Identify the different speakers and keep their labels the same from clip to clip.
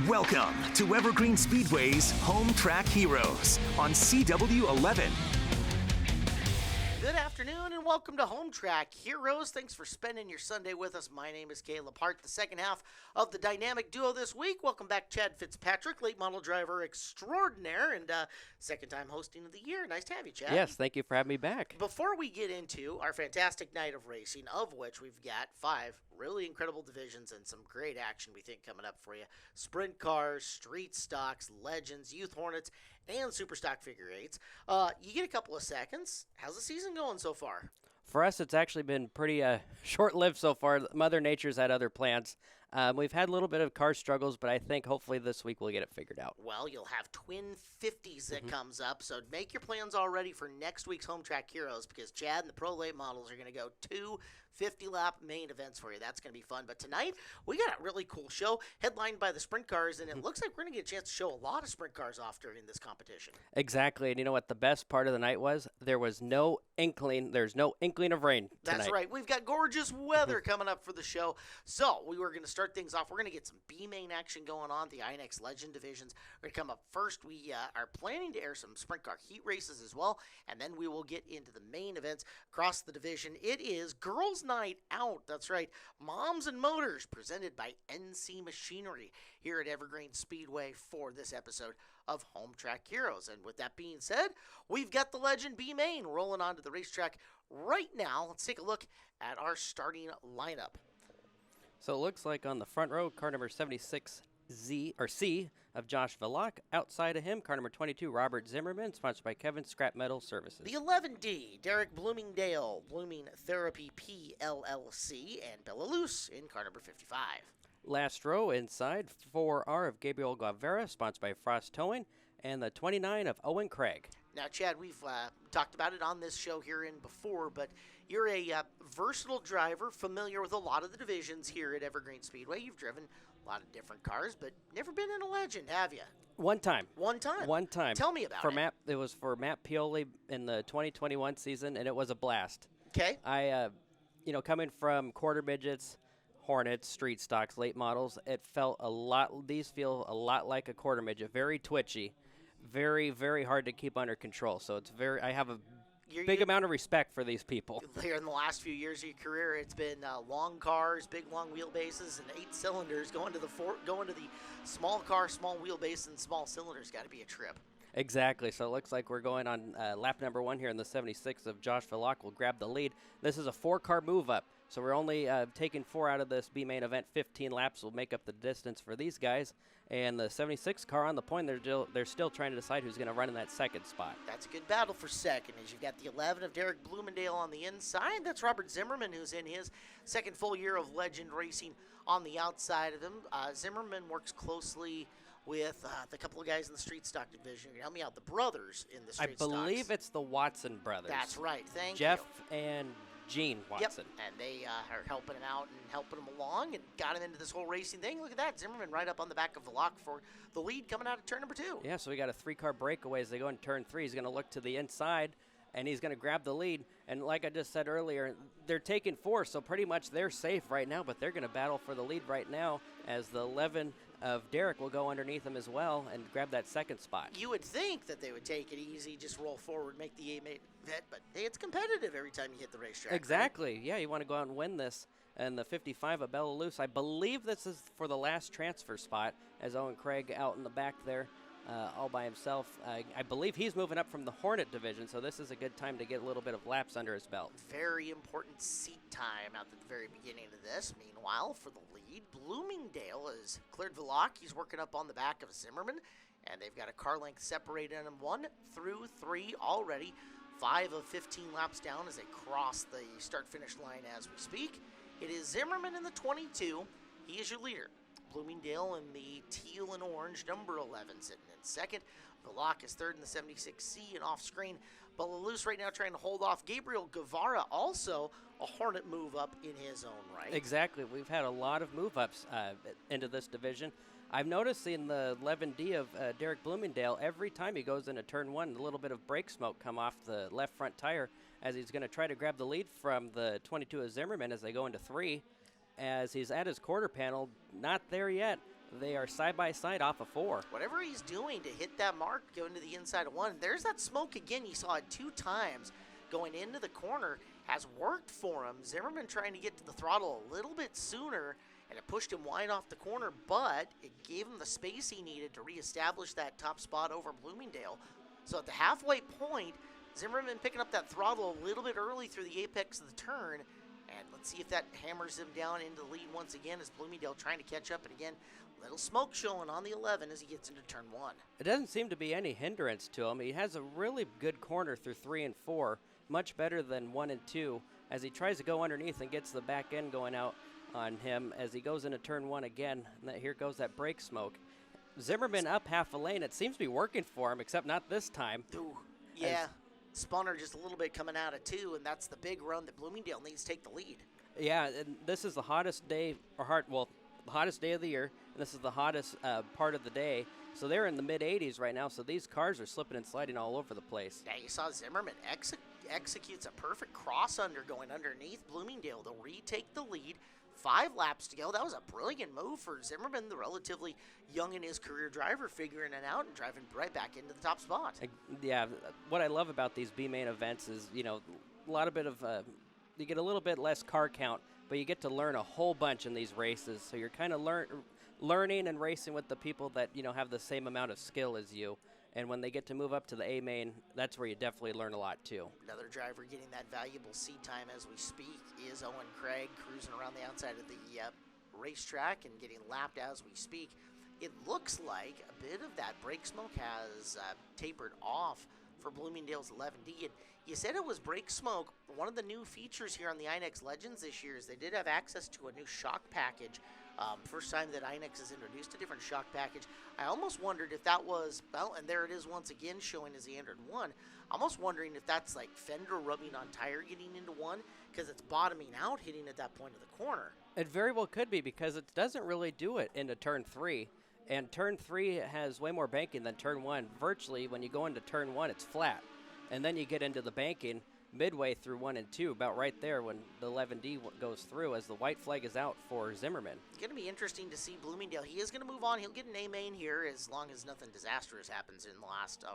Speaker 1: Welcome to Evergreen Speedway's Home Track Heroes on CW11.
Speaker 2: Good afternoon and welcome to Home Track Heroes. Thanks for spending your Sunday with us. My name is Caleb Hart, the second half of the dynamic duo this week. Welcome back, Chad Fitzpatrick, late model driver extraordinaire and second time hosting of the year. Nice to have you, Chad.
Speaker 3: Yes, thank you for having me back.
Speaker 2: Before we get into our fantastic night of racing, of which we've got 5 really incredible divisions and some great action we think coming up for you. Sprint cars, street stocks, legends, youth Hornets, and super stock figure eights. You get a couple of seconds. How's the season going so far?
Speaker 3: For us, it's actually been pretty short-lived so far. Mother Nature's had other plans. We've had a little bit of car struggles, but I think hopefully this week we'll get it figured out.
Speaker 2: Well, you'll have Twin 50s that comes up, so make your plans already for next week's Home Track Heroes because Chad and the Pro Late models are going to go 2 50-lap main events for you. That's going to be fun. But tonight, we got a really cool show headlined by the sprint cars, and it looks like we're going to get a chance to show a lot of sprint cars off during this competition.
Speaker 3: Exactly, and you know what the best part of the night was? There's no inkling of rain tonight.
Speaker 2: That's right. We've got gorgeous weather coming up for the show. So we were going to start things off. We're going to get some B-main action going on. The INX Legend divisions are going to come up first. We are planning to air some sprint car heat races as well, and then we will get into the main events across the division. It is Girls Night Out. That's right. Moms and Motors presented by NC Machinery here at Evergreen Speedway for this episode of Home Track Heroes. And with that being said, we've got the Legend B-main rolling onto the racetrack right now. Let's take a look at our starting lineup.
Speaker 3: So it looks like on the front row, car number 76 C of Josh Villach. Outside of him, car number 22, Robert Zimmerman, sponsored by Kevin Scrap Metal Services.
Speaker 2: The 11D, Derek Bloomingdale, Blooming Therapy PLLC, and Bella Luce in car number 55.
Speaker 3: Last row inside, 4R of Gabriel Guevara, sponsored by Frost Towing, and the 29 of Owen Craig.
Speaker 2: Now, Chad, we've talked about it on this show here and before, but you're a versatile driver, familiar with a lot of the divisions here at Evergreen Speedway. You've driven a lot of different cars, but never been in a Legend, have you?
Speaker 3: One time.
Speaker 2: One time?
Speaker 3: One time.
Speaker 2: Tell me about it.
Speaker 3: It was for Matt Pioli in the 2021 season, and it was a blast.
Speaker 2: Okay.
Speaker 3: I, coming from quarter midgets, Hornets, street stocks, late models, these feel a lot like a quarter midget, very twitchy, very, very hard to keep under control. So I have a big amount of respect for these people.
Speaker 2: Here in the last few years of your career, it's been long cars, big long wheelbases, and 8 cylinders. Going to the small car, small wheelbase, and small cylinders got to be a trip.
Speaker 3: Exactly. So it looks like we're going on lap number 1 here in the 76 of Josh Villach. Will grab the lead. This is a 4-car move up. So we're only taking 4 out of this B-main event. 15 laps will make up the distance for these guys. And the 76 car on the point, they're still trying to decide who's going to run in that second spot.
Speaker 2: That's a good battle for second, as you've got the 11 of Derek Bloomingdale on the inside. That's Robert Zimmerman, who's in his second full year of Legend racing on the outside of him. Zimmerman works closely with the couple of guys in the street stock division. Help me out, the brothers in the street stocks.
Speaker 3: I believe it's the Watson brothers.
Speaker 2: That's right. Thank
Speaker 3: you. Jeff
Speaker 2: you.
Speaker 3: and Gene Watson.
Speaker 2: Yep, and they are helping him out and helping him along and got him into this whole racing thing. Look at that, Zimmerman right up on the back of Villach for the lead coming out of turn number 2.
Speaker 3: Yeah, so we got a 3-car breakaway as they go in turn 3. He's going to look to the inside, and he's going to grab the lead. And like I just said earlier, they're taking 4, so pretty much they're safe right now, but they're going to battle for the lead right now as the 11 of Derek will go underneath him as well and grab that second spot.
Speaker 2: You would think that they would take it easy, just roll forward, make the A-main event, but hey, it's competitive every time you hit the racetrack.
Speaker 3: Exactly.
Speaker 2: Right?
Speaker 3: Yeah, you want to go out and win this. And the 55 of Bella Luce, I believe this is for the last transfer spot as Owen Craig out in the back there all by himself. I believe he's moving up from the Hornet division, so this is a good time to get a little bit of laps under his belt.
Speaker 2: Very important seat time at the very beginning of this. Meanwhile, for the lead, Bloomingdale has cleared Villach. He's working up on the back of Zimmerman, and they've got a car length separating them 1 through 3 already. 5 of 15 laps down as they cross the start-finish line as we speak. It is Zimmerman in the 22. He is your leader. Bloomingdale in the teal and orange, number 11, sitting in second. Villach is third in the 76C and off screen. Bella Luce right now trying to hold off Gabriel Guevara, also a Hornet move up in his own right.
Speaker 3: Exactly. We've had a lot of move ups into this division. I've noticed in the 11D of Derek Bloomingdale, every time he goes into turn 1, a little bit of brake smoke come off the left front tire as he's going to try to grab the lead from the 22 of Zimmerman as they go into 3. As he's at his quarter panel, not there yet. They are side by side off of 4.
Speaker 2: Whatever he's doing to hit that mark going to the inside of 1, there's that smoke again. You saw it 2 times going into the corner, has worked for him. Zimmerman trying to get to the throttle a little bit sooner, and it pushed him wide off the corner, but it gave him the space he needed to reestablish that top spot over Bloomingdale. So at the halfway point, Zimmerman picking up that throttle a little bit early through the apex of the turn, and let's see if that hammers him down into the lead once again as Bloomingdale trying to catch up. And again, little smoke showing on the 11 as he gets into turn 1.
Speaker 3: It doesn't seem to be any hindrance to him. He has a really good corner through 3 and 4, much better than 1 and 2, as he tries to go underneath and gets the back end going out on him as he goes into turn 1 again. And here goes that brake smoke. Zimmerman up half a lane. It seems to be working for him, except not this time.
Speaker 2: Ooh, yeah. Spunner just a little bit coming out of 2, and that's the big run that Bloomingdale needs to take the lead.
Speaker 3: Yeah, and this is the hottest day, the hottest day of the year, and this is the hottest part of the day. So they're in the mid-80s right now, so these cars are slipping and sliding all over the place.
Speaker 2: Yeah, you saw Zimmerman executes a perfect cross-under going underneath Bloomingdale to retake the lead. 5 laps to go. That was a brilliant move for Zimmerman, the relatively young in his career driver, figuring it out and driving right back into the top spot.
Speaker 3: Yeah, what I love about these B-main events is, a lot of bit of, you get a little bit less car count, but you get to learn a whole bunch in these races. So you're kind of learning and racing with the people that, have the same amount of skill as you. And when they get to move up to the A-main, that's where you definitely learn a lot, too.
Speaker 2: Another driver getting that valuable seat time as we speak is Owen Craig, cruising around the outside of the racetrack and getting lapped as we speak. It looks like a bit of that brake smoke has tapered off for Bloomingdale's 11D. And you said it was brake smoke. One of the new features here on the INEX Legends this year is they did have access to a new shock package. First time that INEX has introduced a different shock package. I almost wondered if that was, well, and there it is once again showing as he entered 1. Almost wondering if that's like fender rubbing on tire getting into 1, because it's bottoming out hitting at that point of the corner.
Speaker 3: It very well could be, because it doesn't really do it into turn 3. And turn 3 has way more banking than turn 1. Virtually, when you go into turn 1, it's flat. And then you get into the banking midway through 1 and 2, about right there when the 11D goes through, as the white flag is out for Zimmerman.
Speaker 2: It's going to be interesting to see Bloomingdale. He is going to move on. He'll get an A-main here as long as nothing disastrous happens in the last,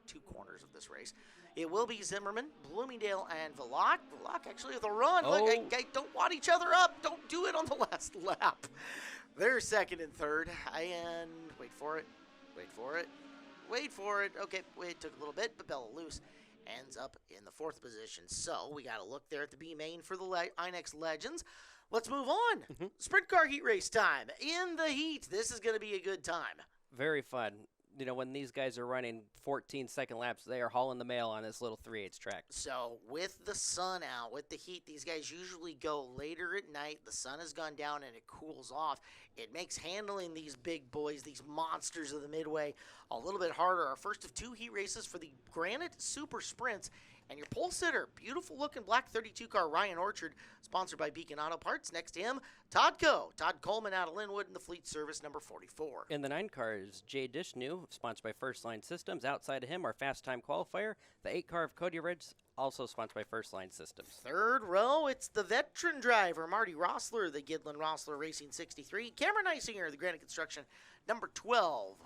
Speaker 2: 2 corners of this race. It will be Zimmerman, Bloomingdale, and Vlock. Vlock actually with a run.
Speaker 3: Oh.
Speaker 2: Look, don't wad each other up. Don't do it on the last lap. They're second and third. And wait for it. Okay, it took a little bit, but Bella Luce ends up in the 4th position. So we got to look there at the B main for the INEX Legends. Let's move on. Sprint car heat race time. In the heat, this is going to be a good time.
Speaker 3: Very fun. When these guys are running 14-second laps, they are hauling the mail on this little 3/8 track.
Speaker 2: So with the sun out, with the heat, these guys usually go later at night. The sun has gone down and it cools off. It makes handling these big boys, these monsters of the Midway, a little bit harder. Our first of 2 heat races for the Granite Super Sprints. And your pole sitter, beautiful looking black 32 car Ryan Orchard, sponsored by Beacon Auto Parts. Next to him, Todd Coleman out of Linwood in the Fleet Service number 44.
Speaker 3: In the 9 car is Jay Dishnu, sponsored by First Line Systems. Outside of him, our fast time qualifier, the 8 car of Cody Ridge, also sponsored by First Line Systems.
Speaker 2: Third row, it's the veteran driver, Marty Rossler, the Gidlin Rossler Racing 63. Cameron Eisinger, the Granite Construction number 12.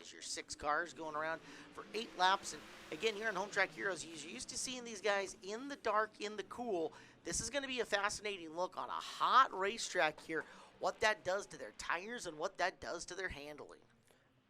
Speaker 2: As your 6 cars going around for 8 laps. And again, here on Home Track Heroes, you're used to seeing these guys in the dark, in the cool. This is going to be a fascinating look on a hot racetrack here, what that does to their tires and what that does to their handling.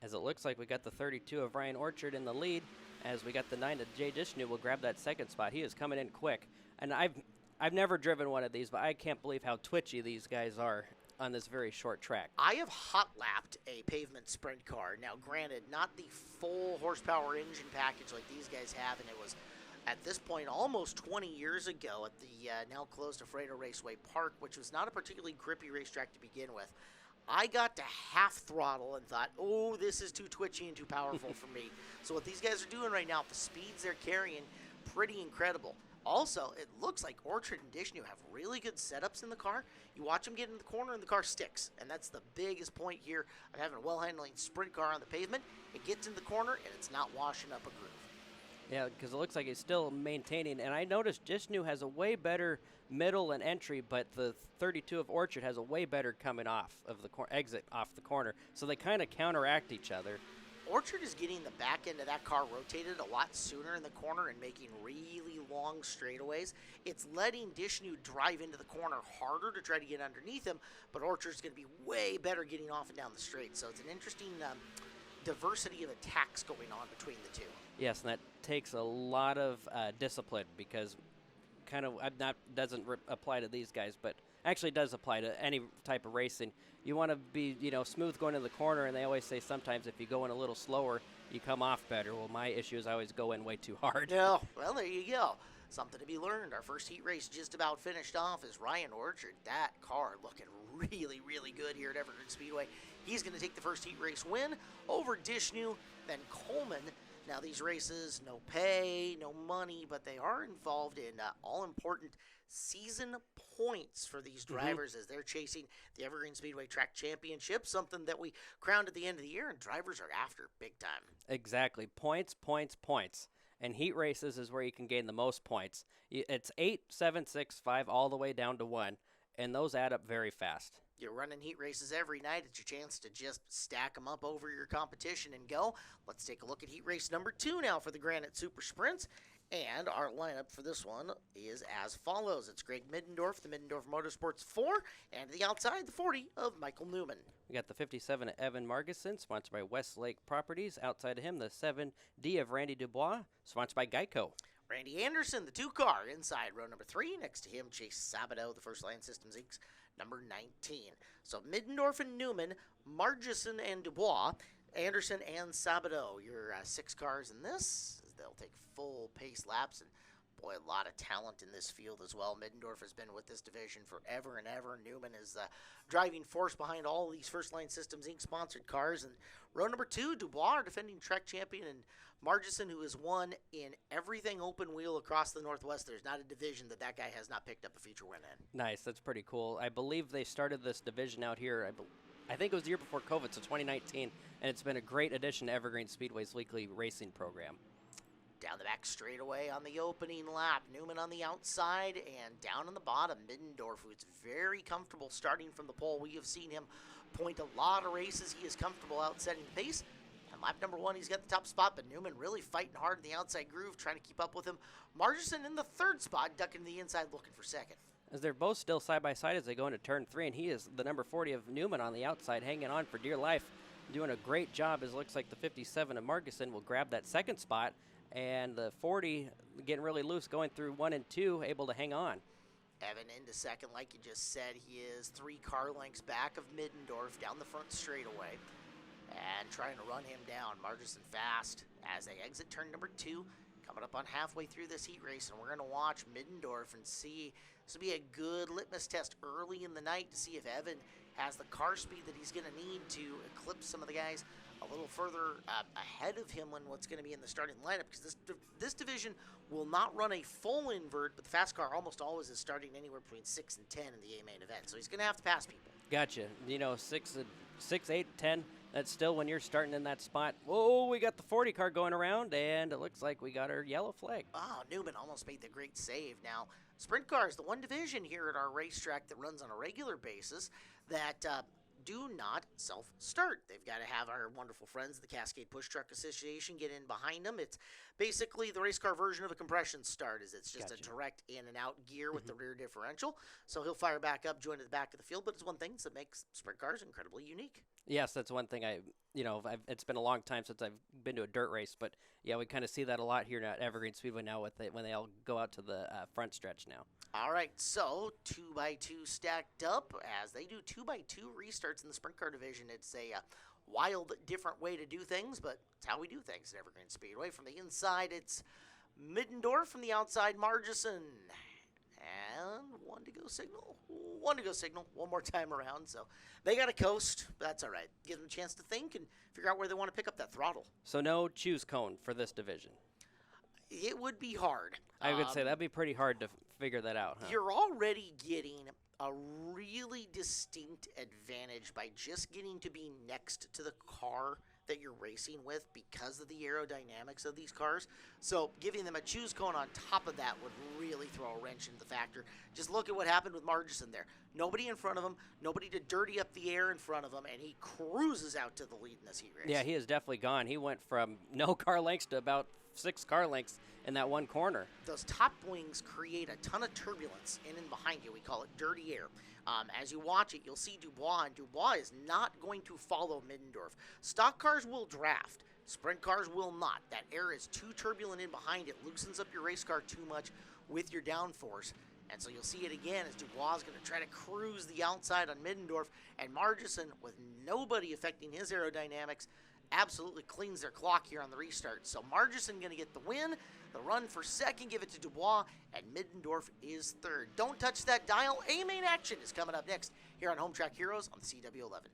Speaker 3: As it looks like we got the 32 of Ryan Orchard in the lead, as we got the 9 of Jay Dishnu will grab that 2nd spot. He is coming in quick. And I've never driven one of these, but I can't believe how twitchy these guys are on this very short track.
Speaker 2: I have hot lapped a pavement sprint car. Now, granted, not the full horsepower engine package like these guys have, and it was at this point almost 20 years ago at the now closed Alfredo Raceway Park, which was not a particularly grippy racetrack to begin with. I got to half throttle and thought, oh, this is too twitchy and too powerful for me. So what these guys are doing right now, the speeds they're carrying, pretty incredible. Also, it looks like Orchard and Dishnu have really good setups in the car. You watch them get in the corner and the car sticks. And that's the biggest point here of having a well-handling sprint car on the pavement. It gets in the corner and it's not washing up a groove.
Speaker 3: Yeah, because it looks like he's still maintaining. And I noticed Jishnu has a way better middle and entry, but the 32 of Orchard has a way better coming off of the exit off the corner. So they kind of counteract each other.
Speaker 2: Orchard is getting the back end of that car rotated a lot sooner in the corner and making really long straightaways. It's letting Dishnu drive into the corner harder to try to get underneath him, but Orchard's going to be way better getting off and down the straight. So it's an interesting diversity of attacks going on between the two.
Speaker 3: Yes, and that takes a lot of discipline because doesn't apply to these guys, but actually does apply to any type of racing. You want to be, smooth going to the corner, and they always say sometimes if you go in a little slower, you come off better. Well, my issue is I always go in way too hard.
Speaker 2: Yeah, well, there you go. Something to be learned. Our first heat race just about finished off is Ryan Orchard. That car looking really, really good here at Evergreen Speedway. He's going to take the first heat race win over Dishnu, then Coleman. Now, these races, no pay, no money, but they are involved in all-important season points for these drivers as they're chasing the Evergreen Speedway Track Championship, something that we crowned at the end of the year, and drivers are after big time.
Speaker 3: Exactly. Points, points, points. And heat races is where you can gain the most points. It's 8, 7, 6, 5, all the way down to 1, and those add up very fast.
Speaker 2: You're running heat races every night. It's your chance to just stack them up over your competition and go. Let's take a look at heat race number 2 now for the Granite Super Sprints. And our lineup for this one is as follows. It's Greg Middendorf, the Middendorf Motorsports 4, and the outside, the 40 of Michael Newman.
Speaker 3: We got the 57 of Evan Margison, sponsored by Westlake Properties. Outside of him, the 7D of Randy Dubois, sponsored by Geico.
Speaker 2: Randy Anderson, the 2 car, inside row number 3. Next to him, Chase Sabato, the First Line Systems Inc., number 19. So Middendorf and Newman, Margison and Dubois, Anderson and Sabato, your 6 cars in this. They'll take full pace laps, and boy, a lot of talent in this field as well. Middendorf has been with this division forever and ever. Newman is the driving force behind all of these First Line Systems Inc. sponsored cars. And row number 2, Dubois, our defending track champion, and Margison, who has won in everything open wheel across the Northwest. There's not a division that guy has not picked up a feature win in.
Speaker 3: Nice, that's pretty cool. I believe they started this division out here, I think it was the year before COVID, so 2019, and it's been a great addition to Evergreen Speedway's weekly racing program.
Speaker 2: Down the back straightaway on the opening lap. Newman on the outside, and down on the bottom, Middendorf, who's very comfortable starting from the pole. We have seen him point a lot of races. He is comfortable out setting the pace. And lap number 1, he's got the top spot, but Newman really fighting hard in the outside groove, trying to keep up with him. Margison in the 3rd spot, ducking to the inside, looking for 2nd.
Speaker 3: As they're both still side by side as they go into turn 3, and he is the number 40 of Newman on the outside, hanging on for dear life, doing a great job. As it looks like the 57 of Margison will grab that 2nd spot, and the 40 getting really loose, going through 1 and 2, able to hang on.
Speaker 2: Evan into 2nd, like you just said. He is 3 car lengths back of Middendorf down the front straightaway and trying to run him down. Margison fast as they exit turn number 2, coming up on halfway through this heat race, and we're going to watch Middendorf and see. This will be a good litmus test early in the night to see if Evan has the car speed that he's going to need to eclipse some of the guys a little further ahead of him on what's going to be in the starting lineup, because this division will not run a full invert, but the fast car almost always is starting anywhere between 6 and 10 in the A main event, so he's going to have to pass people.
Speaker 3: Gotcha. 6, 8, 10, that's still when you're starting in that spot. Whoa, we got the 40 car going around, and it looks like we got our yellow flag.
Speaker 2: Oh, Newman almost made the great save. Now, sprint cars, the one division here at our racetrack that runs on a regular basis that do not self-start. They've got to have our wonderful friends, the Cascade Push Truck Association, get in behind them. It's basically the race car version of a compression start, is it's just a direct in and out gear with the rear differential. So he'll fire back up, join at the back of the field, but it's one thing that makes sprint cars incredibly unique.
Speaker 3: Yes, that's one thing it's been a long time since I've been to a dirt race, but yeah, we kind of see that a lot here at Evergreen Speedway now when they all go out to the front stretch now.
Speaker 2: All right, so 2x2 stacked up as they do 2x2 restarts in the sprint car division. It's a wild, different way to do things, but it's how we do things at Evergreen Speedway. From the inside, it's Middendorf. From the outside, Margison. And one to go signal. One more time around. So they got to coast, but that's all right. Give them a chance to think and figure out where they want to pick up that throttle.
Speaker 3: So no choose cone for this division.
Speaker 2: It would be hard.
Speaker 3: I would say that'd be pretty hard to figure that out, huh?
Speaker 2: You're already getting a really distinct advantage by just getting to be next to the car that you're racing with because of the aerodynamics of these cars. So giving them a choose cone on top of that would really throw a wrench into the factor. Just look at what happened with Margison there. Nobody in front of him, nobody to dirty up the air in front of him, and he cruises out to the lead in this heat race.
Speaker 3: Yeah, he is definitely gone. He went from no car lengths to about 6 car lengths in that one corner.
Speaker 2: Those top wings create a ton of turbulence in and behind you. We call it dirty air. As you watch it, you'll see Dubois, and Dubois is not going to follow Middendorf. Stock cars will draft. Sprint cars will not. That air is too turbulent in behind it, loosens up your race car too much with your downforce. And so you'll see it again as Dubois is going to try to cruise the outside on Middendorf, and Margison, with nobody affecting his aerodynamics, absolutely cleans their clock here on the restart. So Margison going to get the win. The run for second, give it to Dubois, and Middendorf is third. Don't touch that dial. A-Main action is coming up next here on Home Track Heroes on the CW11.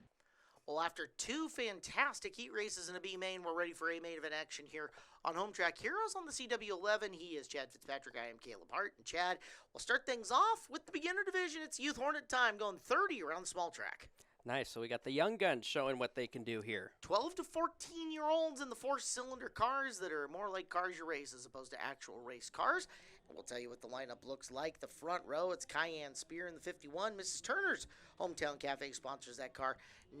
Speaker 2: Well, after 2 fantastic heat races in a B-Main, we're ready for A-Main event action here on Home Track Heroes on the CW11. He is Chad Fitzpatrick. I am Caleb Hart. And Chad, we'll start things off with the beginner division. It's Youth Hornet time, going 30 around the small track.
Speaker 3: Nice. So we got the young guns showing what they can do here.
Speaker 2: 12 to 14-year-olds in the 4-cylinder cars that are more like cars you race as opposed to actual race cars. And we'll tell you what the lineup looks like. The front row, it's Cayenne Spear in the 51. Mrs. Turner's Hometown Cafe sponsors that car.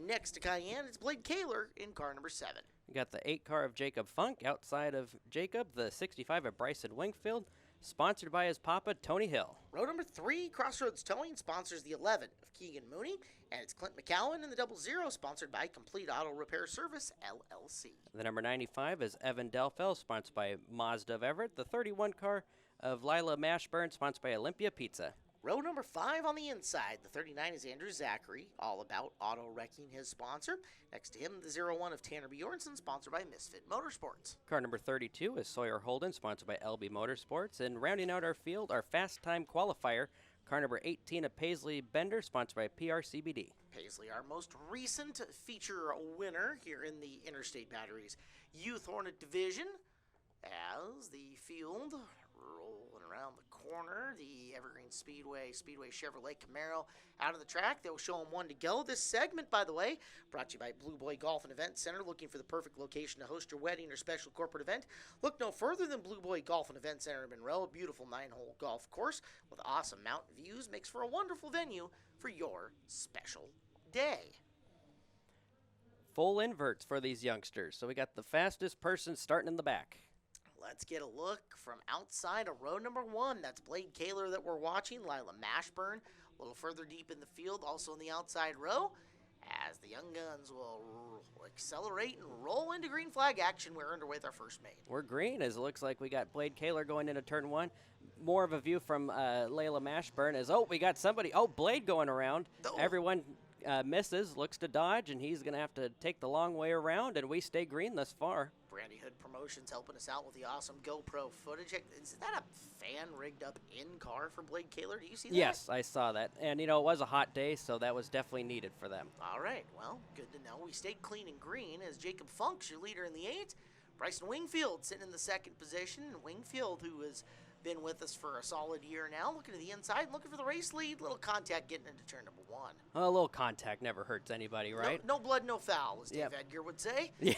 Speaker 2: Next to Cayenne, it's Blade Kaler in car number 7.
Speaker 3: We got the 8 car of Jacob Funk outside of Jacob, the 65 of Bryson Wingfield, sponsored by his papa, Tony Hill.
Speaker 2: Row number 3, Crossroads Towing, sponsors the 11 of Keegan Mooney, and it's Clint McCowan in the 00, sponsored by Complete Auto Repair Service, LLC.
Speaker 3: The number 95 is Evan Delfell, sponsored by Mazda of Everett. The 31 car of Lila Mashburn, sponsored by Olympia Pizza.
Speaker 2: Row number 5 on the inside. The 39 is Andrew Zachary, all about auto wrecking, his sponsor. Next to him, the 01 of Tanner Bjornsson, sponsored by Misfit Motorsports.
Speaker 3: Car number 32 is Sawyer Holden, sponsored by LB Motorsports. And rounding out our field, our fast time qualifier, car number 18 of Paisley Bender, sponsored by PRCBD.
Speaker 2: Paisley, our most recent feature winner here in the Interstate Batteries Youth Hornet Division, as the field rolling around the corner, the Evergreen Speedway Chevrolet Camaro out of the track. They'll show them 1 to go. This segment, by the way, brought to you by Blue Boy Golf and Event Center. Looking for the perfect location to host your wedding or special corporate event? Look no further than Blue Boy Golf and Event Center in Monroe. A beautiful 9-hole golf course with awesome mountain views makes for a wonderful venue for your special day.
Speaker 3: Full inverts for these youngsters. So we got the fastest person starting in the back.
Speaker 2: Let's get a look from outside of row number 1. That's Blade Kaler that we're watching. Lila Mashburn a little further deep in the field, also in the outside row, as the young guns will accelerate and roll into green flag action. We're underway with our first main.
Speaker 3: We're green, as it looks like we got Blade Kaler going into turn 1. More of a view from Layla Mashburn as, we got somebody. Blade going around.
Speaker 2: Oh.
Speaker 3: Everyone misses, looks to dodge, and he's going to have to take the long way around, and we stay green thus far.
Speaker 2: Brandy Hood Promotions helping us out with the awesome GoPro footage. Is that a fan rigged up in-car for Blade Kaler? Do you see that?
Speaker 3: Yes, I saw that. And, it was a hot day, so that was definitely needed for them.
Speaker 2: All right, well, good to know. We stayed clean and green as Jacob Funk's your leader in the 8. Bryson Wingfield sitting in the 2nd position. Wingfield, who has been with us for a solid year now, looking to the inside, looking for the race lead. Little contact getting into turn number 1.
Speaker 3: A little contact never hurts anybody, right?
Speaker 2: No blood, no foul, as Dave Edgar would say.
Speaker 3: Yeah.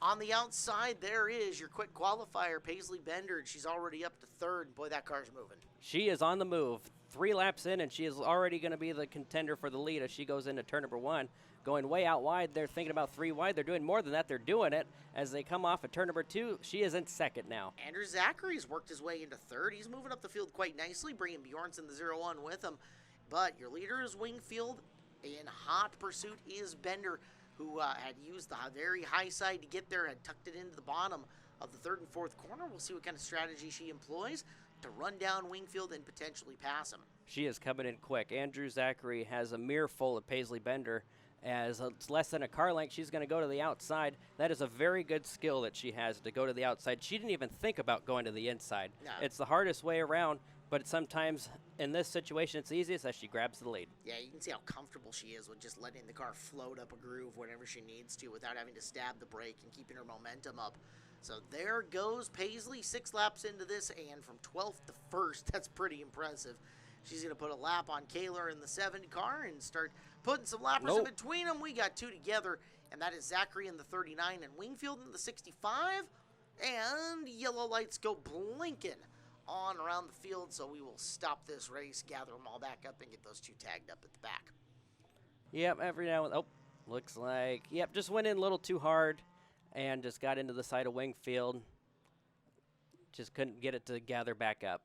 Speaker 2: On the outside, there is your quick qualifier, Paisley Bender, and she's already up to 3rd. Boy, that car's moving.
Speaker 3: She is on the move. 3 laps in, and she is already going to be the contender for the lead as she goes into turn number 1. Going way out wide. They're thinking about 3 wide. They're doing more than that. They're doing it as they come off at turn number 2. She is in 2nd now.
Speaker 2: Andrew Zachary's worked his way into 3rd. He's moving up the field quite nicely, bringing Bjornsson the 01 with him. But your leader is Wingfield. In hot pursuit is Bender, who had used the very high side to get there, had tucked it into the bottom of the 3rd and 4th corner. We'll see what kind of strategy she employs to run down Wingfield and potentially pass him.
Speaker 3: She is coming in quick. Andrew Zachary has a mirror full of Paisley Bender. As it's less than a car length, she's going to go to the outside. That is a very good skill that she has to go to the outside. She didn't even think about going to the inside.
Speaker 2: No.
Speaker 3: It's the hardest way around, but sometimes in this situation it's easiest as she grabs the lead.
Speaker 2: Yeah, you can see how comfortable she is with just letting the car float up a groove whenever she needs to without having to stab the brake and keeping her momentum up. So there goes Paisley, 6 laps into this, and from 12th to 1st, that's pretty impressive. She's going to put a lap on Kaler in the 7 car and start putting some lappers in between them. We got 2 together and that is Zachary in the 39 and Wingfield in the 65. And yellow lights go blinking on around the field, so we will stop this race, gather them all back up, and get those two tagged up at the back.
Speaker 3: Yep, every now and looks like, yep, just went in a little too hard and just got into the side of Wingfield. Just couldn't get it to gather back up.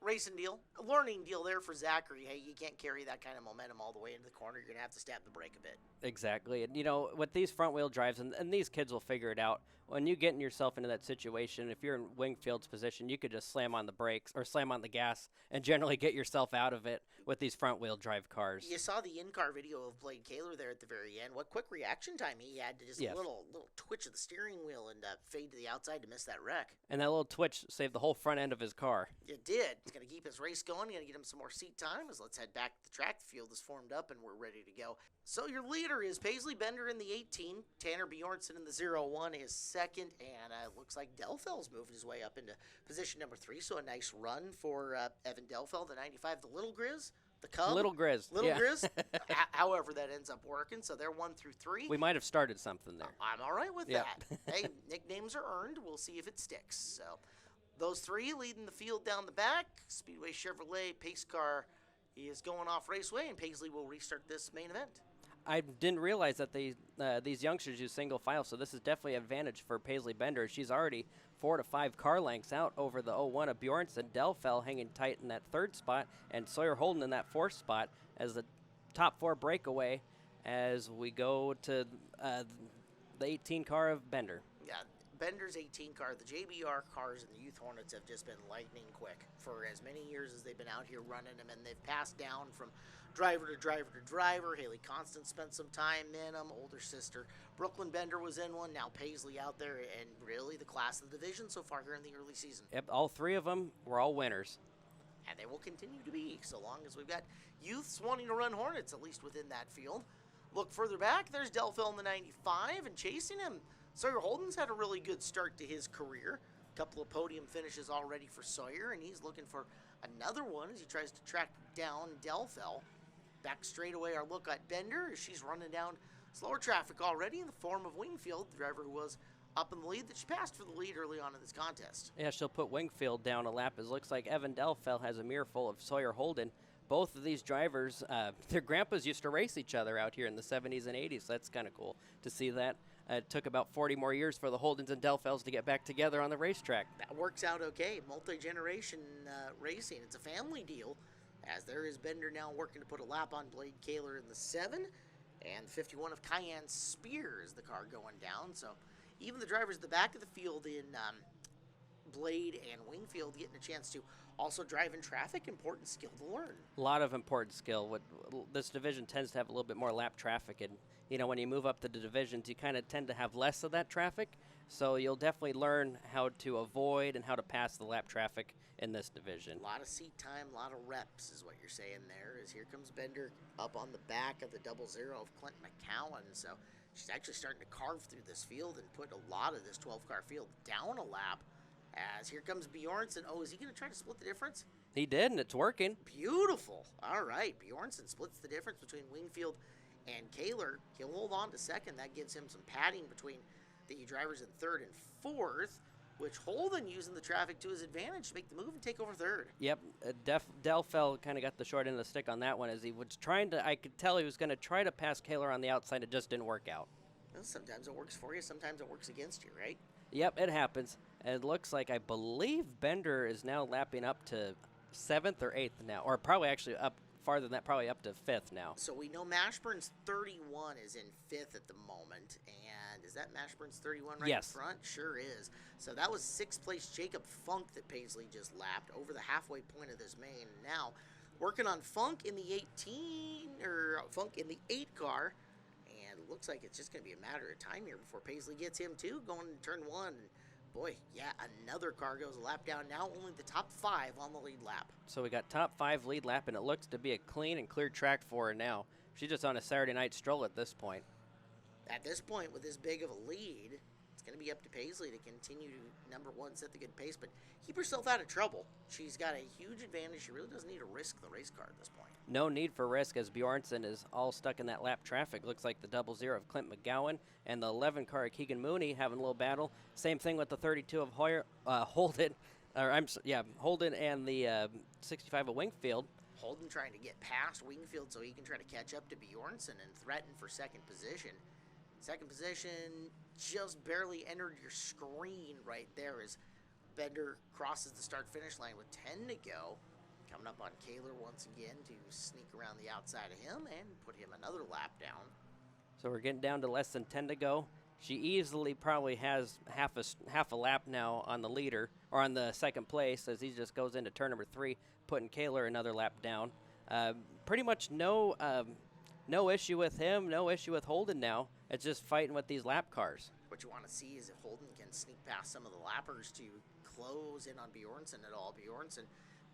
Speaker 2: Racing deal, a learning deal there for Zachary. Hey, you can't carry that kind of momentum all the way into the corner. You're going to have to stab the brake a bit.
Speaker 3: Exactly. And, with these front-wheel drives, and these kids will figure it out, when you get yourself into that situation, if you're in Wingfield's position, you could just slam on the brakes or slam on the gas and generally get yourself out of it with these front-wheel drive cars.
Speaker 2: You saw the in-car video of Blade Kaler there at the very end. What quick reaction time he had to just a little twitch of the steering wheel and fade to the outside to miss that wreck.
Speaker 3: And that little twitch saved the whole front end of his car.
Speaker 2: It did. It's going to keep his race going. Going to get him some more seat time as let's head back to the track. The field is formed up and we're ready to go. So your leader is Paisley Bender in the 18. Tanner Bjornson in the 01 is second. And it looks like Delfell's moved his way up into position number 3. So a nice run for Evan Delfell, the 95, the Little Grizz. The Cub.
Speaker 3: Little Grizz.
Speaker 2: Grizz. However that ends up working. So they're 1 through 3.
Speaker 3: We might have started something there.
Speaker 2: I'm all right with that. Hey, nicknames are earned. We'll see if it sticks. So those 3 leading the field down the back. Speedway Chevrolet pace car is going off Raceway, and Paisley will restart this main event.
Speaker 3: I didn't realize that these youngsters use single file, so this is definitely an advantage for Paisley Bender. She's already 4 to 5 car lengths out over the 01 of Bjornson. Delfell hanging tight in that 3rd spot, and Sawyer Holden in that 4th spot as the top 4 breakaway as we go to the 18 car of Bender.
Speaker 2: Yeah, Bender's 18 car, the JBR cars and the Youth Hornets have just been lightning quick for as many years as they've been out here running them, and they've passed down from driver to driver to driver. Haley Constant spent some time in them. Older sister Brooklyn Bender was in one. Now Paisley out there, and really the class of the division so far here in the early season.
Speaker 3: Yep, all 3 of them were all winners.
Speaker 2: And they will continue to be so long as we've got youths wanting to run Hornets, at least within that field. Look further back, there's Delfell in the 95, and chasing him, Sawyer Holden's had a really good start to his career. A couple of podium finishes already for Sawyer, and he's looking for another one as he tries to track down Delfell. Back straight away, our look at Bender as she's running down slower traffic already in the form of Wingfield, the driver who was up in the lead that she passed for the lead early on in this contest.
Speaker 3: Yeah, she'll put Wingfield down a lap. It looks like Evan Delfell has a mirror full of Sawyer Holden. Both of these drivers, their grandpas used to race each other out here in the 70s and 80s, so that's kind of cool to see that. It took about 40 more years for the Holdens and Delfells to get back together on the racetrack.
Speaker 2: That works out okay. Multi-generation racing. It's a family deal, as there is Bender now working to put a lap on Blade Kaler in the 7, and 51 of Cayenne Spears, the car going down. So even the drivers at the back of the field in Blade and Wingfield getting a chance to also drive in traffic, important skill to learn.
Speaker 3: A lot of important skill. This division tends to have a little bit more lap traffic, and when you move up to the divisions, you kind of tend to have less of that traffic. So you'll definitely learn how to avoid and how to pass the lap traffic in this division.
Speaker 2: A lot of seat time, a lot of reps is what you're saying there. As here comes Bender up on the back of the 00 of Clinton McCowan. So she's actually starting to carve through this field and put a lot of this 12-car field down a lap. As here comes Bjornson. Oh, is he going to try to split the difference?
Speaker 3: He did, and it's working.
Speaker 2: Beautiful. All right, Bjornson splits the difference between Wingfield and Kaler. He'll hold on to second. That gives him some padding between the drivers in 3rd and 4th, which Holden using the traffic to his advantage to make the move and take over 3rd.
Speaker 3: Yep, Delfell kind of got the short end of the stick on that one as he was trying to, I could tell he was going to try to pass Kaler on the outside. It just didn't work out.
Speaker 2: Well, sometimes it works for you, sometimes it works against you, right?
Speaker 3: Yep, it happens. And it looks like, I believe Bender is now lapping up to 7th or 8th now, or probably actually up farther than that, probably up to 5th now.
Speaker 2: So we know Mashburn's 31 is in 5th at the moment, and is that Mashburn's 31 right
Speaker 3: Yes.
Speaker 2: in front? Sure is. So that was 6th place Jacob Funk that Paisley just lapped over the halfway point of this main. Now, working on Funk in the 8 car, and it looks like it's just going to be a matter of time here before Paisley gets him too, going to turn 1. Boy, yeah, another car goes a lap down. Now only the top 5 on the lead lap.
Speaker 3: So we got top 5 lead lap, and it looks to be a clean and clear track for her now. She's just on a Saturday night stroll at this point.
Speaker 2: At this point, with this big of a lead, it's going to be up to Paisley to continue to, number one, set the good pace, but keep herself out of trouble. She's got a huge advantage. She really doesn't need to risk the race car at this point.
Speaker 3: No need for risk as Bjornsson is all stuck in that lap traffic. Looks like the 00 of Clint McGowan and the 11 car of Keegan Mooney having a little battle. Same thing with the 32 of Holden. Holden and the 65 of Wingfield.
Speaker 2: Holden trying to get past Wingfield so he can try to catch up to Bjornsson and threaten for second position. Second position just barely entered your screen right there as Bender crosses the start-finish line with 10 to go. Coming up on Kaler once again to sneak around the outside of him and put him another lap down.
Speaker 3: So we're getting down to less than 10 to go. She easily probably has half a lap now on the leader, or on the second place, as he just goes into turn number 3, putting Kaler another lap down. Pretty much no issue with him, no issue with Holden now. It's just fighting with these lap cars.
Speaker 2: What you want to see is if Holden can sneak past some of the lappers to close in on Bjornsson at all. Bjornsson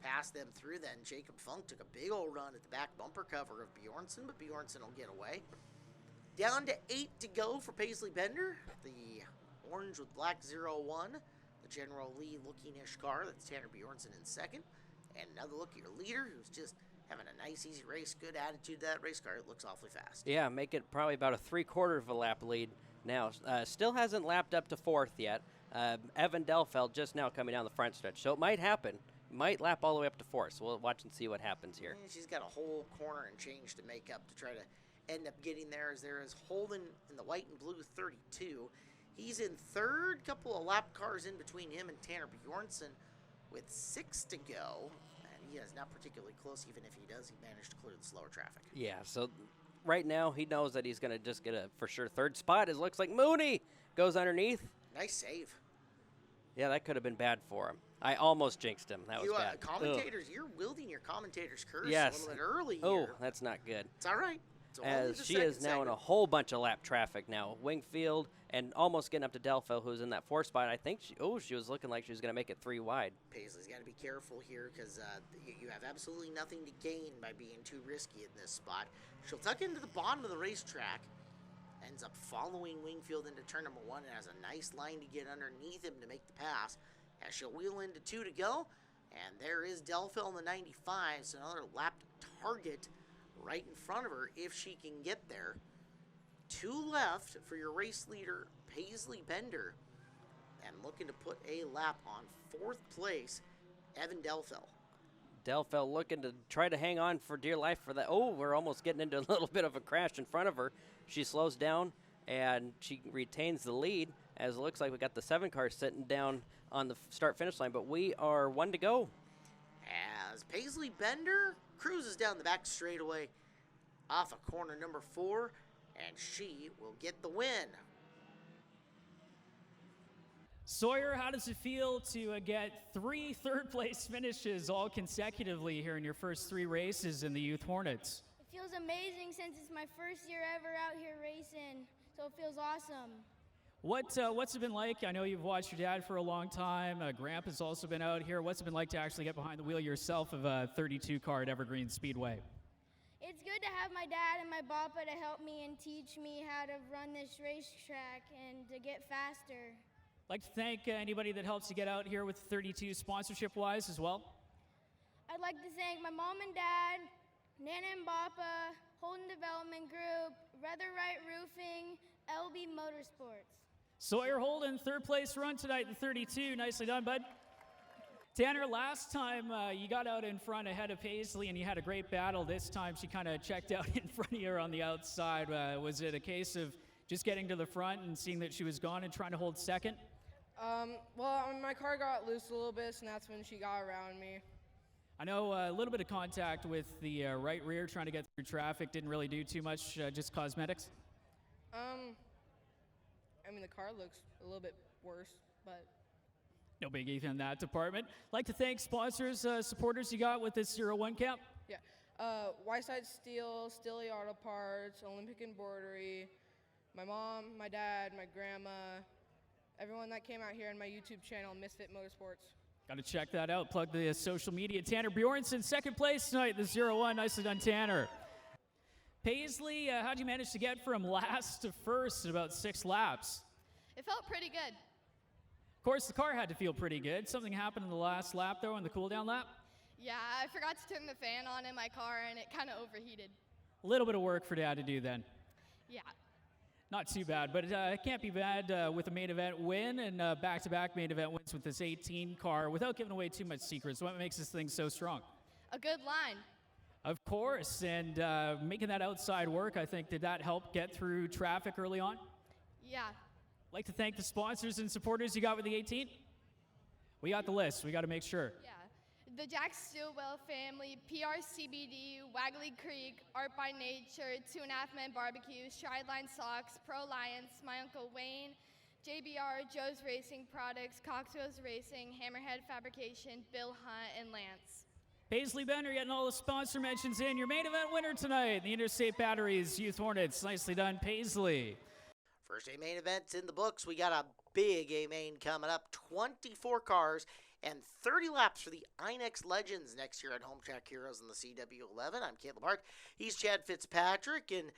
Speaker 2: passed them through then. Jacob Funk took a big old run at the back bumper cover of Bjornsson, but Bjornsson will get away. Down to 8 to go for Paisley Bender. The orange with black 01. The General Lee looking-ish car. That's Tanner Bjornsson in second. And another look at your leader, who's just having a nice, easy race. Good attitude to that race car. It looks awfully fast.
Speaker 3: Yeah, make it probably about a 3/4 of a lap lead now. Still hasn't lapped up to 4th yet. Evan Delfeld just now coming down the front stretch. So it might happen. Might lap all the way up to 4th. So we'll watch and see what happens here.
Speaker 2: She's got a whole corner and change to make up to try to end up getting there. As there is Holden in the white and blue 32. He's in third. Couple of lap cars in between him and Tanner Bjornsson with 6 to go. And he is not particularly close. Even if he does, he managed to clear the slower traffic.
Speaker 3: Yeah, so right now he knows that he's going to just get a for sure third spot. It looks like Mooney goes underneath.
Speaker 2: Nice save.
Speaker 3: Yeah, that could have been bad for him. I almost jinxed him. That was bad.
Speaker 2: Commentators, you're wielding your commentator's curse
Speaker 3: yes.
Speaker 2: a little bit early
Speaker 3: here.
Speaker 2: here.
Speaker 3: Oh, that's not good.
Speaker 2: It's all right.
Speaker 3: As she is now in a whole bunch of lap traffic now. Wingfield and almost getting up to Delfell, who's in that 4th spot. I think she was looking like she was going to make it 3 wide.
Speaker 2: Paisley's got to be careful here because you have absolutely nothing to gain by being too risky in this spot. She'll tuck into the bottom of the racetrack. Ends up following Wingfield into turn number 1 and has a nice line to get underneath him to make the pass. As she'll wheel into 2 to go. And there is Delfell in the 95, so another lapped target right in front of her if she can get there. 2 left for your race leader, Paisley Bender. And looking to put a lap on 4th place, Evan Delfell.
Speaker 3: Delfell looking to try to hang on for dear life for that. Oh, we're almost getting into a little bit of a crash in front of her. She slows down, and she retains the lead, as it looks like we got the 7 car sitting down on the start-finish line, but we are 1 to go.
Speaker 2: As Paisley Bender cruises down the back straightaway off of corner number 4, and she will get the win.
Speaker 4: Sawyer, how does it feel to get 3 third-place finishes all consecutively here in your first 3 races in the Youth Hornets?
Speaker 5: It feels amazing since it's my first year ever out here racing, so it feels awesome.
Speaker 4: What's it been like? I know you've watched your dad for a long time. Grandpa's also been out here. What's it been like to actually get behind the wheel yourself of a 32 car at Evergreen Speedway?
Speaker 5: It's good to have my dad and my papa to help me and teach me how to run this racetrack and to get faster.
Speaker 4: I'd like to thank anybody that helps you get out here with 32 sponsorship-wise as well.
Speaker 5: I'd like to thank my mom and dad, Nana and Papa, Holden Development Group, Rather Right Roofing, LB Motorsports.
Speaker 4: Sawyer Holden, 3rd place run tonight in 32. Nicely done, bud. Tanner, last time you got out in front ahead of Paisley and you had a great battle. This time she kind of checked out in front of you on the outside. Was it a case of just getting to the front and seeing that she was gone and trying to hold second?
Speaker 6: My car got loose a little bit, and that's when she got around me.
Speaker 4: I know a little bit of contact with the right rear trying to get through traffic. Didn't really do too much, just cosmetics?
Speaker 6: The car looks a little bit worse, but...
Speaker 4: No biggie in that department. Like to thank sponsors, supporters you got with this 01 camp.
Speaker 6: Yeah. Whiteside Steel, Stilly Auto Parts, Olympic Embroidery, my mom, my dad, my grandma, everyone that came out here on my YouTube channel, Misfit Motorsports.
Speaker 4: Got to check that out. Plug the social media. Tanner Bjornsson, 2nd place tonight, the 01. Nicely done, Tanner. Paisley, how'd you manage to get from last to first in about 6 laps?
Speaker 6: It
Speaker 7: It felt pretty good.
Speaker 4: Of course, the car had to feel pretty good. Something happened in the last lap, though, in the cool-down lap.
Speaker 7: Yeah, I forgot to turn the fan on in my car, and it kind of overheated.
Speaker 4: A little bit of work for Dad to do then.
Speaker 7: Yeah.
Speaker 4: Not too bad, but it can't be bad with a main event win and back-to-back main event wins with this 18 car without giving away too much secrets. What makes this thing so strong?
Speaker 7: A good line.
Speaker 4: Of course, and making that outside work, I think, did that help get through traffic early on?
Speaker 7: Yeah.
Speaker 4: Like to thank the sponsors and supporters you got with the 18? We got the list. We got to make sure.
Speaker 7: Yeah. The Jack Stillwell family, PRCBD, Wagley Creek, Art by Nature, 2.5 Men Barbecue, Strideline Socks, Pro Alliance, my Uncle Wayne, JBR, Joe's Racing Products, Coxwell's Racing, Hammerhead Fabrication, Bill Hunt, and Lance.
Speaker 4: Paisley Bender getting all the sponsor mentions in. Your main event winner tonight, the Interstate Batteries Youth Hornets. Nicely done, Paisley.
Speaker 2: First A main event's in the books. We got a big A main coming up. 24 cars and 30 laps for the INEX Legends next year at Home Track Heroes in the CW11. I'm Caleb Hart. He's Chad Fitzpatrick, and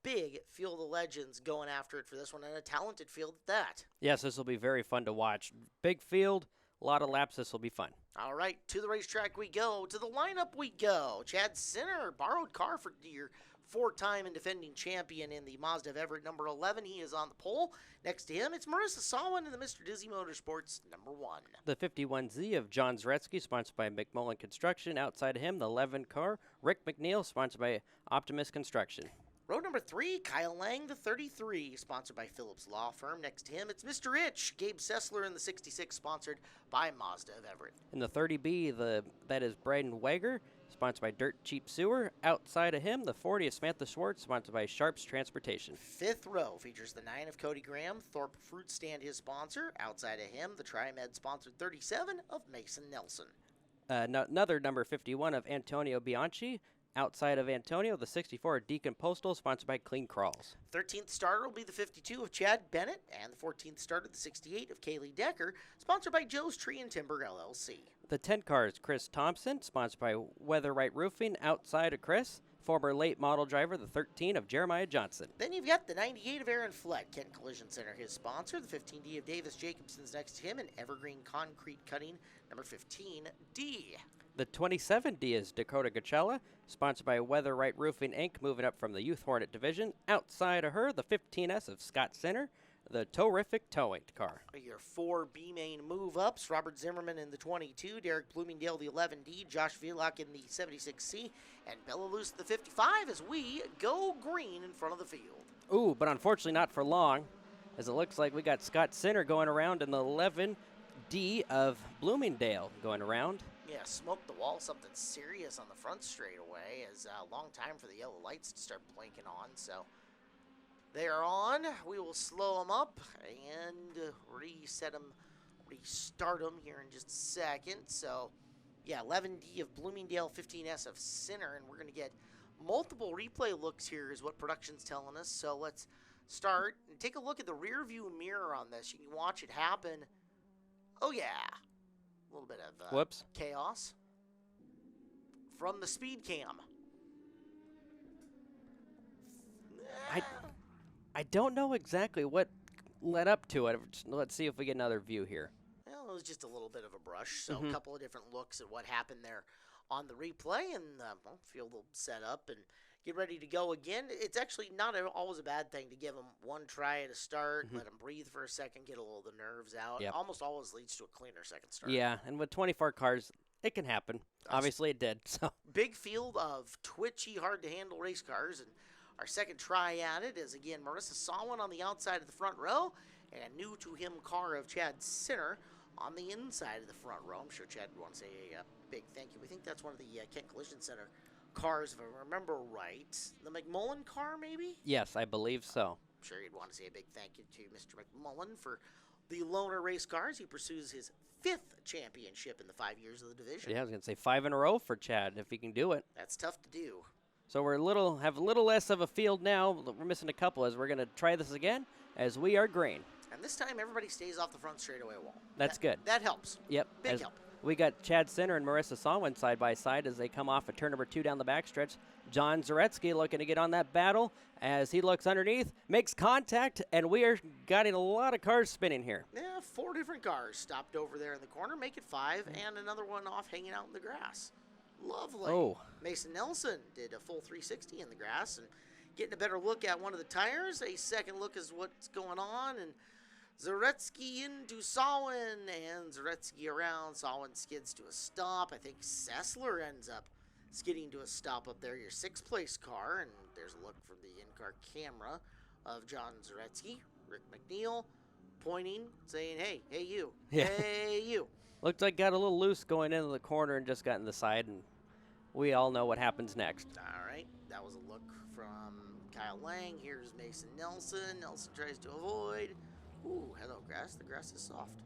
Speaker 2: big field of legends going after it for this one, and a talented field at that.
Speaker 3: Yes, this will be very fun to watch. Big field, a lot of laps. This will be fun.
Speaker 2: All right, to the racetrack we go. To the lineup we go. Chad Sinner, borrowed car for your four-time and defending champion in the Mazda of Everett, number 11. He is on the pole. Next to him, it's Marissa Sawin in the Mr. Dizzy Motorsports, number 1.
Speaker 3: The 51Z of John Zaretsky, sponsored by McMullen Construction. Outside of him, the 11 car, Rick McNeil, sponsored by Optimus Construction.
Speaker 2: Row number 3, Kyle Lang, the 33, sponsored by Phillips Law Firm. Next to him, it's Mr. Rich, Gabe Sessler in the 66, sponsored by Mazda of Everett.
Speaker 3: In the 30B, that is Braden Wager, sponsored by Dirt Cheap Sewer. Outside of him, the 40 is Samantha Schwartz, sponsored by Sharps Transportation.
Speaker 2: 5th row features the 9 of Cody Graham, Thorpe Fruit Stand, his sponsor. Outside of him, the TriMed sponsored 37 of Mason Nelson.
Speaker 3: Another number 51 of Antonio Bianchi. Outside of Antonio, the 64 Deacon Postal, sponsored by Clean Crawls.
Speaker 2: 13th starter will be the 52 of Chad Bennett, and the 14th starter, the 68 of Kaylee Decker, sponsored by Joe's Tree and Timber LLC.
Speaker 3: The 10 car is Chris Thompson, sponsored by Weatherright Roofing. Outside of Chris, former late model driver, the 13 of Jeremiah Johnson.
Speaker 2: Then you've got the 98 of Aaron Flett, Kent Collision Center, his sponsor. The 15D of Davis Jacobson's next to him, and Evergreen Concrete Cutting, number 15D.
Speaker 3: The 27D is Dakota Gachella, sponsored by Weatherright Roofing, Inc., moving up from the Youth Hornet Division. Outside of her, the 15S of Scott Center, the Terrific Towing car.
Speaker 2: Your 4 B-main move-ups, Robert Zimmerman in the 22, Derek Bloomingdale the 11D, Josh Villock in the 76C, and Bella Luce the 55 as we go green in front of the field.
Speaker 3: Ooh, but unfortunately not for long, as it looks like we got Scott Center going around in the 11D of Bloomingdale going around.
Speaker 2: Yeah, smoked the wall, something serious on the front straightaway, as a long time for the yellow lights to start blinking on, so they are on. We will slow them up and restart them here in just a second. So, yeah, 11D of Bloomingdale, 15S of Sinner, and we're going to get multiple replay looks here is what production's telling us. So let's start and take a look at the rear view mirror on this. You can watch it happen. Oh, yeah. A little bit of
Speaker 3: Whoops.
Speaker 2: Chaos from the speed cam.
Speaker 3: I don't know exactly what led up to it. Let's see if we get another view here.
Speaker 2: Well, it was just a little bit of a brush, so a couple of different looks at what happened there on the replay, and field will set up and get ready to go again. It's actually not always a bad thing to give them one try at a start, let them breathe for a second, get a little of the nerves out.
Speaker 3: Yep.
Speaker 2: Almost always leads to a cleaner second start.
Speaker 3: Yeah, and with 24 cars, it can happen. Obviously, it did. So
Speaker 2: big field of twitchy, hard-to-handle race cars, and our second try at it is, again, Marissa Sawin on the outside of the front row, and a new-to-him car of Chad Sinner on the inside of the front row. I'm sure Chad would want to say a big thank you. We think that's one of the Kent Collision Center cars, if I remember right. The McMullen car, maybe?
Speaker 3: yes, I believe so.
Speaker 2: I'm sure he'd want to say a big thank you to Mr. McMullen for the loaner race cars. He pursues his 5th championship in the 5 years of the division.
Speaker 3: Yeah, I was going to say 5 in a row for Chad, if he can do it.
Speaker 2: That's tough to do.
Speaker 3: So we're have a little less of a field now. We're missing a couple as we're going to try this again as we are green.
Speaker 2: And this time, everybody stays off the front straightaway wall.
Speaker 3: That's good.
Speaker 2: That helps.
Speaker 3: Yep.
Speaker 2: Big
Speaker 3: as
Speaker 2: help.
Speaker 3: we got Chad Sinner and Marissa Sonwin side by side as they come off of turn number 2 down the backstretch. John Zaretsky looking to get on that battle as he looks underneath, makes contact, and we are getting a lot of cars spinning here.
Speaker 2: Yeah, 4 different cars stopped over there in the corner, make it 5, and another one off hanging out in the grass. Lovely.
Speaker 3: Oh.
Speaker 2: Mason Nelson did a full 360 in the grass and getting a better look at one of the tires. A second look is what's going on, and Zaretsky into Sawin, and Zaretsky around. Sawin skids to a stop. I think Sessler ends up skidding to a stop up there. Your 6th place car, and there's a look from the in-car camera of John Zaretsky. Rick McNeil pointing, saying, hey you,
Speaker 3: Yeah.
Speaker 2: hey you.
Speaker 3: Looked like got a little loose going into the corner and just got in the side, and we all know what happens next.
Speaker 2: All right, that was a look from Kyle Lang. Here's Mason Nelson. Nelson tries to avoid. Ooh, hello, grass. The grass is soft.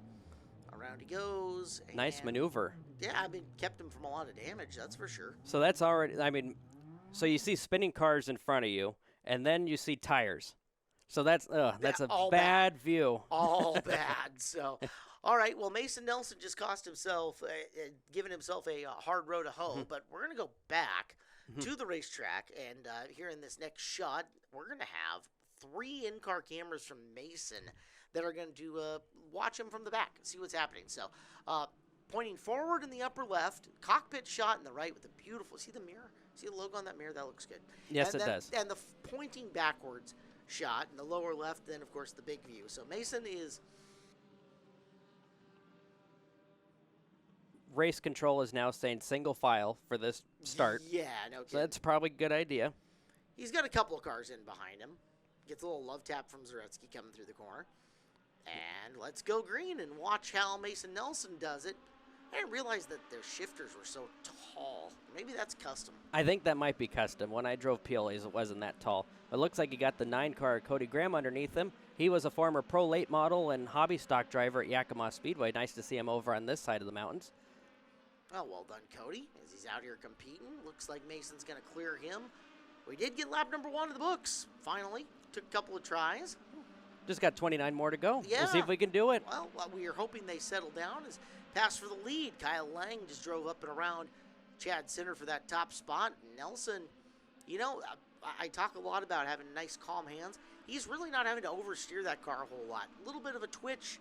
Speaker 2: Around he goes.
Speaker 3: Nice maneuver.
Speaker 2: Yeah, I mean, kept him from a lot of damage, that's for sure.
Speaker 3: So that's already, I mean, so you see spinning cars in front of you, and then you see tires. So that's a bad view.
Speaker 2: All bad. So, all right, well, Mason Nelson just cost himself, giving himself a hard row to hoe, but we're going to go back to the racetrack, and here in this next shot, we're going to have 3 in-car cameras from Mason that are going to watch him from the back and see what's happening. So, pointing forward in the upper left, cockpit shot in the right with a beautiful, see the mirror? See the logo on that mirror? That looks good.
Speaker 3: Yes,
Speaker 2: and
Speaker 3: it
Speaker 2: then,
Speaker 3: does.
Speaker 2: And the pointing backwards shot in the lower left, then, of course, the big view. So, Mason is...
Speaker 3: Race control is now saying single file for this start.
Speaker 2: Yeah, no kidding.
Speaker 3: So that's probably a good idea.
Speaker 2: He's got a couple of cars in behind him. Gets a little love tap from Zaretsky coming through the corner. And let's go green and watch how Mason Nelson does it. I didn't realize that their shifters were so tall. Maybe that's custom.
Speaker 3: I think that might be custom. When I drove PLAs, it wasn't that tall. It looks like he got the 9-car Cody Graham underneath him. He was a former pro late model and hobby stock driver at Yakima Speedway. Nice to see him over on this side of the mountains.
Speaker 2: Well done, Cody, as he's out here competing. Looks like Mason's going to clear him. We did get lap number 1 of the books, finally. Took a couple of tries.
Speaker 3: Just got 29 more to go.
Speaker 2: Yeah.
Speaker 3: We'll see if we can do it.
Speaker 2: Well, what we are hoping they settle down is pass for the lead. Kyle Lang just drove up and around Chad Sinner for that top spot. Nelson, you know, I talk a lot about having nice, calm hands. He's really not having to oversteer that car a whole lot. A little bit of a twitch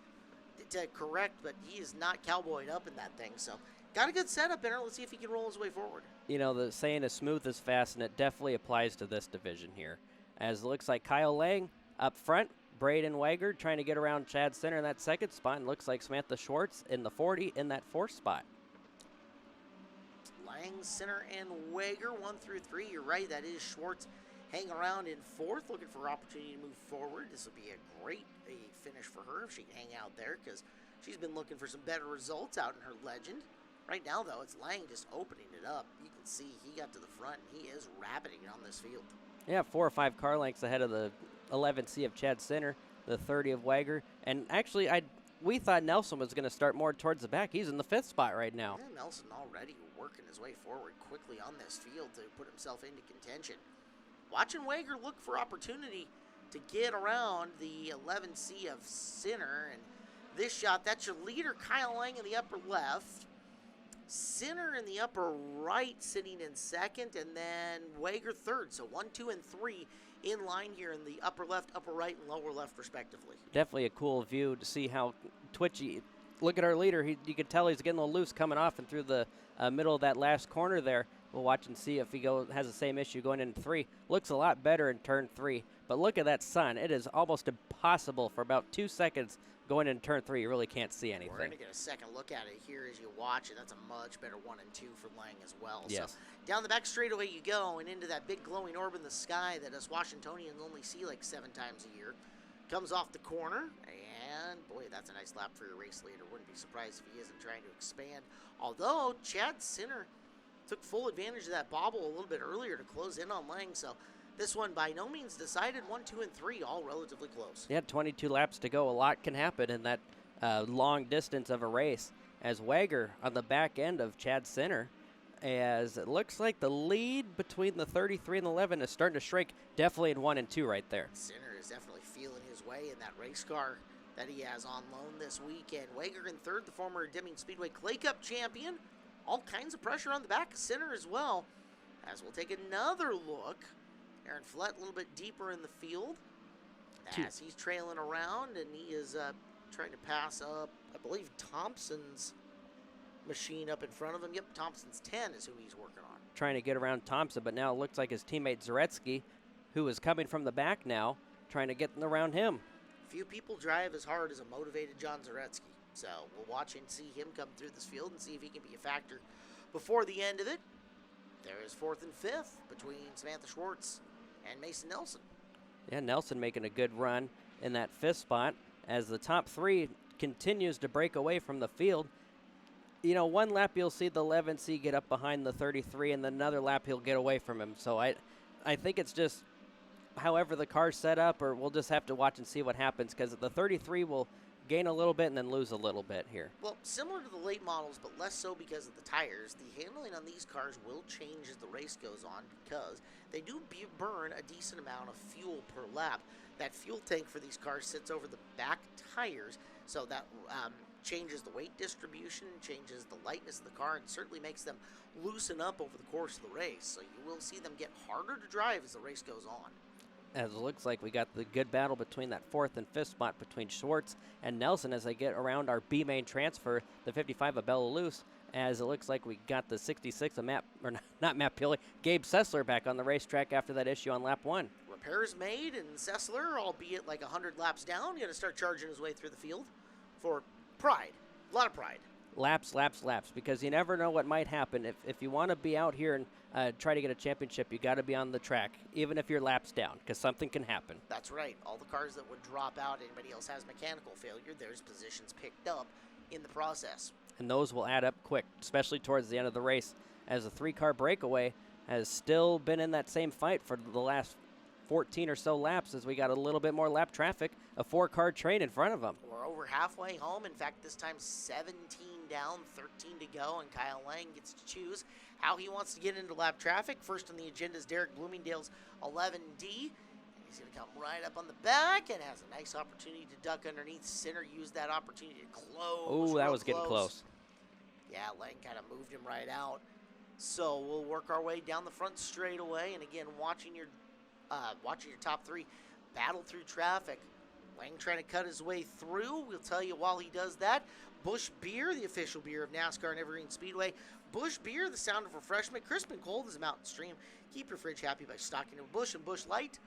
Speaker 2: to correct, but he is not cowboyed up in that thing. So, got a good setup in her. Let's see if he can roll his way forward.
Speaker 3: You know, the saying is smooth as fast, and it definitely applies to this division here. As it looks like Kyle Lang up front, Braden Wager trying to get around Chad Sinner in that 2nd spot, and looks like Samantha Schwartz in the 40 in that 4th spot.
Speaker 2: Lang, Sinner, and Wager, 1 through 3. You're right, that is Schwartz hanging around in 4th, looking for opportunity to move forward. This will be a great finish for her if she can hang out there, because she's been looking for some better results out in her Legend. Right now, though, it's Lang just opening it up. You can see he got to the front, and he is rabbiting on this field.
Speaker 3: Yeah, 4 or 5 car lengths ahead of the 11C of Chad Sinner, the 30 of Wager. And actually, we thought Nelson was going to start more towards the back. He's in the 5th spot right now.
Speaker 2: Yeah, Nelson already working his way forward quickly on this field to put himself into contention. Watching Wager look for opportunity to get around the 11C of Sinner. And this shot, that's your leader, Kyle Lang, in the upper left. Sinner in the upper right, sitting in 2nd, and then Wager 3rd. So 1, 2, and 3 in line here in the upper left, upper right, and lower left, respectively.
Speaker 3: Definitely a cool view to see how twitchy. Look at our leader. You can tell he's getting a little loose coming off and through the middle of that last corner there. We'll watch and see if he has the same issue going into 3. Looks a lot better in turn 3. But look at that sun. It is almost impossible for about 2 seconds going into turn 3. You really can't see anything.
Speaker 2: We're going to get a second look at it here as you watch it. That's a much better 1 and 2 for Lang as well.
Speaker 3: Yes.
Speaker 2: So down the back straightaway you go and into that big glowing orb in the sky that us Washingtonians only see like 7 times a year. Comes off the corner, and boy, that's a nice lap for your race leader. Wouldn't be surprised if he isn't trying to expand. Although Chad Sinner took full advantage of that bobble a little bit earlier to close in on Lang. So this one by no means decided. 1, 2, and 3 all relatively close.
Speaker 3: Yeah, 22 laps to go. A lot can happen in that long distance of a race. As Wager on the back end of Chad Sinner, as it looks like the lead between the 33 and the 11 is starting to shrink. Definitely in 1 and 2 right there.
Speaker 2: Sinner is definitely feeling his way in that race car. that he has on loan this weekend. Wager in third, the former Deming Speedway Clay Cup champion. All kinds of pressure on the back of center as well. As we'll take another look. Aaron Flett a little bit deeper in the field as he's trailing around, and he is trying to pass up, I believe, Thompson's machine up in front of him. Yep, Thompson's 10 is who he's working on.
Speaker 3: Trying to get around Thompson, but now it looks like his teammate Zaretsky, who is coming from the back now, trying to get around him.
Speaker 2: Few people drive as hard as a motivated John Zaretsky. So we'll watch and see him come through this field and see if he can be a factor before the end of it. There is fourth and fifth between Samantha Schwartz and Mason Nelson.
Speaker 3: Yeah, Nelson making a good run in that fifth spot as the top three continues to break away from the field. You know, one lap you'll see the 11C get up behind the 33, and then another lap he'll get away from him. So I think it's just however the car's set up, or we'll just have to watch and see what happens, because the 33 will gain a little bit and then lose a little bit here.
Speaker 2: Well, similar to the late models, but less so because of the tires, the handling on these cars will change as the race goes on, because they do burn a decent amount of fuel per lap. That fuel tank for these cars sits over the back tires, so that changes the weight distribution, changes the lightness of the car, and certainly makes them loosen up over the course of the race. So you will see them get harder to drive as the race goes on.
Speaker 3: As it looks like we got the good battle between that fourth and fifth spot between Schwartz and Nelson as they get around our B main transfer, the 55 of Belarus, as it looks like we got the 66 of not Matt Pili, Gabe Sessler back on the racetrack after that issue on lap 1.
Speaker 2: Repairs made, and Sessler, albeit like 100 laps down, going to start charging his way through the field for pride. A lot of pride.
Speaker 3: Laps, because you never know what might happen. If you want to be out here and try to get a championship, you got to be on the track, even if your lap's down, because something can happen.
Speaker 2: That's right. All the cars that would drop out, anybody else has mechanical failure, there's positions picked up in the process.
Speaker 3: And those will add up quick, especially towards the end of the race, as the 3-car breakaway has still been in that same fight for the last 14 or so laps, as we got a little bit more lap traffic, a 4-car train in front of them.
Speaker 2: We're over halfway home. In fact, this time 17 down, 13 to go, and Kyle Lang gets to choose how he wants to get into lap traffic. First on the agenda is Derek Bloomingdale's 11D. And he's going to come right up on the back and has a nice opportunity to duck underneath. Center used that opportunity to close.
Speaker 3: Oh, that was getting close.
Speaker 2: Yeah, Lang kind of moved him right out. So we'll work our way down the front straightaway, and again, watching your top three battle through traffic. Lang trying to cut his way through. We'll tell you while he does that. Busch Beer, the official beer of NASCAR and Evergreen Speedway. Busch Beer, the sound of refreshment. Crisp and cold as a mountain stream. Keep your fridge happy by stocking a Busch and Busch Light.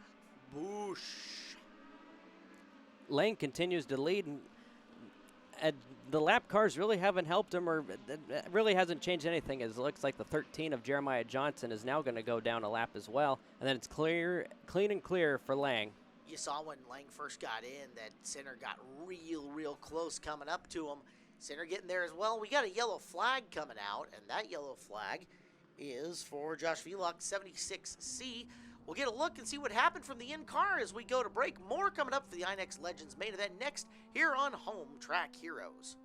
Speaker 2: Busch.
Speaker 3: Lang continues to lead, and the lap cars really haven't helped him, or it really hasn't changed anything, as it looks like the 13 of Jeremiah Johnson is now going to go down a lap as well. And then it's clean and clear for Lang.
Speaker 2: You saw when Lang first got in that Center got real close coming up to him. Center getting there as well. We got a yellow flag coming out, and that yellow flag is for Josh Vlock, 76C. We'll get a look and see what happened from the in-car as we go to break. More coming up for the INEX Legends main event next here on Home Track Heroes.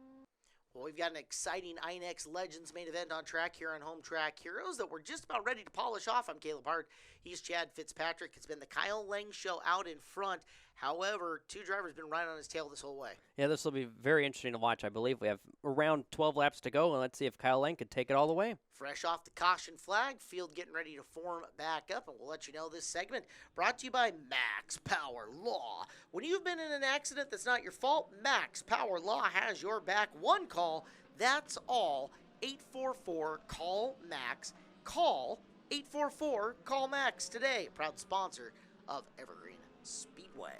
Speaker 2: Well, we've got an exciting INEX Legends main event on track here on Home Track Heroes that we're just about ready to polish off. I'm Caleb Hart. He's Chad Fitzpatrick. It's been the Kyle Lang show out in front. However, 2 drivers been right on his tail this whole way. Yeah,
Speaker 3: this will be very interesting to watch. I believe we have around 12 laps to go, and let's see if Kyle Lang can take it all the way.
Speaker 2: Fresh off the caution flag, field getting ready to form back up, and we'll let you know this segment brought to you by Max Power Law. When you've been in an accident that's not your fault, Max Power Law has your back. One call, that's all. 844-CALL-MAX. Call 844-CALL-MAX today. Proud sponsor of Evergreen Speedway.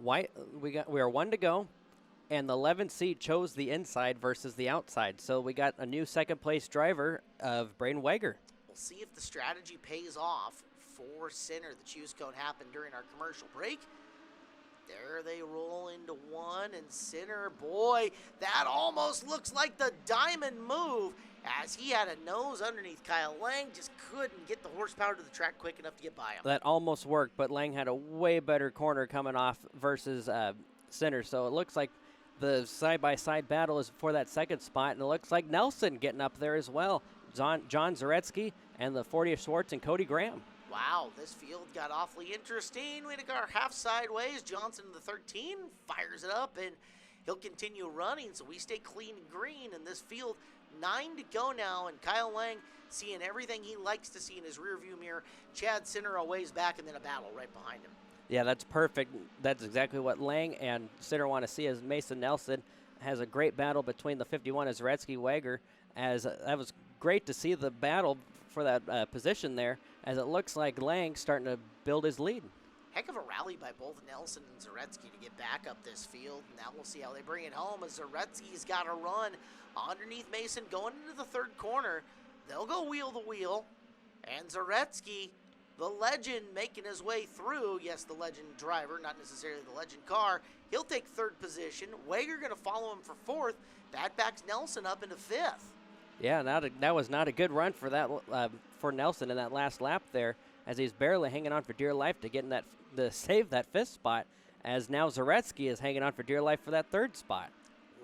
Speaker 3: We are 1 to go, and the 11C chose the inside versus the outside. So we got a new second-place driver of Braden Wager.
Speaker 2: We'll see if the strategy pays off for Center. The choose cone happened during our commercial break. There they roll into one, and Center, boy, that almost looks like the diamond move, as he had a nose underneath Kyle Lang, just couldn't get the horsepower to the track quick enough to get by him.
Speaker 3: That almost worked, but Lang had a way better corner coming off versus Center, so it looks like the side-by-side battle is for that second spot, and it looks like Nelson getting up there as well. John Zaretsky and the 40 of Schwartz and Cody Graham.
Speaker 2: Wow, this field got awfully interesting. We took our half sideways. Johnson in the 13 fires it up, and he'll continue running, so we stay clean and green in this field. 9 to go now, and Kyle Lang seeing everything he likes to see in his rearview mirror. Chad Sinner a ways back, and then a battle right behind him.
Speaker 3: Yeah, that's perfect. That's exactly what Lang and Sitter want to see, as Mason Nelson has a great battle between the 51 as Zaretsky Wager. As that was great to see the battle for that position there, as it looks like Lang starting to build his lead.
Speaker 2: Heck of a rally by both Nelson and Zaretsky to get back up this field. Now we'll see how they bring it home, as Zaretsky's got a run underneath Mason going into the third corner. They'll go wheel to wheel, and Zaretsky, the legend, making his way through. Yes, the legend driver, not necessarily the legend car. He'll take third position. Wager going to follow him for fourth. That backs Nelson up into fifth.
Speaker 3: Yeah, that was not a good run for that for Nelson in that last lap there, as he's barely hanging on for dear life to get in that to save that fifth spot. As now Zaretsky is hanging on for dear life for that third spot.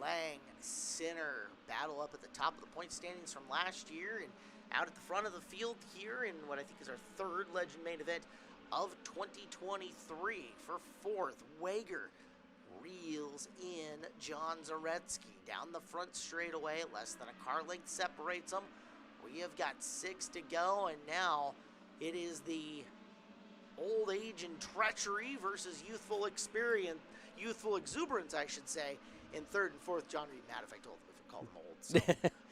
Speaker 2: Lang, Sinner battle up at the top of the point standings from last year, and out at the front of the field here in what I think is our third Legend main event of 2023. For fourth, Wager reels in John Zaretsky down the front straightaway. Less than a car length separates them. We have got 6 to go, and now it is the old age and treachery versus youthful experience, youthful exuberance, I should say, in third and fourth. John would be mad if I called him old. So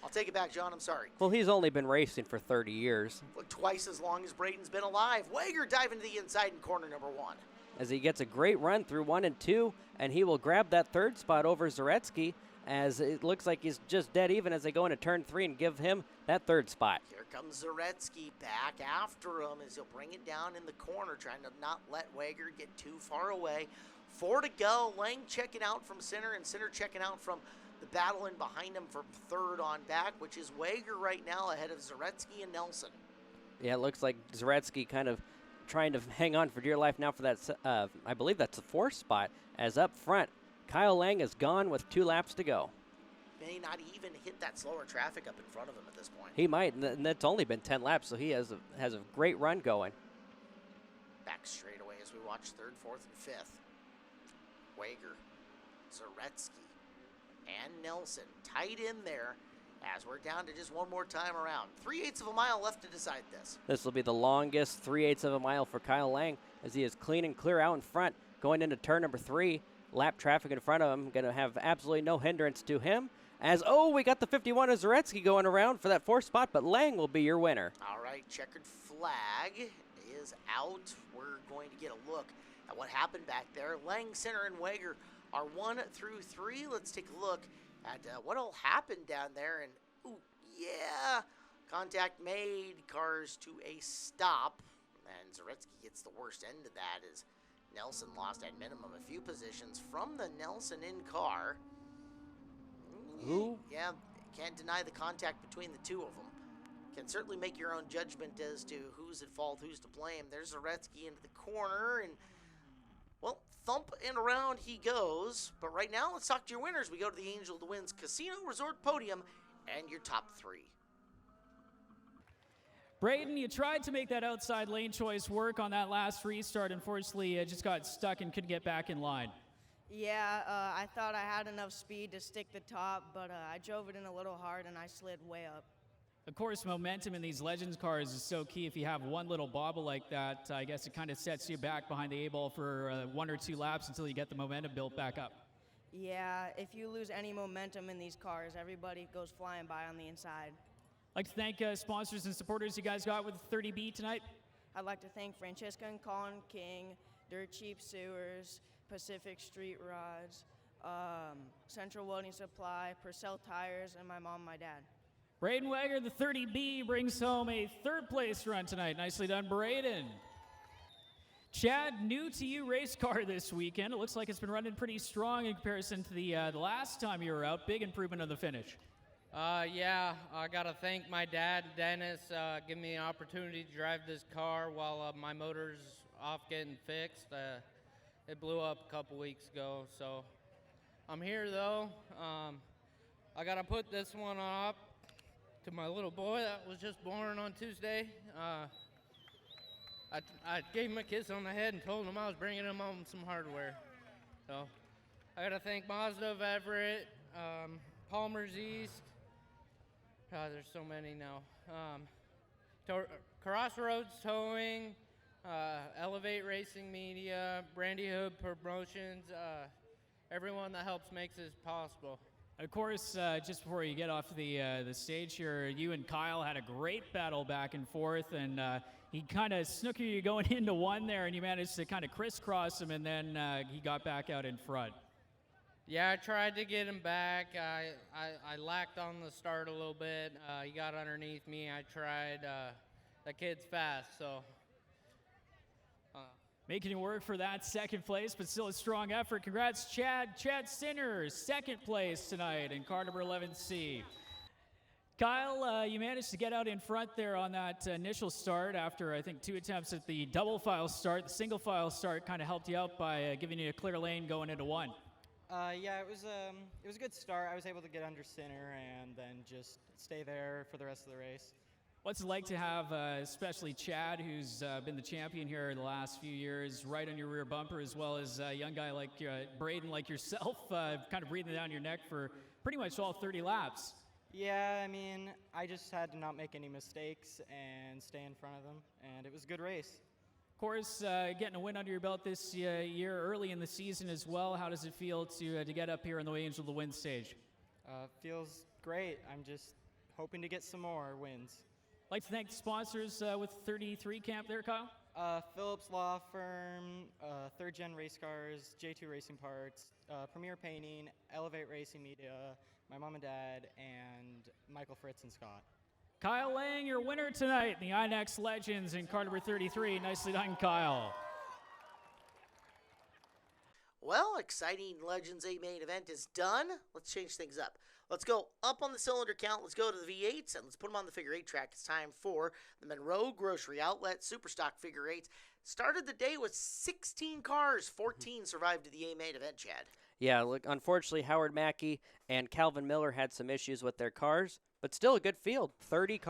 Speaker 2: I'll take it back, John. I'm sorry.
Speaker 3: Well, he's only been racing for 30 years.
Speaker 2: Look, twice as long as Braden's been alive. Wager diving to the inside in corner number 1.
Speaker 3: As he gets a great run through 1 and 2, and he will grab that third spot over Zaretsky, as it looks like he's just dead even as they go into turn 3 and give him that third spot.
Speaker 2: Here comes Zaretsky back after him as he'll bring it down in the corner, trying to not let Wager get too far away. 4 to go. Lang checking out from Sinner, and Sinner checking out from the battle in behind him for third on back, which is Wager right now ahead of Zaretsky and Nelson.
Speaker 3: Yeah, it looks like Zaretsky kind of trying to hang on for dear life now for that, I believe that's the fourth spot, as up front, Kyle Lang is gone with 2 laps to go.
Speaker 2: May not even hit that slower traffic up in front of him at this point.
Speaker 3: He might, and that's only been 10 laps, so he has a great run going.
Speaker 2: Back straight away as we watch third, fourth, and fifth. Wager, Zaretsky, and Nelson tight in there as we're down to just one more time around. 3/8 of a mile left to decide this.
Speaker 3: This will be the longest 3/8 of a mile for Kyle Lang, as he is clean and clear out in front going into turn number 3. Lap traffic in front of him, going to have absolutely no hindrance to him. As, we got the 51 of Zaretsky going around for that fourth spot, but Lang will be your winner.
Speaker 2: All right, checkered flag is out. We're going to get a look at what happened back there. Lang, Sinner, and Wager are 1 through 3. Let's take a look at what all happened down there. And, contact made, cars to a stop. And Zaretsky gets the worst end of that as Nelson lost at minimum a few positions from the Nelson in car.
Speaker 3: Ooh.
Speaker 2: Yeah, can't deny the contact between the two of them. Can certainly make your own judgment as to who's at fault, who's to blame. There's Zaretsky into the corner, and, well, thump and around he goes. But right now, let's talk to your winners. We go to the Angel to Wins Casino Resort Podium and your top 3.
Speaker 4: Braden, you tried to make that outside lane choice work on that last restart. Unfortunately, it just got stuck and couldn't get back in line.
Speaker 8: Yeah, I thought I had enough speed to stick the top, but I drove it in a little hard and I slid way up.
Speaker 4: Of course, momentum in these Legends cars is so key. If you have one little bobble like that, I guess it kind of sets you back behind the 8-ball for 1 or 2 laps until you get the momentum built back up.
Speaker 8: Yeah, if you lose any momentum in these cars, everybody goes flying by on the inside.
Speaker 4: I'd like to thank sponsors and supporters you guys got with 30B tonight.
Speaker 8: I'd like to thank Francesca and Colin King, Dirt Cheap Sewers, Pacific Street Rods, Central Welding Supply, Purcell Tires, and my mom and my dad.
Speaker 4: Braden Wager, the 30B, brings home a 3rd place run tonight. Nicely done, Braden. Chad, new to you race car this weekend. It looks like it's been running pretty strong in comparison to the last time you were out. Big improvement on the finish.
Speaker 9: Yeah, I got to thank my dad, Dennis, giving me an opportunity to drive this car while my motor's off getting fixed. It blew up a couple weeks ago, so I'm here, though. I got to put this one up to my little boy that was just born on Tuesday. I gave him a kiss on the head and told him I was bringing him home some hardware. So I got to thank Mazda of Everett, Palmer's East. God, there's so many now. Crossroads Towing, Elevate Racing Media, Brandy Hood Promotions, everyone that helps makes this possible.
Speaker 4: Of course, just before you get off the stage here, you and Kyle had a great battle back and forth, and he kind of snook you going into one there, and you managed to kind of crisscross him, and then he got back out in front.
Speaker 9: Yeah, I tried to get him back. I lacked on the start a little bit. He got underneath me. I tried. The kid's fast, so.
Speaker 4: Making it work for that second place, but still a strong effort. Congrats, Chad. Chad Sinner, second place tonight in car number 11C. Kyle, you managed to get out in front there on that initial start after, I think, 2 attempts at the double file start. The single file start kind of helped you out by giving you a clear lane going into one.
Speaker 10: Yeah, it was a good start. I was able to get under center and then just stay there for the rest of the race.
Speaker 4: What's it like to have, especially Chad, who's been the champion here the last few years, right on your rear bumper, as well as a young guy like Braden, like yourself, kind of breathing down your neck for pretty much all 30 laps?
Speaker 10: Yeah, I mean, I just had to not make any mistakes and stay in front of them, and it was a good race.
Speaker 4: Of course, getting a win under your belt this year, early in the season as well. How does it feel to get up here on the Angel to Win stage?
Speaker 10: Feels great. I'm just hoping to get some more wins.
Speaker 4: I'd like to thank the sponsors with 33 Camp there, Kyle.
Speaker 10: Phillips Law Firm, Third Gen Race Cars, J2 Racing Parts, Premier Painting, Elevate Racing Media, my mom and dad, and Michael Fritz and Scott.
Speaker 4: Kyle Lang, your winner tonight, the INEX Legends in car number 33. Nicely done, Kyle.
Speaker 2: Well, exciting Legends 8 main event is done. Let's change things up. Let's go up on the cylinder count. Let's go to the V8s, and let's put them on the figure 8 track. It's time for the Monroe Grocery Outlet Superstock figure 8s. Started the day with 16 cars. 14 survived to the A main event, Chad.
Speaker 3: Yeah, look, unfortunately, Howard Mackey and Calvin Miller had some issues with their cars, but still a good field. 30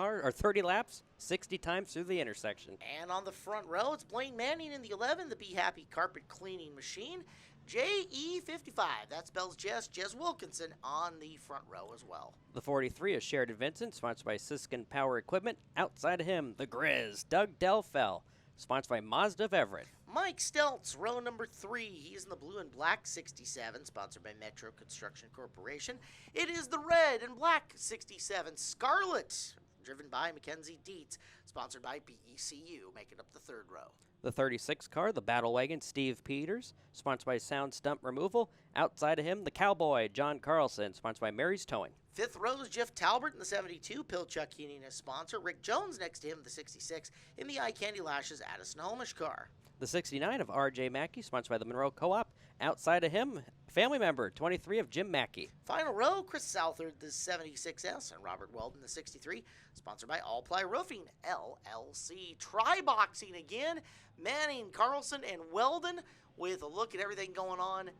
Speaker 3: laps, 60 times through the intersection.
Speaker 2: And on the front row, it's Blaine Manning in the 11, the Be Happy carpet cleaning machine. JE55, that spells Jess Wilkinson on the front row as well.
Speaker 3: The 43 is Sheridan Vincent, sponsored by Siskin Power Equipment. Outside of him, the Grizz, Doug Delfell, sponsored by Mazda of Everett.
Speaker 2: Mike Steltz, row number 3. He's in the blue and black 67, sponsored by Metro Construction Corporation. It is the red and black 67, Scarlet, driven by Mackenzie Dietz, sponsored by BECU, making up the third row.
Speaker 3: The 36 car, the Battle Wagon, Steve Peters, sponsored by Sound Stump Removal. Outside of him, the Cowboy, John Carlson, sponsored by Mary's Towing.
Speaker 2: Fifth row is Jeff Talbert in the 72, Pilchuck Heating as sponsor. Rick Jones next to him, the 66, in the Eye Candy Lashes Addison Homish car.
Speaker 3: The 69 of R.J. Mackey, sponsored by the Monroe Co-op. Outside of him, family member, 23 of Jim Mackey.
Speaker 2: Final row, Chris Southard, the 76S, and Robert Weldon, the 63, sponsored by All Ply Roofing, LLC. Tri-boxing again, Manning, Carlson, and Weldon, with a look at everything going on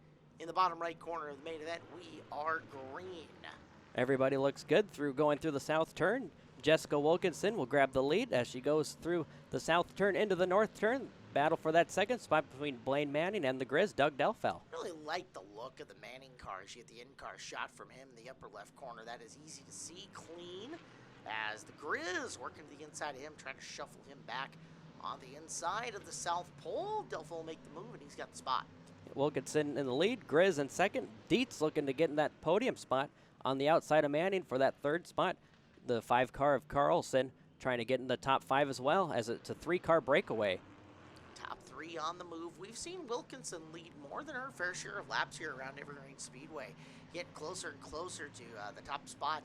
Speaker 2: in the bottom right corner of the main event. We are green.
Speaker 3: Everybody looks good going through the south turn. Jessica Wilkinson will grab the lead as she goes through the south turn into the north turn. Battle for that second spot between Blaine Manning and the Grizz, Doug Delfell.
Speaker 2: Really like the look of the Manning cars. You get the in-car shot from him in the upper left corner. That is easy to see, clean, as the Grizz working to the inside of him, trying to shuffle him back on the inside of the south pole. Delfell will make the move, and he's got the spot.
Speaker 3: Wilkinson in the lead, Grizz in second. Dietz looking to get in that podium spot on the outside of Manning for that third spot. The 5 car of Carlson trying to get in the top 5 as well, as it's a 3-car breakaway.
Speaker 2: Top 3 on the move. We've seen Wilkinson lead more than her fair share of laps here around Evergreen Speedway. Get closer and closer to the top spot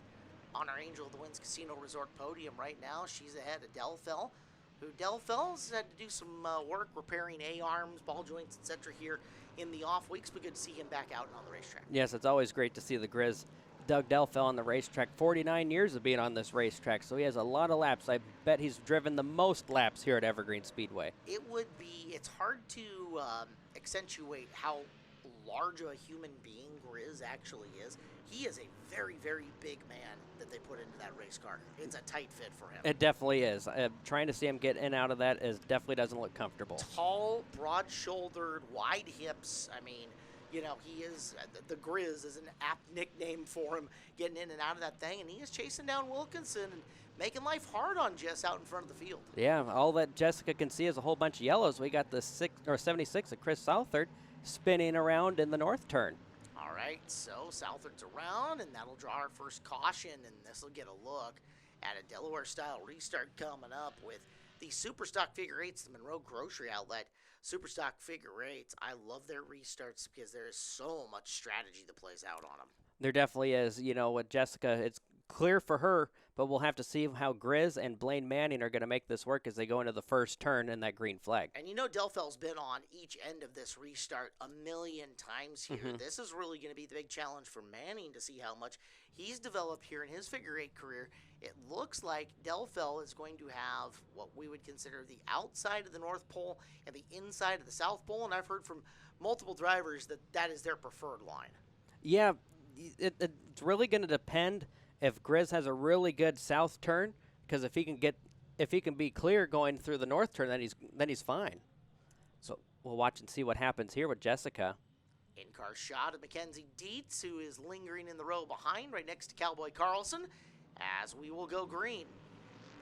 Speaker 2: on our Angel of the Winds Casino Resort podium right now. She's ahead of Delfell, who Delfell's had to do some work repairing A-arms, ball joints, etc. here in the off weeks, but good to see him back out on the racetrack.
Speaker 3: Yes, it's always great to see the Grizz. Doug Delfell on the racetrack, 49 years of being on this racetrack, so he has a lot of laps. I bet he's driven the most laps here at Evergreen Speedway.
Speaker 2: It would be, it's hard to accentuate how large of a human being Grizz actually is, he is a very, very big man that they put into that race car. It's a tight fit for him.
Speaker 3: It definitely is. Trying to see him get in and out of that definitely doesn't look comfortable.
Speaker 2: Tall, broad-shouldered, wide hips. I mean, you know, he is, the Grizz is an apt nickname for him, getting in and out of that thing, and he is chasing down Wilkinson and making life hard on Jess out in front of the field.
Speaker 3: Yeah, all that Jessica can see is a whole bunch of yellows. We got the 76 of Chris Southard spinning around in the north turn.
Speaker 2: All right, so Southard's around, and that'll draw our first caution, and this will get a look at a Delaware-style restart coming up with the Superstock Figure Eights, the Monroe Grocery Outlet. Superstock Figure Eights, I love their restarts because there is so much strategy that plays out on them.
Speaker 3: There definitely is. You know, with Jessica, it's clear for her, but we'll have to see how Grizz and Blaine Manning are going to make this work as they go into the first turn in that green flag.
Speaker 2: And you know Delfel's been on each end of this restart a million times here. This is really going to be the big challenge for Manning to see how much he's developed here in his figure eight career. It looks like Delfel is going to have what we would consider the outside of the North Pole and the inside of the South Pole, and I've heard from multiple drivers that that is their preferred line.
Speaker 3: Yeah, it's really going to depend if Grizz has a really good south turn, because if he can be clear going through the north turn, then he's fine. So we'll watch and see what happens here with Jessica.
Speaker 2: In-car shot of Mackenzie Dietz, who is lingering in the row behind, right next to Cowboy Carlson, as we will go green.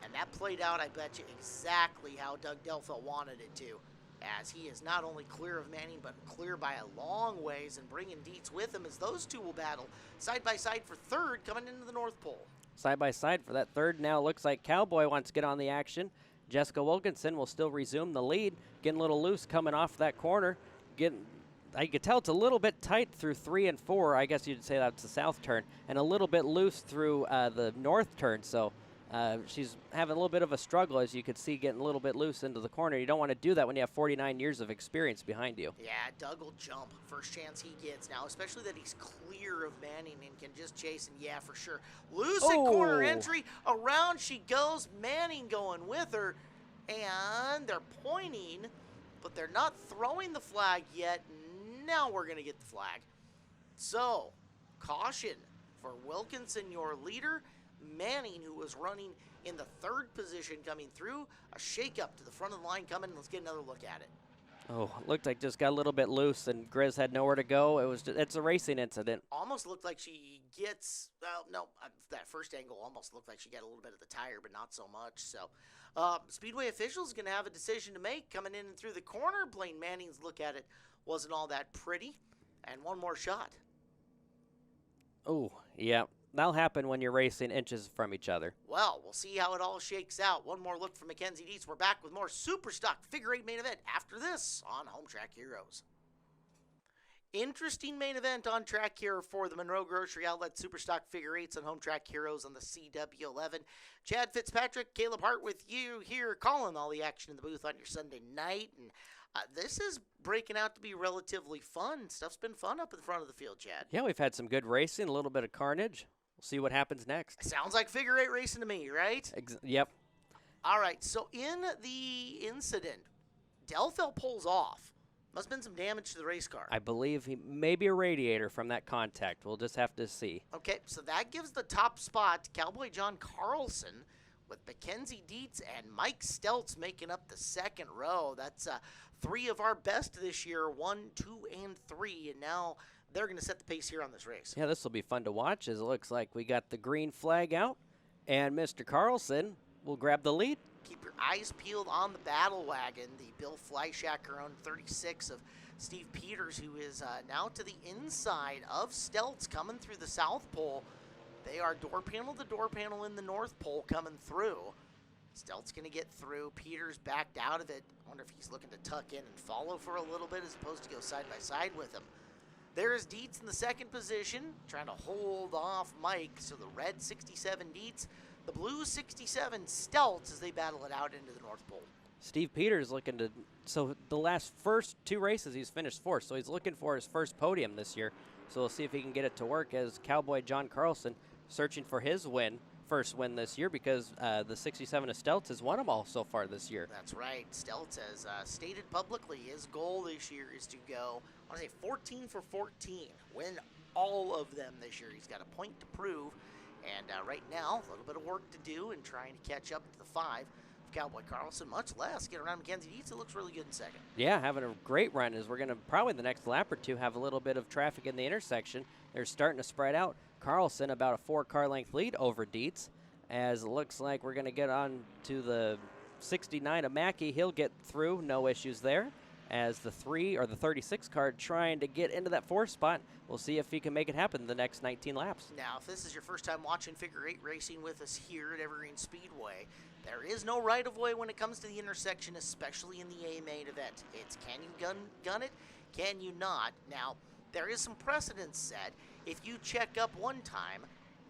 Speaker 2: And that played out, I bet you, exactly how Doug Delfel wanted it to, as he is not only clear of Manning, but clear by a long ways, and bringing Dietz with him as those two will battle side by side for third coming into the North Pole.
Speaker 3: Side by side for that third now. Looks like Cowboy wants to get on the action. Jessica Wilkinson will still resume the lead, getting a little loose coming off that corner. I could tell it's a little bit tight through 3 and 4. I guess you'd say that's the south turn, and a little bit loose through the north turn. So she's having a little bit of a struggle, as you could see, getting a little bit loose into the corner. You don't want to do that when you have 49 years of experience behind you.
Speaker 2: Yeah, Doug will jump first chance he gets now, especially that he's clear of Manning and can just chase him. Yeah, for sure. Loose at corner entry. Around she goes. Manning going with her, and they're pointing, but they're not throwing the flag yet. Now we're going to get the flag. So, caution for Wilkinson, your leader. Manning, who was running in the third position coming through. A shake-up to the front of the line coming. Let's get another look at it.
Speaker 3: Oh, looked like just got a little bit loose, and Grizz had nowhere to go. It's a racing incident.
Speaker 2: Almost looked like she gets, well, no, that first angle almost looked like she got a little bit of the tire, but not so much. So, Speedway officials going to have a decision to make coming in and through the corner. Blaine Manning's look at it wasn't all that pretty. And one more shot.
Speaker 3: Oh, yeah. That'll happen when you're racing inches from each other.
Speaker 2: Well, we'll see how it all shakes out. One more look from Mackenzie Dietz. We're back with more Superstock Figure 8 main event after this on Home Track Heroes. Interesting main event on track here for the Monroe Grocery Outlet Superstock Figure 8s on Home Track Heroes on the CW11. Chad Fitzpatrick, Caleb Hart with you here, calling all the action in the booth on your Sunday night. And this is breaking out to be relatively fun. Stuff's been fun up in front of the field, Chad.
Speaker 3: Yeah, we've had some good racing, a little bit of carnage. We'll see what happens next.
Speaker 2: Sounds like figure 8 racing to me, right?
Speaker 3: Yep.
Speaker 2: All right, so in the incident, Delfel pulls off. Must have been some damage to the race car.
Speaker 3: I believe he may be a radiator from that contact. We'll just have to see.
Speaker 2: Okay, so that gives the top spot to Cowboy John Carlson, with Mackenzie Dietz and Mike Stelz making up the second row. That's 3 of our best this year, 1, 2, and 3, and now they're going to set the pace here on this race.
Speaker 3: Yeah, this will be fun to watch, as it looks like we got the green flag out, and Mr. Carlson will grab the lead.
Speaker 2: Keep your eyes peeled on the battle wagon, the Bill Fleischacker on 36 of Steve Peters, who is now to the inside of Stelz coming through the South Pole. They are door panel to door panel in the North Pole coming through. Stelz going to get through. Peters backed out of it. I wonder if he's looking to tuck in and follow for a little bit as opposed to go side by side with him. There's Dietz in the second position, trying to hold off Mike. So the red 67 Dietz, the blue 67 Stelz as they battle it out into the North Pole.
Speaker 3: Steve Peters looking to, so the first 2 races he's finished 4th, so he's looking for his first podium this year. So we'll see if he can get it to work, as Cowboy John Carlson searching for his first win this year, because the 67 of Stelz has won them all so far this year.
Speaker 2: That's right. Stelz has stated publicly his goal this year is to go I want to say 14 for 14. Win all of them this year. He's got a point to prove. And right now, a little bit of work to do and trying to catch up to the 5 of Cowboy Carlson, much less get around Mackenzie Dietz. It looks really good in second.
Speaker 3: Yeah, having a great run as we're going to probably the next lap or two have a little bit of traffic in the intersection. They're starting to spread out. Carlson about a 4-car length lead over Dietz, as it looks like we're going to get on to the 69 of Mackey. He'll get through, no issues there. As the 3 or the 36 car trying to get into that 4 spot. We'll see if he can make it happen the next 19 laps.
Speaker 2: Now, if this is your first time watching Figure 8 racing with us here at Evergreen Speedway, there is no right-of-way when it comes to the intersection, especially in the A main event. It's can you gun it, can you not? Now, there is some precedence set. If you check up one time,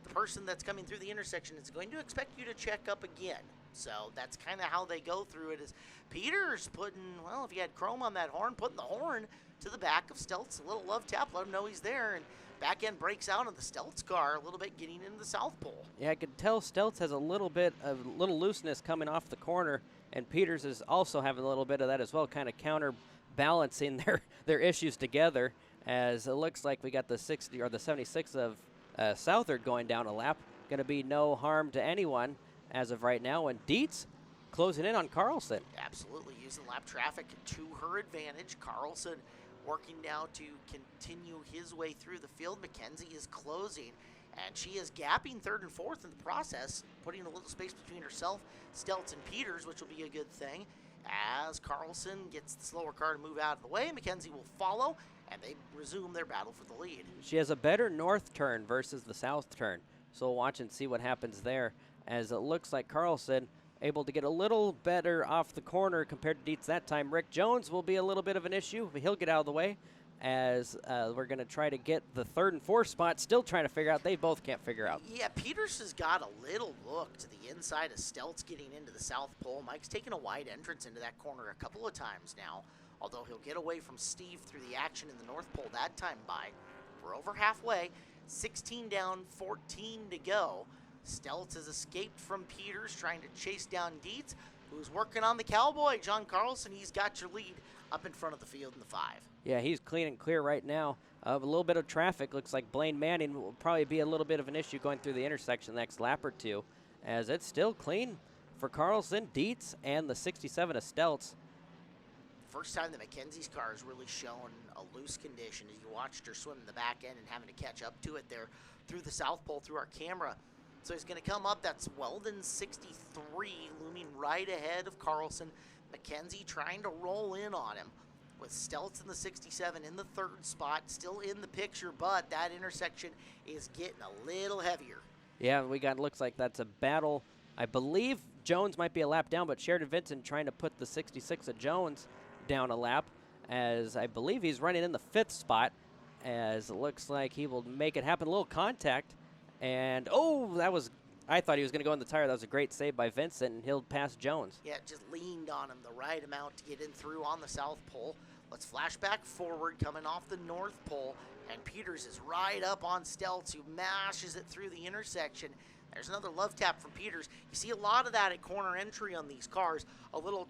Speaker 2: the person that's coming through the intersection is going to expect you to check up again. So that's kind of how they go through it. Is Peters putting, well, if he had chrome on that horn, putting the horn to the back of Stelz, a little love tap, let him know he's there, and back end breaks out of the Stelz car a little bit getting into the South Pole.
Speaker 3: Yeah, I could tell Stelz has a little bit of looseness coming off the corner, and Peters is also having a little bit of that as well, kind of counterbalancing their issues together, as it looks like we got the 60 or the 76 of Southard going down a lap. Going to be no harm to anyone as of right now, and Dietz closing in on Carlson.
Speaker 2: Absolutely, using lap traffic to her advantage. Carlson working now to continue his way through the field. Mackenzie is closing, and she is gapping 3rd and 4th in the process, putting a little space between herself, Stelz, and Peters, which will be a good thing. As Carlson gets the slower car to move out of the way, Mackenzie will follow, and they resume their battle for the lead.
Speaker 3: She has a better north turn versus the south turn, so we'll watch and see what happens there, as it looks like Carlson able to get a little better off the corner compared to Dietz that time. Rick Jones will be a little bit of an issue, but he'll get out of the way, as we're going to try to get the 3rd and 4th spot, still trying to figure out. They both can't figure out.
Speaker 2: Yeah, Peters has got a little look to the inside of Stelz getting into the South Pole. Mike's taken a wide entrance into that corner a couple of times now, although he'll get away from Steve through the action in the North Pole that time by. We're over halfway, 16 down, 14 to go. Stelz has escaped from Peters, trying to chase down Dietz, who's working on the Cowboy. John Carlson, he's got your lead up in front of the field in the 5.
Speaker 3: Yeah, he's clean and clear right now. A little bit of traffic. Looks like Blaine Manning will probably be a little bit of an issue going through the intersection the next lap or two, as it's still clean for Carlson, Dietz, and the 67 of Stelz.
Speaker 2: First time that Mackenzie's car has really shown a loose condition, as you watched her swim in the back end and having to catch up to it there through the South Pole through our camera. So he's going to come up. That's Weldon 63 looming right ahead of Carlson. Mackenzie trying to roll in on him with Stelz in the 67 in the 3rd spot, still in the picture, but that intersection is getting a little heavier.
Speaker 3: Yeah, looks like that's a battle. I believe Jones might be a lap down, but Sheridan Vincent trying to put the 66 of Jones down a lap, as I believe he's running in the 5th spot, as it looks like he will make it happen. A little contact. And, I thought he was going to go in the tire. That was a great save by Vincent, and he'll pass Jones.
Speaker 2: Yeah, just leaned on him the right amount to get in through on the South Pole. Let's flash back forward, coming off the North Pole, and Peters is right up on Stelz, who mashes it through the intersection. There's another love tap from Peters. You see a lot of that at corner entry on these cars. A little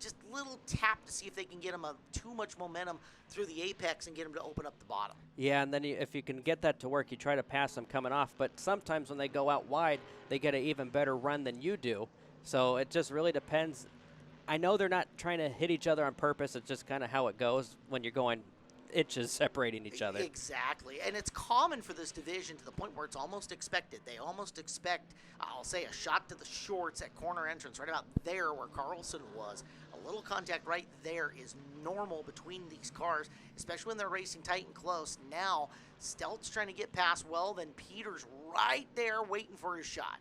Speaker 2: tap to see if they can get him too much momentum through the apex and get him to open up the bottom.
Speaker 3: Yeah, and then if you can get that to work, you try to pass them coming off. But sometimes when they go out wide, they get an even better run than you do. So it just really depends. I know they're not trying to hit each other on purpose. It's just kind of how it goes when you're going inches separating each other.
Speaker 2: Exactly, and it's common for this division to the point where it's almost expected. They almost expect, I'll say, a shot to the shorts at corner entrance, right about there where Carlson was. A little contact right there is normal between these cars, especially when they're racing tight and close. Now, Stelz trying to get past Weldon, Peters right there waiting for his shot.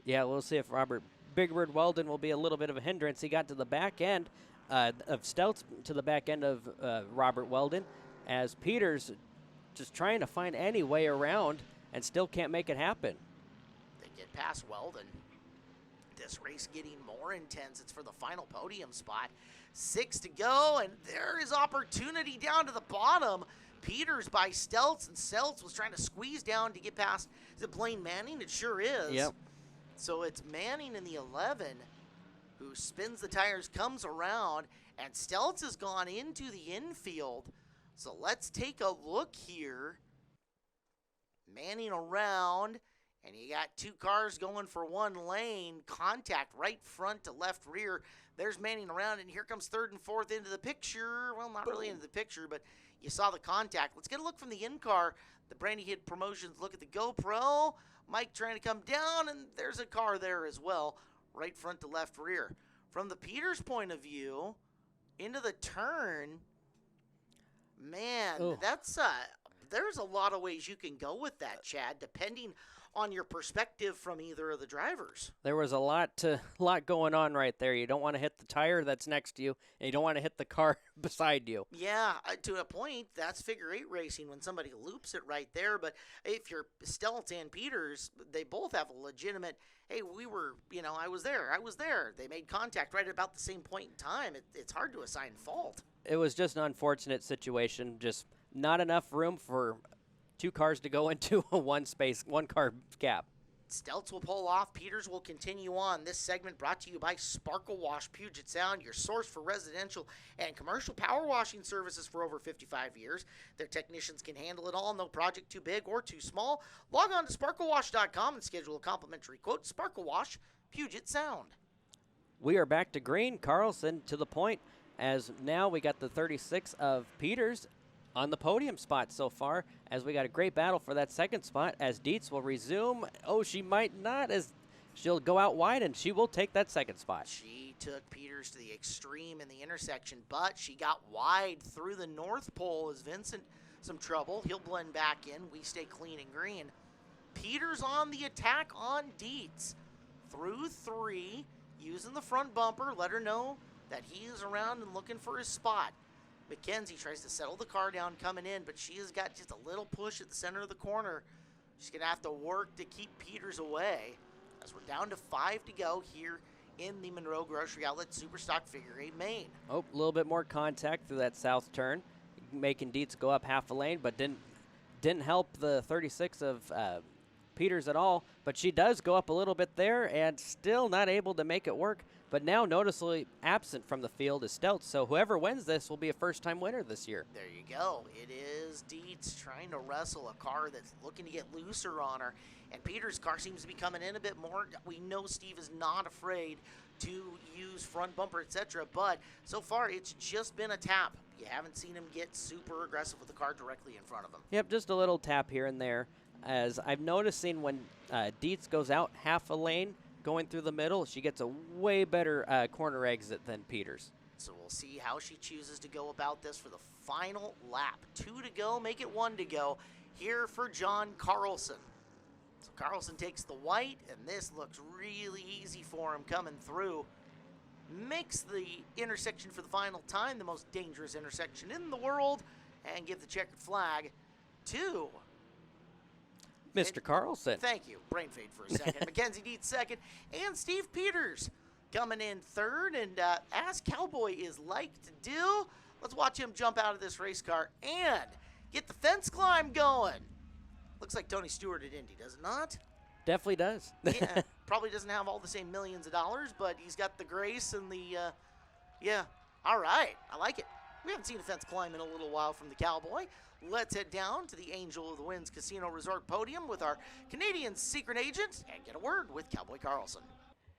Speaker 3: Yeah, we'll see if Robert Big Bird Weldon will be a little bit of a hindrance. He got to the back end of Stelz to the back end of Robert Weldon, as Peters just trying to find any way around and still can't make it happen.
Speaker 2: They get past Weldon. This race getting more intense. It's for the final podium spot. 6 to go, and there is opportunity down to the bottom. Peters by Stelz, and Stelz was trying to squeeze down to get past, is it Blaine Manning? It sure is.
Speaker 3: Yep.
Speaker 2: So it's Manning in the 11 who spins the tires, comes around, and Stelz has gone into the infield So let's take a look here. Manning around, and you got two cars going for one lane. Contact right front to left rear. There's Manning around, and here comes third and fourth into the picture. Well, not really into the picture, but you saw the contact. Let's get a look from the in-car. The Brandy Hit Promotions look at the GoPro. Mike trying to come down, and there's a car there as well, right front to left rear. From the Peters point of view, into the turn, man, that's there's a lot of ways you can go with that, Chad, depending on your perspective from either of the drivers.
Speaker 3: There was a lot going on right there. You don't want to hit the tire that's next to you, and you don't want to hit the car beside you.
Speaker 2: Yeah, to a point, that's figure eight racing when somebody loops it right there. But if you're Stelz and Peters, they both have a legitimate, hey, I was there. They made contact right at about the same point in time. It's hard to assign fault.
Speaker 3: It was just an unfortunate situation, just not enough room for two cars to go into a one car gap.
Speaker 2: Stelz will pull off. Peters will continue on. This segment brought to you by Sparkle Wash Puget Sound, your source for residential and commercial power washing services for over 55 years. Their technicians can handle it all. No project too big or too small. Log on to sparklewash.com and schedule a complimentary quote. Sparkle Wash Puget Sound.
Speaker 3: We are back to green. Carlson to the point, as now we got the 36 of Peters on the podium spot so far, as we got a great battle for that second spot, as Dietz will resume. Oh, she might not, as she'll go out wide, and she will take that second spot.
Speaker 2: She took Peters to the extreme in the intersection, but she got wide through the North Pole as Vincent some trouble. He'll blend back in. We stay clean and green. Peters on the attack on Dietz. Through three, using the front bumper, let her know that he is around and looking for his spot. McKenzie tries to settle the car down coming in, but she has got just a little push at the center of the corner. She's going to have to work to keep Peters away, as we're down to 5 to go here in the Monroe Grocery Outlet Superstock Figure 8 main.
Speaker 3: Oh, a little bit more contact through that south turn, making Dietz go up half a lane, but didn't help the 36 of Peters at all. But she does go up a little bit there and still not able to make it work. But now noticeably absent from the field is Stelz. So whoever wins this will be a first-time winner this year.
Speaker 2: There you go. It is Dietz trying to wrestle a car that's looking to get looser on her. And Peters' car seems to be coming in a bit more. We know Steve is not afraid to use front bumper, etc. But so far, it's just been a tap. You haven't seen him get super aggressive with the car directly in front of him.
Speaker 3: Yep, just a little tap here and there. As I'm noticing when Dietz goes out half a lane, going through the middle, she gets a way better corner exit than Peters.
Speaker 2: So we'll see how she chooses to go about this for the final lap. 2 to go, make it 1 to go here for John Carlson. So Carlson takes the white, and this looks really easy for him coming through. Makes the intersection for the final time, the most dangerous intersection in the world, and give the checkered flag to
Speaker 3: Mr. Carlson.
Speaker 2: Thank you. Brain fade for a second. Mackenzie Dietz second, and Steve Peters coming in third. And as Cowboy is like to do, let's watch him jump out of this race car and get the fence climb going. Looks like Tony Stewart at Indy, does it not?
Speaker 3: Definitely does.
Speaker 2: Yeah, probably doesn't have all the same millions of dollars, but he's got the grace and the, yeah. All right, I like it. We haven't seen a fence climb in a little while from the Cowboy. Let's head down to the Angel of the Winds Casino Resort podium with our Canadian secret agent and get a word with Cowboy Carlson.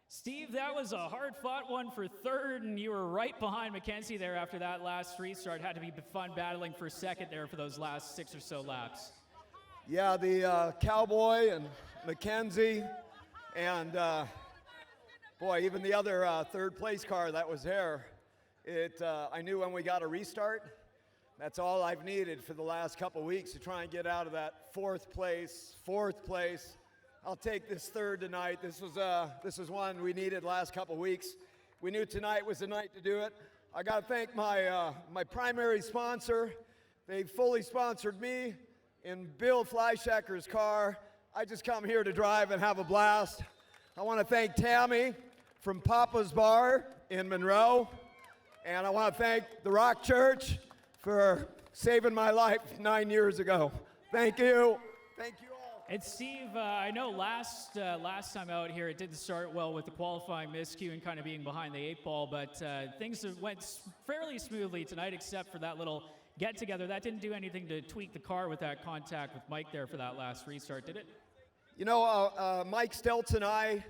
Speaker 4: Steve, that was a hard-fought one for third, and you were right behind Mackenzie there after that last restart. Had to be fun battling for second there for those last 6 or so laps.
Speaker 11: Yeah, the Cowboy and Mackenzie and, boy, even the other third-place car that was there, I knew when we got a restart, that's all I've needed for the last couple weeks to try and get out of that fourth place. I'll take this third tonight. This was one we needed last couple weeks. We knew tonight was the night to do it. I got to thank my primary sponsor. They fully sponsored me in Bill Fleischecker's car. I just come here to drive and have a blast. I want to thank Tammy from Papa's Bar in Monroe. And I want to thank the Rock Church for saving my life 9 years ago. Thank you. Thank you all.
Speaker 4: And Steve, I know last time out here it didn't start well with the qualifying miscue and kind of being behind the 8 ball, but things went fairly smoothly tonight except for that little get together. That didn't do anything to tweak the car with that contact with Mike there for that last restart, did it?
Speaker 11: You know, Mike Stelz and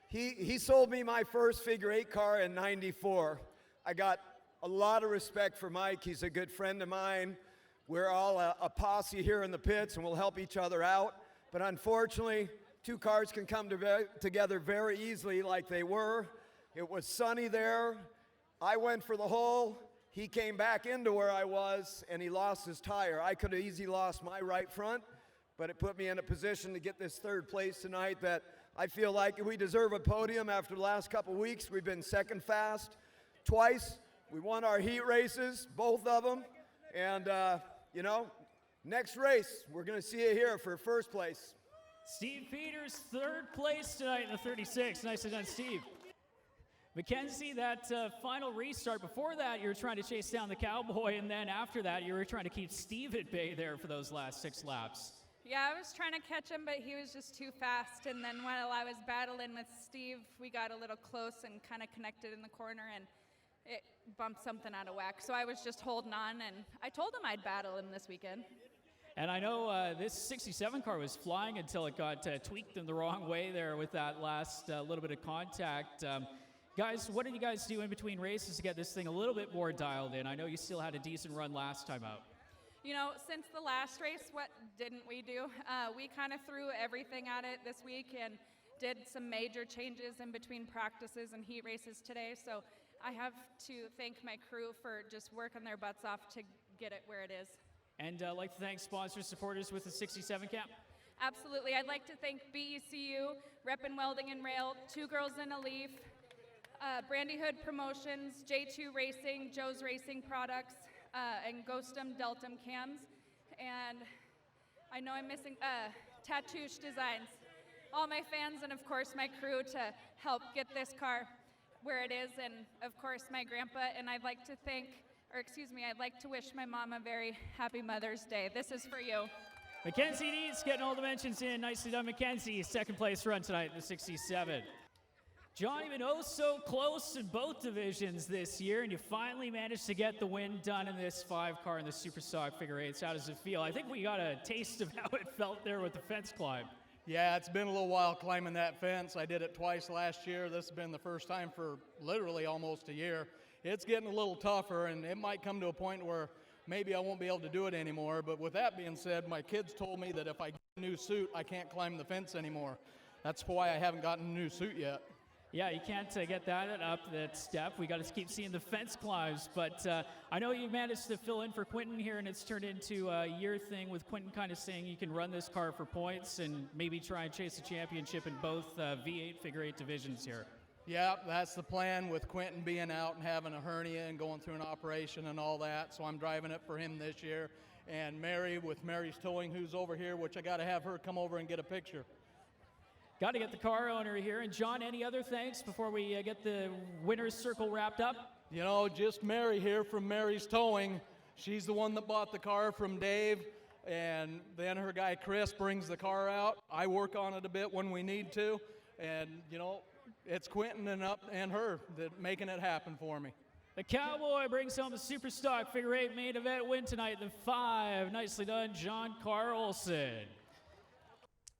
Speaker 11: he sold me my first figure 8 car in '94. I got a lot of respect for Mike. He's a good friend of mine. We're all a posse here in the pits, and we'll help each other out. But unfortunately, 2 cars can come together very easily like they were. It was sunny there. I went for the hole. He came back into where I was, and he lost his tire. I could have easily lost my right front, but it put me in a position to get this 3rd place tonight that I feel like we deserve a podium after the last couple weeks. We've been second fast twice. We won our heat races, both of them. And, you know, next race, we're going to see you here for 1st place.
Speaker 4: Steve Peters, 3rd place tonight in the 36. Nicely done, Steve. Mackenzie, that final restart, before that you were trying to chase down the Cowboy, and then after that you were trying to keep Steve at bay there for those last 6 laps.
Speaker 12: Yeah, I was trying to catch him, but he was just too fast. And then while I was battling with Steve, we got a little close and kind of connected in the corner, and it bumped something out of whack. So I was just holding on, and I told him I'd battle him this weekend.
Speaker 4: And I know this 67 car was flying until it got tweaked in the wrong way there with that last little bit of contact. Guys, what did you guys do in between races to get this thing a little bit more dialed in? I know you still had a decent run last time out.
Speaker 12: You know, since the last race, what didn't we do? We kind of threw everything at it this week and did some major changes in between practices and heat races today. So I have to thank my crew for just working their butts off to get it where it is.
Speaker 4: And I'd like to thank sponsors, supporters with the 67 camp.
Speaker 12: Absolutely. I'd like to thank BECU, Reppin' Welding and Rail, Two Girls in a Leaf, Brandy Hood Promotions, J2 Racing, Joe's Racing Products, and Ghostum Deltum Cams. And I know I'm missing Tattoosh Designs. All my fans and, of course, my crew to help get this car where it is, and, of course, my grandpa. And I'd like to wish my mom a very happy Mother's Day. This is for you.
Speaker 4: Mackenzie Deeds getting all the mentions in. Nicely done, Mackenzie. 2nd place run tonight in the 67. Johnny been oh so close in both divisions this year, and you finally managed to get the win done in this 5 car in the Super Stock figure 8s. How does it feel? I think we got a taste of how it felt there with the fence climb.
Speaker 13: Yeah, it's been a little while climbing that fence. I did it twice last year. This has been the first time for literally almost a year. It's getting a little tougher, and it might come to a point where maybe I won't be able to do it anymore. But with that being said, my kids told me that if I get a new suit, I can't climb the fence anymore. That's why I haven't gotten a new suit yet.
Speaker 4: Yeah, you can't get that up that step. We got to keep seeing the fence climbs. But I know you managed to fill in for Quentin here, and it's turned into a year thing with Quentin kind of saying you can run this car for points and maybe try and chase a championship in both V8 figure 8 divisions here.
Speaker 13: Yeah, that's the plan with Quentin being out and having a hernia and going through an operation and all that. So I'm driving it for him this year. And Mary with Mary's Towing, who's over here, which I got to have her come over and get a picture.
Speaker 4: Got to get the car owner here. And John, any other thanks before we get the winner's circle wrapped up?
Speaker 13: You know, just Mary here from Mary's Towing. She's the one that bought the car from Dave, and then her guy Chris brings the car out. I work on it a bit when we need to, and, you know, it's Quentin and her that making it happen for me.
Speaker 4: The Cowboy brings home the Super Stock figure 8 main event win tonight, the 5. Nicely done, John Carlson.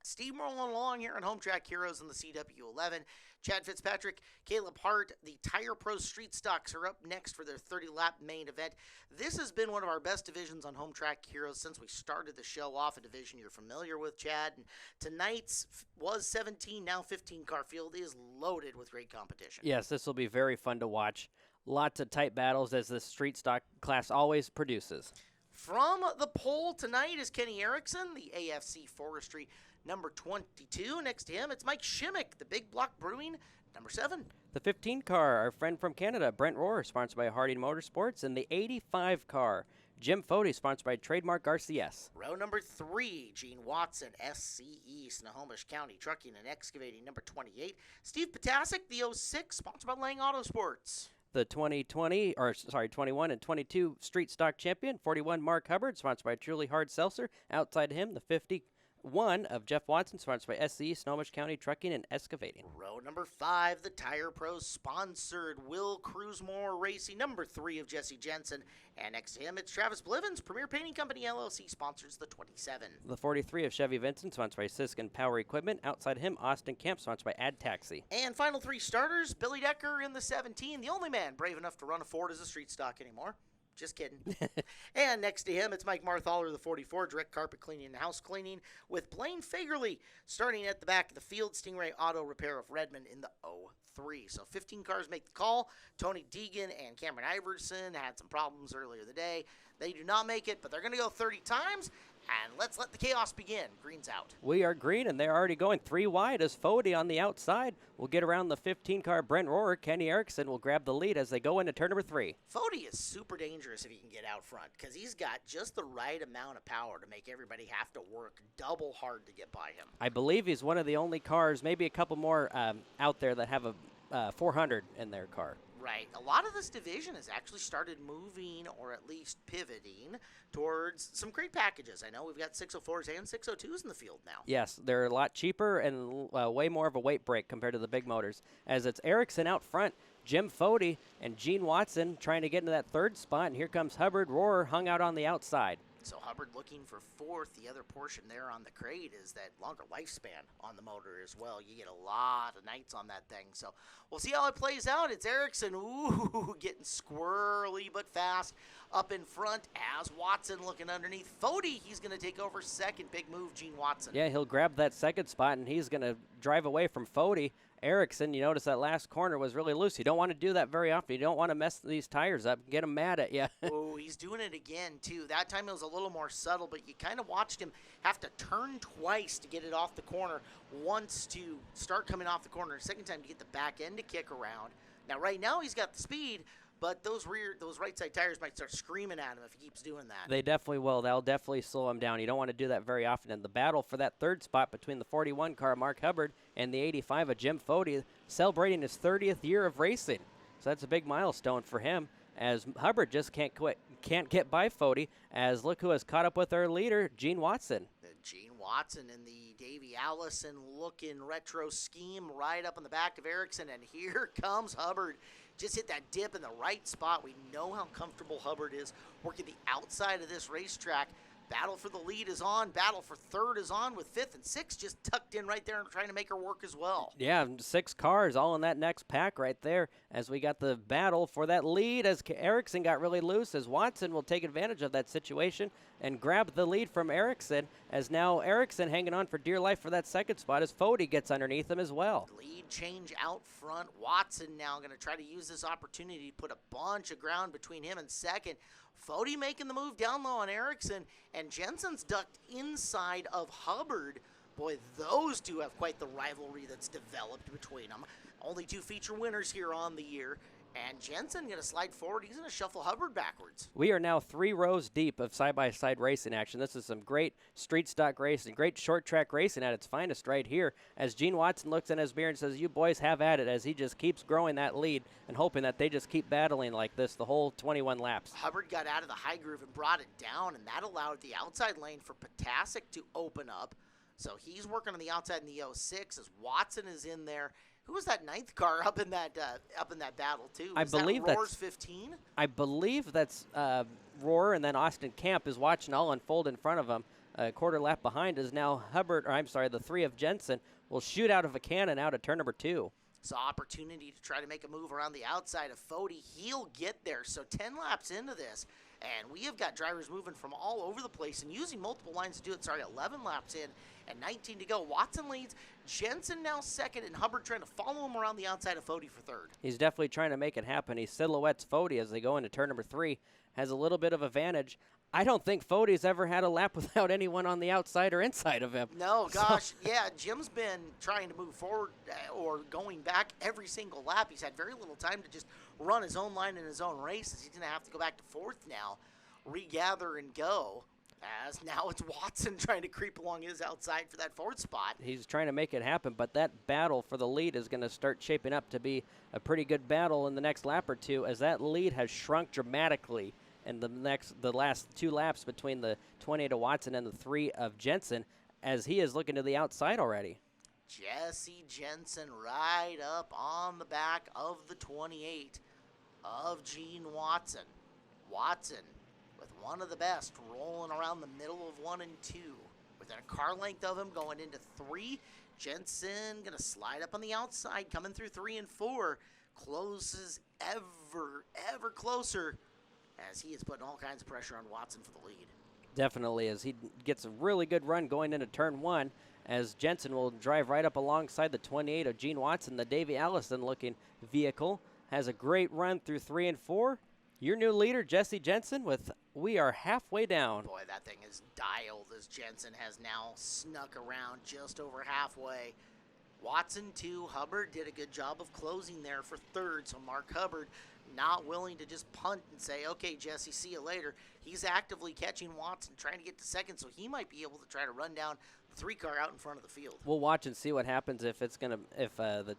Speaker 2: Steamrolling along here on Home Track Heroes in the CW11. Chad Fitzpatrick, Caleb Hart, the Tire Pro Street Stocks are up next for their 30-lap main event. This has been one of our best divisions on Home Track Heroes since we started the show off, a division you're familiar with, Chad. And tonight's was 17, now 15 car field is loaded with great competition.
Speaker 3: Yes, this will be very fun to watch. Lots of tight battles as the Street Stock class always produces.
Speaker 2: From the pole tonight is Kenny Erickson, the AFC Forestry number 22. Next to him, it's Mike Shimmick, the Big Block Brewing, number 7.
Speaker 3: The 15 car, our friend from Canada, Brent Rohrer, sponsored by Harding Motorsports. And the 85 car, Jim Fody, sponsored by Trademark RCS.
Speaker 2: Row number 3, Gene Watson, SCE, Snohomish County Trucking and Excavating, number 28. Steve Potasic, the 06, sponsored by Lang Autosports.
Speaker 3: The 21 and 22 Street Stock champion, 41, Mark Hubbard, sponsored by Truly Hard Seltzer. Outside him, the 50 1 of Jeff Watson, sponsored by SCE, Snohomish County Trucking and Excavating.
Speaker 2: Row number 5, the Tire Pros sponsored Will Cruisemore Racing. Number 3 of Jesse Jensen. And next to him, it's Travis Blivens. Premier Painting Company LLC sponsors the 27.
Speaker 3: The 43 of Chevy Vincent, sponsored by Siskin Power Equipment. Outside him, Austin Camp, sponsored by Ad Taxi.
Speaker 2: And final 3 starters, Billy Decker in the 17, the only man brave enough to run a Ford as a street stock anymore. Just kidding. And next to him, it's Mike Marthaler, the 44, direct carpet cleaning and house cleaning, with Blaine Fagerly starting at the back of the field, Stingray Auto Repair of Redmond in the 03. So 15 cars make the call. Tony Deegan and Cameron Iverson had some problems earlier in the day. They do not make it, but they're going to go 30 times. And let's let the chaos begin. Green's out.
Speaker 3: We are green, and they're already going 3 wide as Fody on the outside will get around the 15-car Brent Rohrer. Kenny Erickson will grab the lead as they go into turn number 3.
Speaker 2: Fody is super dangerous if he can get out front because he's got just the right amount of power to make everybody have to work double hard to get by him.
Speaker 3: I believe he's one of the only cars, maybe a couple more out there that have a 400 in their car.
Speaker 2: Right. A lot of this division has actually started moving, or at least pivoting, towards some great packages. I know we've got 604s and 602s in the field now.
Speaker 3: Yes, they're a lot cheaper and way more of a weight break compared to the big motors. As it's Erickson out front, Jim Fody and Gene Watson trying to get into that 3rd spot, and here comes Hubbard Rohrer hung out on the outside.
Speaker 2: So Hubbard looking for 4th. The other portion there on the crate is that longer lifespan on the motor as well. You get a lot of nights on that thing. So we'll see how it plays out. It's Erickson, getting squirrely but fast up in front as Watson looking underneath. Fody, he's going to take over 2nd. Big move, Gene Watson.
Speaker 3: Yeah, he'll grab that 2nd spot, and he's going to drive away from Fody. Erickson, you notice that last corner was really loose. You don't want to do that very often. You don't want to mess these tires up and get them mad at you.
Speaker 2: Oh, he's doing it again, too. That time it was a little more subtle, but you kind of watched him have to turn twice to get it off the corner, once to start coming off the corner, 2nd time to get the back end to kick around. Now, right now, he's got the speed, but those right side tires might start screaming at him if he keeps doing that.
Speaker 3: They definitely will. They'll definitely slow him down. You don't want to do that very often. And the battle for that 3rd spot between the 41 car, Mark Hubbard, and the 85 of Jim Fody, celebrating his 30th year of racing. So that's a big milestone for him, as Hubbard just can't get by Fody, as look who has caught up with our leader, Gene Watson.
Speaker 2: Gene Watson in the Davey Allison looking retro scheme right up in the back of Erickson, and here comes Hubbard. Just hit that dip in the right spot. We know how comfortable Hubbard is working the outside of this racetrack. Battle for the lead is on. Battle for 3rd is on, with 5th and 6th just tucked in right there and trying to make her work as well.
Speaker 3: Yeah, 6 cars all in that next pack right there as we got the battle for that lead as Erickson got really loose, as Watson will take advantage of that situation and grab the lead from Erickson, as now Erickson hanging on for dear life for that 2nd spot as Fody gets underneath him as well.
Speaker 2: Lead change out front. Watson now going to try to use this opportunity to put a bunch of ground between him and 2nd. Fody making the move down low on Erickson, and Jensen's ducked inside of Hubbard. Boy, those two have quite the rivalry that's developed between them. Only 2 feature winners here on the year, and Jensen going to slide forward. He's going to shuffle Hubbard backwards.
Speaker 3: We are now 3 rows deep of side-by-side racing action. This is some great street stock racing, great short track racing at its finest right here, as Gene Watson looks in his mirror and says, you boys have at it, as he just keeps growing that lead and hoping that they just keep battling like this the whole 21 laps.
Speaker 2: Hubbard got out of the high groove and brought it down, and that allowed the outside lane for Potasic to open up. So he's working on the outside in the 06 as Watson is in there. Who was that 9th car up in that battle too?
Speaker 3: I believe
Speaker 2: that
Speaker 3: that's
Speaker 2: Rohr's 15.
Speaker 3: I believe that's Rohrer, and then Austin Camp is watching all unfold in front of him. A quarter lap behind is now the 3 of Jensen will shoot out of a cannon out at turn number 2.
Speaker 2: So opportunity to try to make a move around the outside of Fody. He'll get there. So 10 laps into this, and we have got drivers moving from all over the place and using multiple lines to do it. 11 laps in and 19 to go. Watson leads. Jensen now 2nd, and Hubbard trying to follow him around the outside of Fody for 3rd.
Speaker 3: He's definitely trying to make it happen. He silhouettes Fody as they go into turn number 3. Has a little bit of advantage. I don't think Fody's ever had a lap without anyone on the outside or inside of him.
Speaker 2: No, gosh, yeah, Jim's been trying to move forward or going back every single lap. He's had very little time to just run his own line in his own races. He's going to have to go back to 4th now, regather and go, as now it's Watson trying to creep along his outside for that 4th spot.
Speaker 3: He's trying to make it happen, but that battle for the lead is going to start shaping up to be a pretty good battle in the next lap or two, as that lead has shrunk dramatically in the last 2 laps between the 28 of Watson and the 3 of Jensen, as he is looking to the outside already.
Speaker 2: Jesse Jensen right up on the back of the 28 of Gene Watson. Watson with one of the best rolling around the middle of 1 and 2. Within a car length of him going into 3. Jensen going to slide up on the outside, coming through 3 and 4. Closes ever closer as he is putting all kinds of pressure on Watson for the lead.
Speaker 3: Definitely, as he gets a really good run going into turn 1, as Jensen will drive right up alongside the 28 of Gene Watson. The Davey Allison-looking vehicle has a great run through 3 and 4. Your new leader, Jesse Jensen, with we are halfway down.
Speaker 2: Boy, that thing is dialed as Jensen has now snuck around just over halfway. Watson 2, Hubbard did a good job of closing there for 3rd, so Mark Hubbard not willing to just punt and say, okay, Jesse, see you later. He's actively catching Watson, trying to get to 2nd, so he might be able to try to run down the 3 car out in front of the field.
Speaker 3: We'll watch and see what happens if the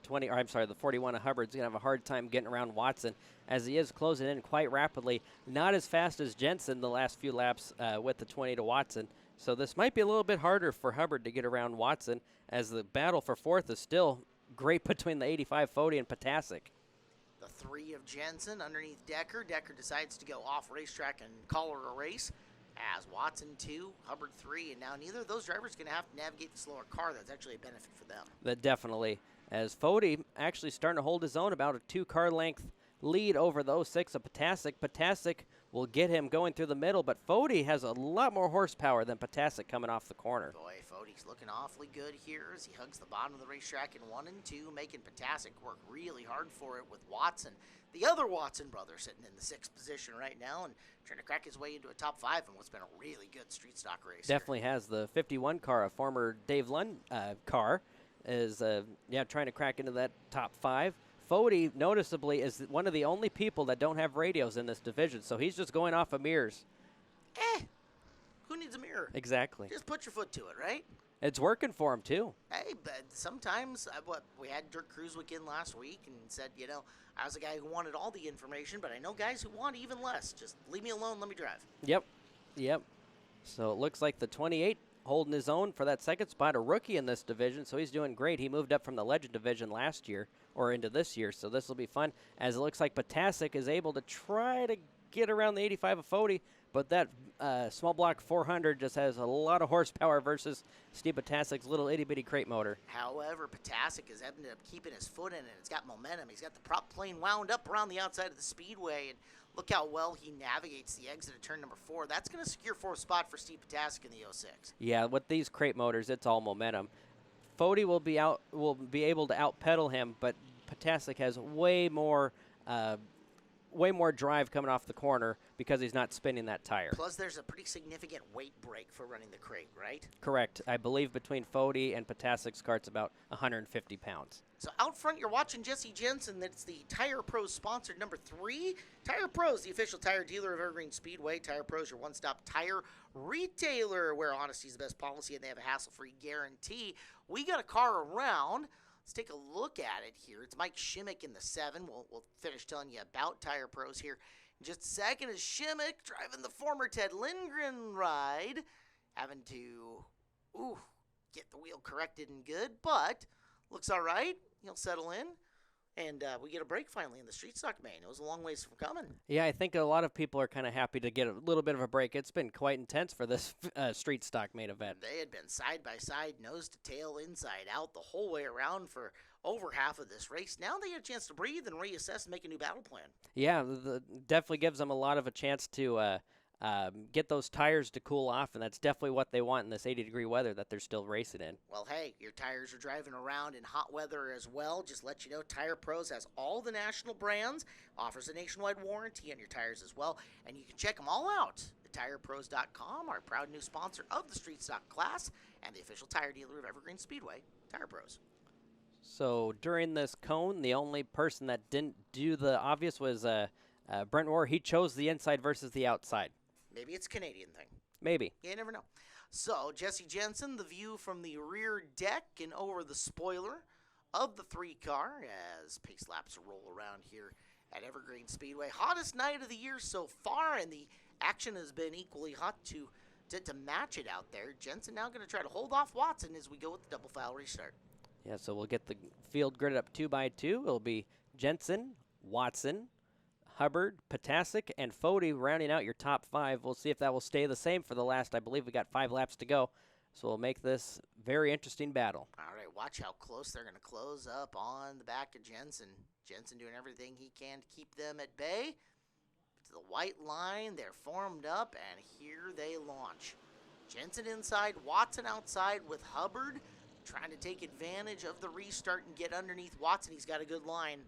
Speaker 3: 41 of Hubbard's gonna have a hard time getting around Watson, as he is closing in quite rapidly. Not as fast as Jensen the last few laps with the 20 to Watson. So this might be a little bit harder for Hubbard to get around Watson, as the battle for 4th is still great between the 85 Fody and Potasic.
Speaker 2: The 3 of Jensen underneath Decker. Decker decides to go off racetrack and call her a race. As Watson 2, Hubbard 3, and now neither of those drivers are going to have to navigate the slower car. That's actually a benefit for them.
Speaker 3: That definitely, as Fody actually starting to hold his own, about a 2-car length lead over the 06 of Potasic. Potasic will get him going through the middle, but Fody has a lot more horsepower than Potasic coming off the corner.
Speaker 2: Boy, Fody's looking awfully good here as he hugs the bottom of the racetrack in 1 and 2, making Potasic work really hard for it with Watson. The other Watson brother sitting in the 6th position right now and trying to crack his way into a top 5 in what's been a really good street stock race.
Speaker 3: Definitely has the 51 car, a former Dave Lund car, is trying to crack into that top 5. Fody, noticeably, is one of the only people that don't have radios in this division, so he's just going off of mirrors.
Speaker 2: Who needs a mirror?
Speaker 3: Exactly.
Speaker 2: Just put your foot to it, right?
Speaker 3: It's working for him, too.
Speaker 2: Hey, but sometimes, we had Dirk Cruiswick in last week and said, I was a guy who wanted all the information, but I know guys who want even less. Just leave me alone, let me drive.
Speaker 3: Yep. So it looks like the 28 holding his own for that 2nd spot, a rookie in this division, so he's doing great. He moved up from the Legend division last year, or into this year, so this will be fun, as it looks like Potasic is able to try to get around the 85 of Fody, but that small block 400 just has a lot of horsepower versus Steve Potasic's little itty-bitty crate motor.
Speaker 2: However, Potasic has ended up keeping his foot in it. It's got momentum. He's got the prop plane wound up around the outside of the speedway, and look how well he navigates the exit of turn number 4. That's going to secure 4th spot for Steve Potasic in the 06.
Speaker 3: Yeah, with these crate motors, it's all momentum. Fody will be able to outpedal him, but Potasic has way more drive coming off the corner because he's not spinning that tire.
Speaker 2: Plus, there's a pretty significant weight break for running the crate, right?
Speaker 3: Correct. I believe between Fody and Potasic's cart's about 150 pounds.
Speaker 2: So out front, you're watching Jesse Jensen. That's the Tire Pros sponsored number 3. Tire Pros, the official tire dealer of Evergreen Speedway. Tire Pros, your one-stop tire retailer where honesty is the best policy and they have a hassle-free guarantee. We got a car around. Let's take a look at it here. It's Mike Shimmick in the 7. We'll finish telling you about Tire Pros here in just a second. Is Shimmick driving the former Ted Lindgren ride, having to get the wheel corrected and good, but looks all right. He'll settle in, and we get a break finally in the street stock main. It was a long ways from coming.
Speaker 3: Yeah, I think a lot of people are kind of happy to get a little bit of a break. It's been quite intense for this street stock main event.
Speaker 2: They had been side by side, nose to tail, inside out, the whole way around for over half of this race. Now they get a chance to breathe and reassess and make a new battle plan.
Speaker 3: Yeah, definitely gives them a lot of a chance to get those tires to cool off, and that's definitely what they want in this 80-degree weather that they're still racing in.
Speaker 2: Well, hey, your tires are driving around in hot weather as well. Just let you know, Tire Pros has all the national brands, offers a nationwide warranty on your tires as well, and you can check them all out at TirePros.com, our proud new sponsor of the Street Stock class and the official tire dealer of Evergreen Speedway, Tire Pros.
Speaker 3: So during this cone, the only person that didn't do the obvious was Brent Rohr. He chose the inside versus the outside.
Speaker 2: Maybe it's a Canadian thing.
Speaker 3: Maybe.
Speaker 2: You never know. So, Jesse Jensen, the view from the rear deck and over the spoiler of the 3 car as pace laps roll around here at Evergreen Speedway. Hottest night of the year so far, and the action has been equally hot to to match it out there. Jensen now going to try to hold off Watson as we go with the double file restart.
Speaker 3: Yeah, so we'll get the field gridded up 2 by 2. It'll be Jensen, Watson, Hubbard, Potasic, and Fody rounding out your top 5. We'll see if that will stay the same for the last, I believe we got 5 laps to go. So we'll make this very interesting battle.
Speaker 2: All right, watch how close they're going to close up on the back of Jensen. Jensen doing everything he can to keep them at bay. To the white line, they're formed up, and here they launch. Jensen inside, Watson outside with Hubbard, trying to take advantage of the restart and get underneath Watson. He's got a good line.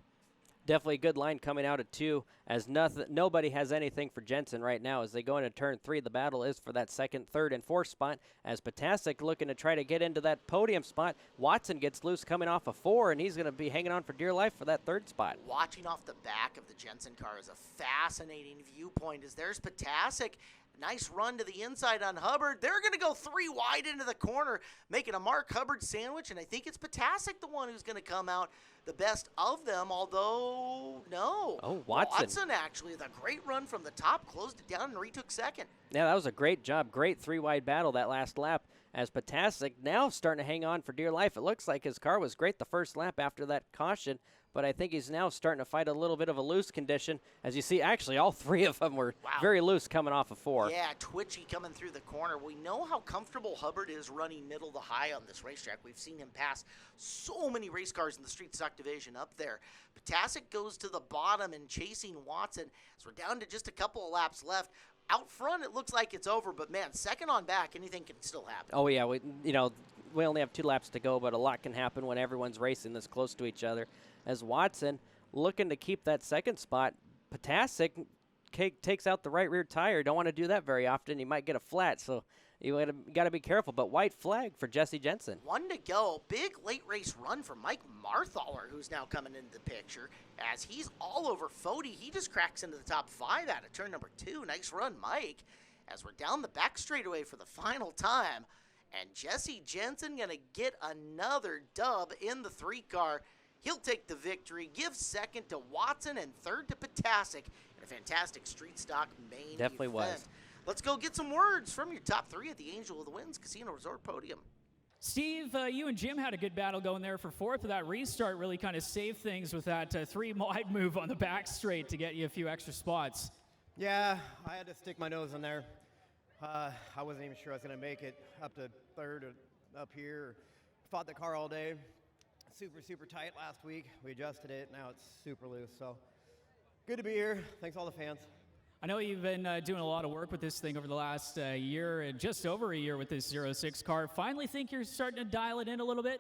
Speaker 3: Definitely a good line coming out at 2, as nobody has anything for Jensen right now. As they go into turn 3, the battle is for that 2nd, 3rd, and 4th spot, as Potasic looking to try to get into that podium spot. Watson gets loose coming off a 4, and he's going to be hanging on for dear life for that 3rd spot.
Speaker 2: Watching off the back of the Jensen car is a fascinating viewpoint, as there's Potasic. Nice run to the inside on Hubbard. They're going to go 3 wide into the corner, making a Mark Hubbard sandwich, and I think it's Potasic the one who's going to come out the best of them, although, no.
Speaker 3: Oh, Watson.
Speaker 2: Watson, actually, with a great run from the top, closed it down and retook 2nd.
Speaker 3: Yeah, that was a great job. Great 3-wide battle that last lap, as Potasic now starting to hang on for dear life. It looks like his car was great the first lap after that caution, but I think he's now starting to fight a little bit of a loose condition. As you see, actually, all 3 of them were very loose coming off of 4.
Speaker 2: Yeah, twitchy coming through the corner. We know how comfortable Hubbard is running middle to high on this racetrack. We've seen him pass so many race cars in the street stock division up there. Potasic goes to the bottom and chasing Watson. So we're down to just a couple of laps left. Out front, it looks like it's over, but man, 2nd on back, anything can still happen.
Speaker 3: Oh, yeah, we only have 2 laps to go, but a lot can happen when everyone's racing this close to each other. As Watson looking to keep that 2nd spot, Potasic takes out the right rear tire. Don't want to do that very often. You might get a flat, so you got to be careful. But white flag for Jesse Jensen.
Speaker 2: 1 to go. Big late race run for Mike Marthaler, who's now coming into the picture. As he's all over Fody, he just cracks into the top 5 out of turn number 2. Nice run, Mike. As we're down the back straightaway for the final time. And Jesse Jensen going to get another dub in the 3 car. He'll take the victory, give 2nd to Watson and 3rd to Potasic in a fantastic street stock main
Speaker 3: Definitely
Speaker 2: event.
Speaker 3: was.
Speaker 2: Let's go get some words from your top 3 at the Angel of the Winds Casino Resort podium.
Speaker 4: Steve, you and Jim had a good battle going there for 4th, but that restart really kind of saved things with that 3-wide move on the back straight to get you a few extra spots.
Speaker 14: Yeah, I had to stick my nose in there. I wasn't even sure I was going to make it up to 3rd or up here. Fought the car all day. Super tight last week. We adjusted it. Now it's super loose. So good to be here. Thanks all the fans.
Speaker 4: I know you've been doing a lot of work with this thing over the last year and just over a year with this 06 car. Finally think you're starting to dial it in a little bit?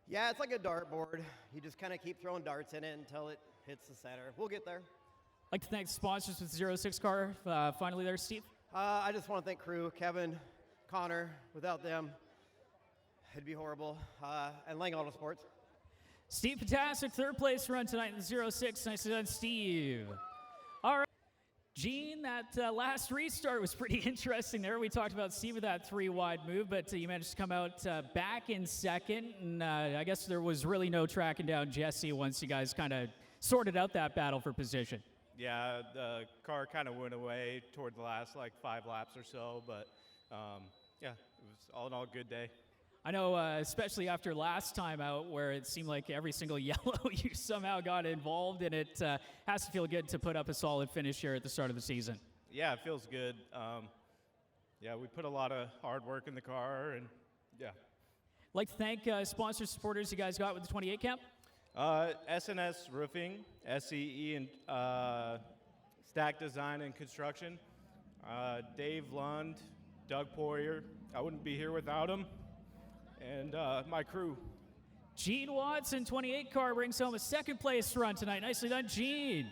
Speaker 14: Yeah, it's like a dartboard. You just kind of keep throwing darts in it until it hits the center. We'll get there.
Speaker 4: I'd like to thank the sponsors with the 06 car. Finally there, Steve.
Speaker 14: I just want to thank crew, Kevin, Connor. Without them, it'd be horrible. And Lang Auto Sports.
Speaker 4: Steve Potasic, 3rd place run tonight in the 06. Nicely done, Steve. All right. Gene, that last restart was pretty interesting there. We talked about Steve with that 3-wide move, but you managed to come out back in 2nd. And I guess there was really no tracking down Jesse once you guys kind of sorted out that battle for position.
Speaker 15: Yeah, the car kind of went away toward the last 5 laps or so, but yeah, it was all in all a good day.
Speaker 4: I know, especially after last time out where it seemed like every single yellow you somehow got involved in it, has to feel good to put up a solid finish here at the start of the season.
Speaker 15: Yeah, it feels good. Yeah, we put a lot of hard work in the car, and yeah.
Speaker 4: I'd like to thank sponsors, supporters you guys got with the 28 camp.
Speaker 15: SNS Roofing, SEE, and Stack Design and Construction. Dave Lund, Doug Poirier. I wouldn't be here without them. And my crew.
Speaker 4: Gene Watson, 28 car, brings home a 2nd place run tonight. Nicely done, Gene.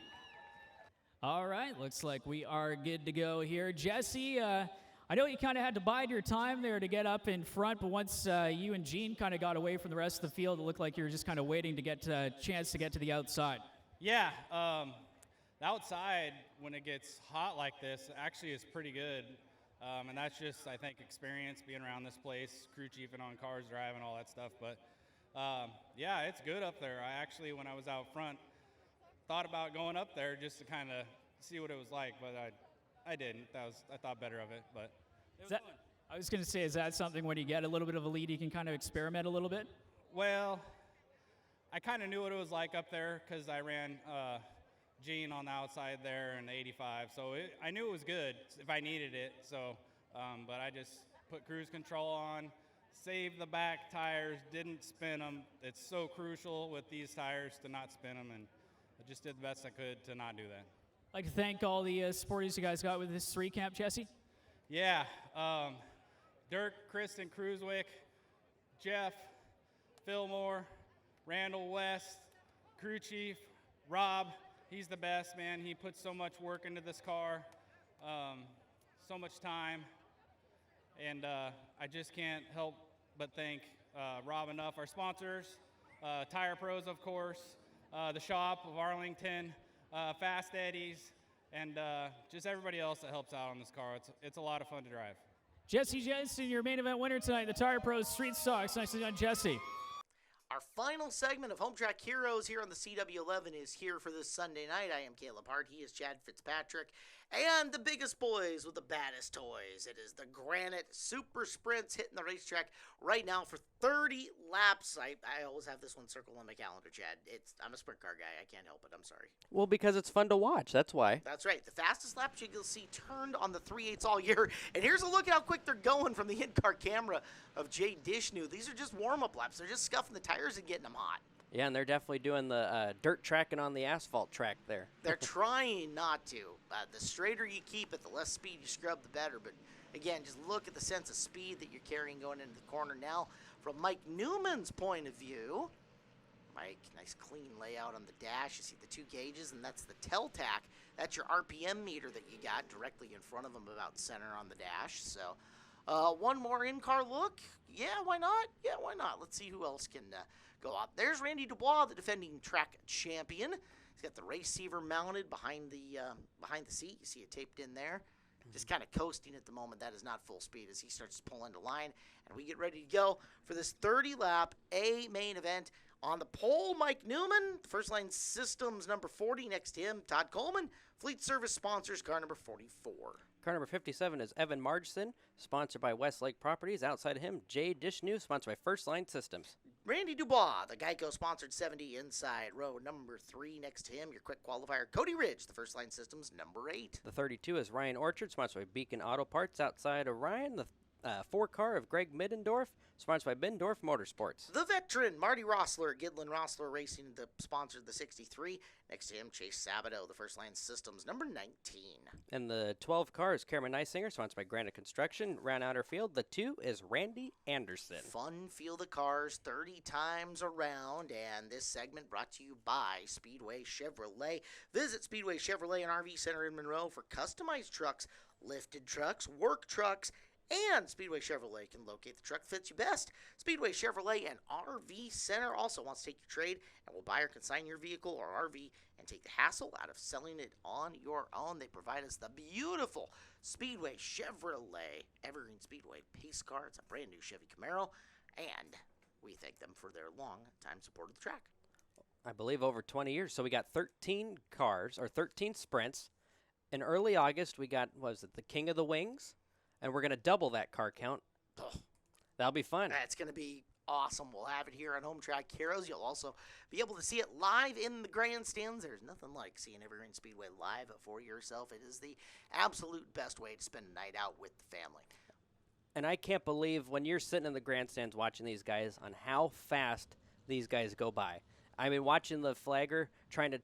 Speaker 4: All right, looks like we are good to go here. Jesse, I know you kind of had to bide your time there to get up in front, but once you and Gene kind of got away from the rest of the field, it looked like you were just kind of waiting to get a chance to get to the outside.
Speaker 16: Yeah, the outside, when it gets hot like this, actually is pretty good. And that's just, I think, experience being around this place, crew chiefing on cars, driving, all that stuff. But, yeah, it's good up there. I actually, when I was out front, thought about going up there just to kind of see what it was like, but I didn't. I thought better of it. But
Speaker 4: I was going to say, is that something when you get a little bit of a lead, you can kind of experiment a little bit?
Speaker 16: Well, I kind of knew what it was like up there because I ran Gene on the outside there in the 85, so I knew it was good if I needed it. So, but I just put cruise control on, saved the back tires, didn't spin them. It's so crucial with these tires to not spin them, and I just did the best I could to not do that.
Speaker 4: I'd like to thank all the sporties you guys got with this recap, Jesse.
Speaker 16: Yeah, Dirk, Kristen Cruiswick, Jeff, Fillmore, Randall West, crew chief, Rob. He's the best, man. He puts so much work into this car, so much time, and I just can't help but thank Rob enough. Our sponsors, Tire Pros, of course, the shop of Arlington, Fast Eddies, and just everybody else that helps out on this car. It's a lot of fun to drive.
Speaker 4: Jesse Jensen, your main event winner tonight, the Tire Pros Street Stocks. Nicely done, Jesse.
Speaker 2: Our final segment of Home Track Heroes here on the CW11 is here for this Sunday night. I am Caleb Hart. He is Chad Fitzpatrick. And the biggest boys with the baddest toys. It is the Granite Super Sprints hitting the racetrack right now for 30 laps. I always have this one circled on my calendar, Chad. I'm a sprint car guy. I can't help it. I'm sorry.
Speaker 3: Well, because it's fun to watch. That's why.
Speaker 2: That's right. The fastest lap you'll see turned on the 3/8 all year. And here's a look at how quick they're going from the in-car camera of Jay Dishnu. These are just warm-up laps. They're just scuffing the tires and getting them hot.
Speaker 3: Yeah, and they're definitely doing the dirt tracking on the asphalt track there.
Speaker 2: They're trying not to. The straighter you keep it, the less speed you scrub, the better. But again, just look at the sense of speed that you're carrying going into the corner now. From Mike Newman's point of view, Mike, nice clean layout on the dash. You see the two gauges, and that's the Teltac. That's your RPM meter that you got directly in front of him, about center on the dash. So one more in-car look. Yeah, why not? Yeah, why not? Let's see who else can go up. There's Randy Dubois, the defending track champion. He's got the receiver mounted behind the seat. You see it taped in there. Just kind of coasting at the moment. That is not full speed as he starts to pull into line. And we get ready to go for this 30-lap A main event. On the pole, Mike Newman. First Line Systems number 40. Next to him, Todd Coleman. Fleet Service sponsors car number 44.
Speaker 3: Car number 57 is Evan Margson, sponsored by Westlake Properties. Outside of him, Jay Dishnu, sponsored by First Line Systems.
Speaker 2: Randy Dubois, the Geico-sponsored 70 inside row number 3. Next to him, your quick qualifier, Cody Ridge, the First Line Systems number 8.
Speaker 3: The 32 is Ryan Orchard, sponsored by Beacon Auto Parts. Outside of Ryan, the 4-car of Greg Middendorf, sponsored by Middendorf Motorsports.
Speaker 2: The veteran, Marty Rossler, Gidlin Rossler Racing, the sponsor of the 63. Next to him, Chase Sabato, the First Line Systems number 19.
Speaker 3: And the 12 car is Cameron Neisinger, sponsored by Granite Construction. Round outer field, the 2 is Randy Anderson.
Speaker 2: Fun field of cars 30 times around, and this segment brought to you by Speedway Chevrolet. Visit Speedway Chevrolet and RV Center in Monroe for customized trucks, lifted trucks, work trucks, and Speedway Chevrolet can locate the truck fits you best. Speedway Chevrolet and RV Center also wants to take your trade and will buy or consign your vehicle or RV and take the hassle out of selling it on your own. They provide us the beautiful Speedway Chevrolet Evergreen Speedway pace car. It's a brand new Chevy Camaro, and we thank them for their long time support of the track.
Speaker 3: I believe over 20 years. So we got 13 cars, or 13 sprints. In early August, we got, the King of the Wings? And we're going to double that car count.
Speaker 2: Oh,
Speaker 3: that'll be fun.
Speaker 2: It's going to be awesome. We'll have it here on Home Track Heroes. You'll also be able to see it live in the grandstands. There's nothing like seeing Evergreen Speedway live for yourself. It is the absolute best way to spend a night out with the family.
Speaker 3: And I can't believe when you're sitting in the grandstands watching these guys on how fast these guys go by. I mean, watching the flagger trying to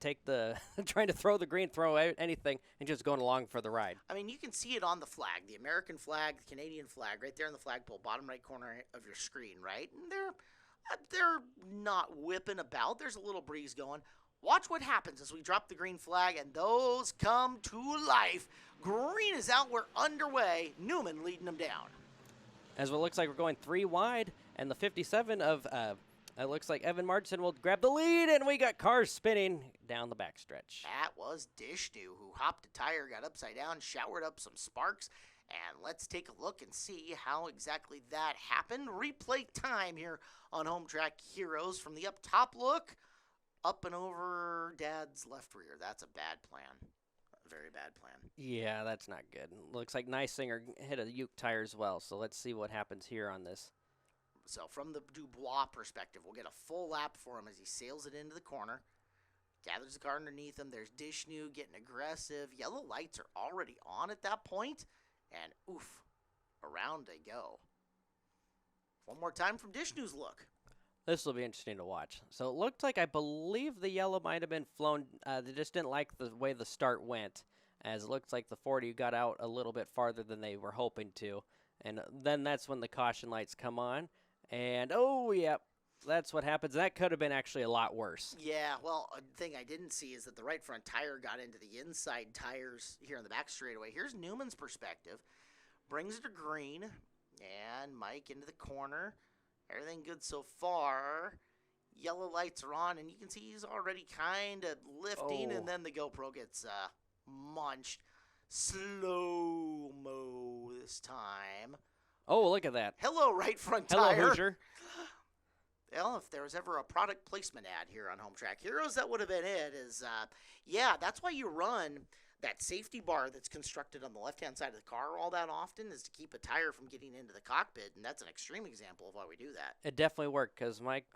Speaker 3: throw the green, throw anything, and just going along for the ride.
Speaker 2: I mean, you can see it on the flag, the American flag, the Canadian flag, right there in the flagpole, bottom right corner of your screen, right? And they're not whipping about. There's a little breeze going. Watch what happens as we drop the green flag, and those come to life. Green is out. We're underway. Newman leading them down.
Speaker 3: As it looks like we're going 3 wide, and the 57 of it looks like Evan Margson will grab the lead, and we got cars spinning down the backstretch.
Speaker 2: That was Dishnu, who hopped a tire, got upside down, showered up some sparks, and let's take a look and see how exactly that happened. Replay time here on Home Track Heroes from the up top look, up and over Dad's left rear. That's a bad plan. very bad plan.
Speaker 3: Yeah, that's not good. Looks like Neisinger hit a Uke tire as well, so let's see what happens here on this.
Speaker 2: So from the Dubois perspective, we'll get a full lap for him as he sails it into the corner. Gathers the car underneath him. There's Dishnu getting aggressive. Yellow lights are already on at that point. And oof, around they go. One more time from Dishnu's look.
Speaker 3: This will be interesting to watch. So it looked like, I believe the yellow might have been flown. They just didn't like the way the start went, as it looks like the 40 got out a little bit farther than they were hoping to. And then that's when the caution lights come on. And, oh, yeah, that's what happens. That could have been actually a lot worse.
Speaker 2: Yeah, well, a thing I didn't see is that the right front tire got into the inside tires here in the back straightaway. Here's Newman's perspective. Brings it to green. And Mike into the corner. Everything good so far. Yellow lights are on, and you can see he's already kind of lifting, and then the GoPro gets munched. Slow-mo this time.
Speaker 3: Oh, look at that.
Speaker 2: Hello, right front
Speaker 3: Hello,
Speaker 2: tire.
Speaker 3: Hoosier.
Speaker 2: Well, if there was ever a product placement ad here on Home Track Heroes, that would have been it. Yeah, that's why you run that safety bar that's constructed on the left-hand side of the car all that often, is to keep a tire from getting into the cockpit, and that's an extreme example of why we do that.
Speaker 3: It definitely worked, because Mike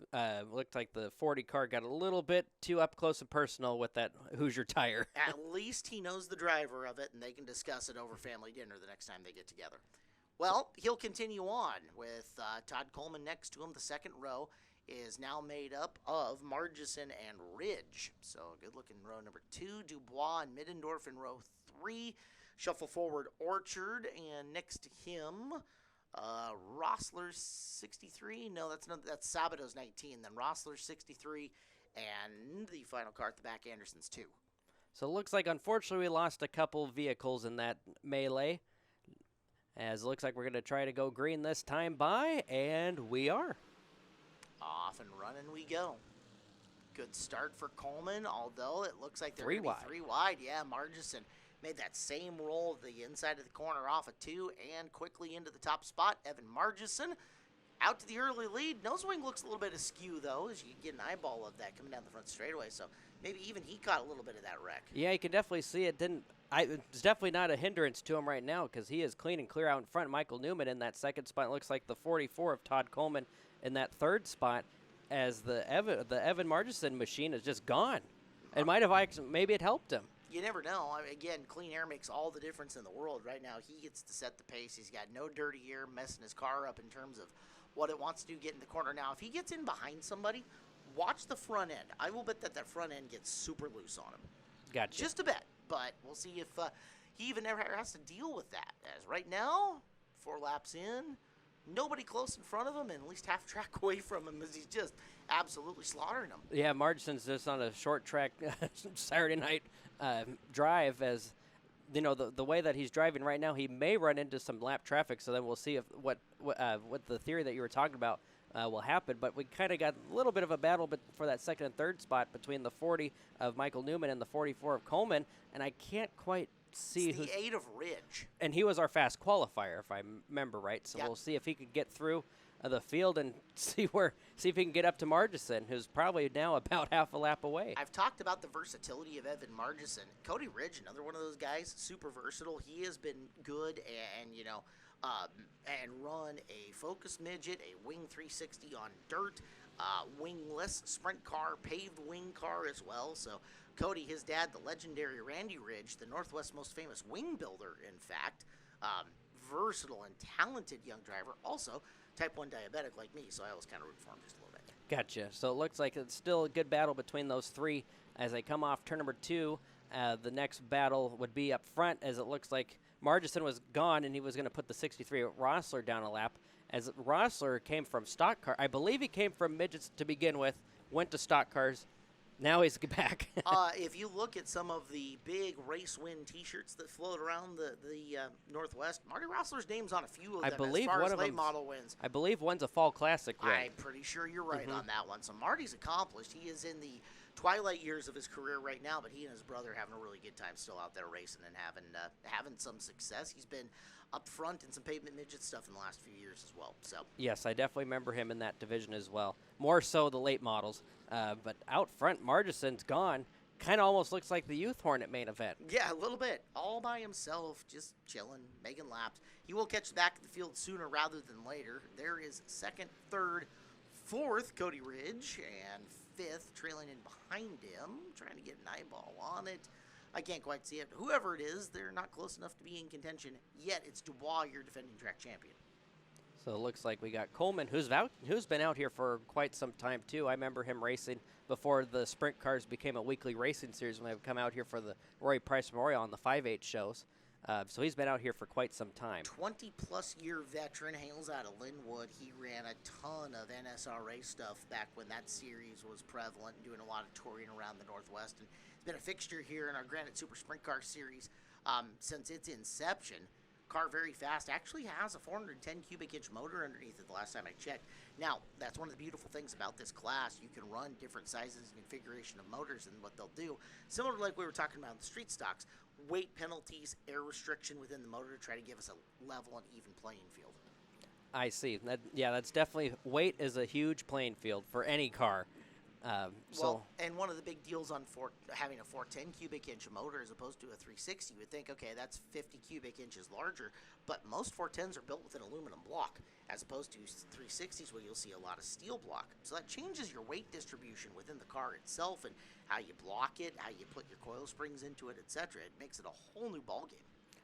Speaker 3: looked like the 40 car got a little bit too up close and personal with that Hoosier tire.
Speaker 2: At least he knows the driver of it, and they can discuss it over family dinner the next time they get together. Well, he'll continue on with Todd Coleman next to him. The second row is now made up of Margison and Ridge. So good-looking row number 2, Dubois and Middendorf in row 3. Shuffle forward Orchard, and next to him, Rossler 63. No, that's Sabado's 19. Then Rossler 63, and the final car at the back, Anderson's 2.
Speaker 3: So it looks like, unfortunately, we lost a couple vehicles in that melee. As it looks like we're going to try to go green this time by, and we are.
Speaker 2: Off and running we go. Good start for Coleman, although it looks like they're
Speaker 3: 3
Speaker 2: going to
Speaker 3: wide.
Speaker 2: be 3 wide. Yeah, Margison made that same roll the inside of the corner off of 2 and quickly into the top spot. Evan Margison out to the early lead. Nosewing looks a little bit askew, though, as you get an eyeball of that coming down the front straightaway. So maybe even he caught a little bit of that wreck.
Speaker 3: Yeah, you can definitely see it. It's definitely not a hindrance to him right now, because he is clean and clear out in front. Michael Newman in that second spot. It looks like the 44 of Todd Coleman in that third spot, as the Evan Margison machine is just gone. It might have maybe it helped him.
Speaker 2: You never know. I mean, again, clean air makes all the difference in the world. Right now, he gets to set the pace. He's got no dirty air messing his car up in terms of what it wants to do, get in the corner. Now, if he gets in behind somebody, watch the front end. I will bet that front end gets super loose on him.
Speaker 3: Gotcha.
Speaker 2: Just a bet, but we'll see if he even ever has to deal with that. As right now, 4 laps in, nobody close in front of him, and at least half track away from him, as he's just absolutely slaughtering him.
Speaker 3: Yeah, Margison's just on a short track Saturday night drive. As you know, the way that he's driving right now, he may run into some lap traffic. So then we'll see if what the theory that you were talking about will happen. But we kind of got a little bit of a battle for that second and third spot between the 40 of Michael Newman and the 44 of Coleman, and I can't quite see
Speaker 2: it's the 8 of Ridge.
Speaker 3: And he was our fast qualifier, if I remember right. So we'll see if he could get through the field and see if he can get up to Margison, who's probably now about half a lap away.
Speaker 2: I've talked about the versatility of Evan Margison. Cody Ridge, another one of those guys, super versatile. He has been good and run a Focus Midget, a Wing 360 on dirt, wingless sprint car, paved wing car as well. So Cody, his dad, the legendary Randy Ridge, the Northwest's most famous wing builder, in fact, versatile and talented young driver. Also, type 1 diabetic like me, so I always kind of root for him just a little bit.
Speaker 3: Gotcha. So it looks like it's still a good battle between those 3 as they come off turn number 2. The next battle would be up front, as it looks like Margison was gone and he was going to put the 63 Rossler down a lap. As Rossler came from stock car, I believe he came from midgets to begin with, went to stock cars. Now he's back.
Speaker 2: If you look at some of the big race win T-shirts that float around the Northwest, Marty Rossler's name's on a few of them.
Speaker 3: I believe
Speaker 2: as far
Speaker 3: one
Speaker 2: as
Speaker 3: of
Speaker 2: late
Speaker 3: them.
Speaker 2: model wins.
Speaker 3: I believe one's a fall classic win.
Speaker 2: I'm pretty sure you're right on that one. So Marty's accomplished. He is in the twilight years of his career right now, but he and his brother are having a really good time still out there racing and having some success. He's been up front in some pavement midget stuff in the last few years as well. So
Speaker 3: yes, I definitely remember him in that division as well. More so the late models. But out front, Margison's gone. kind of almost looks like the Youth Hornet main event.
Speaker 2: Yeah, a little bit. All by himself, just chilling, making laps. He will catch the back of the field sooner rather than later. There is second, third, fourth, Cody Ridge, and fifth, trailing in behind him, trying to get an eyeball on it. I can't quite see it. Whoever it is, they're not close enough to be in contention, yet it's Dubois, your defending track champion.
Speaker 3: So it looks like we got Coleman, who's been out here for quite some time, too. I remember him racing before the sprint cars became a weekly racing series when they would come out here for the Roy Price Memorial on the 5/8 shows. So he's been out here for quite some time.
Speaker 2: 20-plus year veteran, hails out of Linwood. He ran a ton of NSRA stuff back when that series was prevalent, doing a lot of touring around the Northwest. And he's been a fixture here in our Granite Super Sprint Car Series since its inception. Car very fast, actually has a 410 cubic inch motor underneath it the last time I checked. Now, that's one of the beautiful things about this class. You can run different sizes and configuration of motors, and what they'll do, similar to like we were talking about in the street stocks, weight penalties, air restriction within the motor to try to give us a level and even playing field.
Speaker 3: I see. That's definitely, weight is a huge playing field for any car.
Speaker 2: And one of the big deals on having a 410 cubic inch motor as opposed to a 360, you would think, okay, that's 50 cubic inches larger, but most 410s are built with an aluminum block, as opposed to 360s where you'll see a lot of steel block. So that changes your weight distribution within the car itself and how you block it, how you put your coil springs into it, etc. It makes it a whole new ballgame.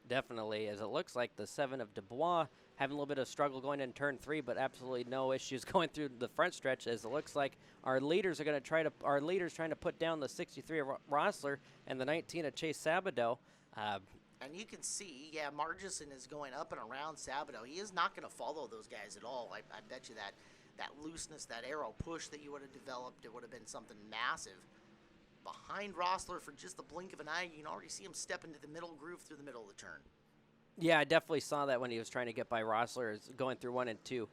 Speaker 3: Definitely, as it looks like the 7 of Dubois having a little bit of struggle going in turn 3, but absolutely no issues going through the front stretch, as it looks like our leaders are going to trying to put down the 63 of Rossler and the 19 of Chase Sabadoh.
Speaker 2: And you can see, Margison is going up and around Sabadoh. He is not going to follow those guys at all. I bet you that looseness, that arrow push that you would have developed, it would have been something massive. Behind Rossler for just the blink of an eye, you can already see him step into the middle groove through the middle of the turn.
Speaker 3: Yeah, I definitely saw that when he was trying to get by Rossler, going through 1 and 2.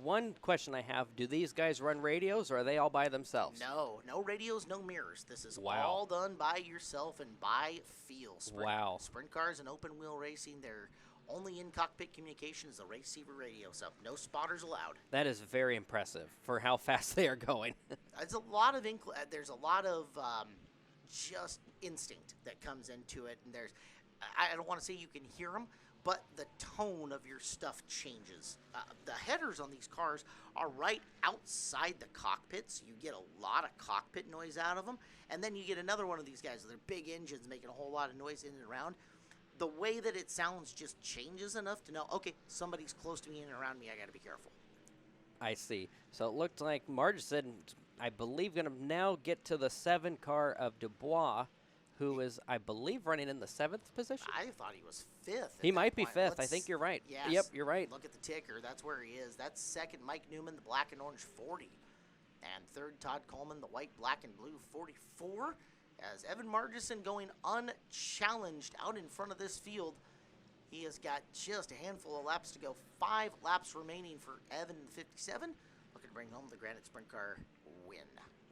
Speaker 3: One question I have, do these guys run radios, or are they all by themselves?
Speaker 2: No radios, no mirrors. This is all done by yourself and by feel. Sprint cars and open wheel racing, they're only in-cockpit communication is the receiver radio, so no spotters allowed.
Speaker 3: That is very impressive for how fast they are going.
Speaker 2: There's a lot of just instinct that comes into it, and I don't want to say you can hear them, but the tone of your stuff changes. The headers on these cars are right outside the cockpit, so you get a lot of cockpit noise out of them, and then you get another one of these guys with their big engines making a whole lot of noise in and around. The way that it sounds just changes enough to know, okay, somebody's close to me and around me, I got to be careful.
Speaker 3: I see. So it looked like Margison, I believe, going to now get to the 7 car of Dubois, who is, I believe, running in the 7th position.
Speaker 2: I thought he was 5th.
Speaker 3: He might be 5th. I think you're right.
Speaker 2: Yes.
Speaker 3: Yep, you're right.
Speaker 2: Look at the ticker. That's where he is. That's second, Mike Newman, the black and orange 40. And third, Todd Coleman, the white, black, and blue 44. As Evan Margison going unchallenged out in front of this field. He has got just a handful of laps to go. 5 laps remaining for Evan in the 57. Looking to bring home the Granite Sprint Car win.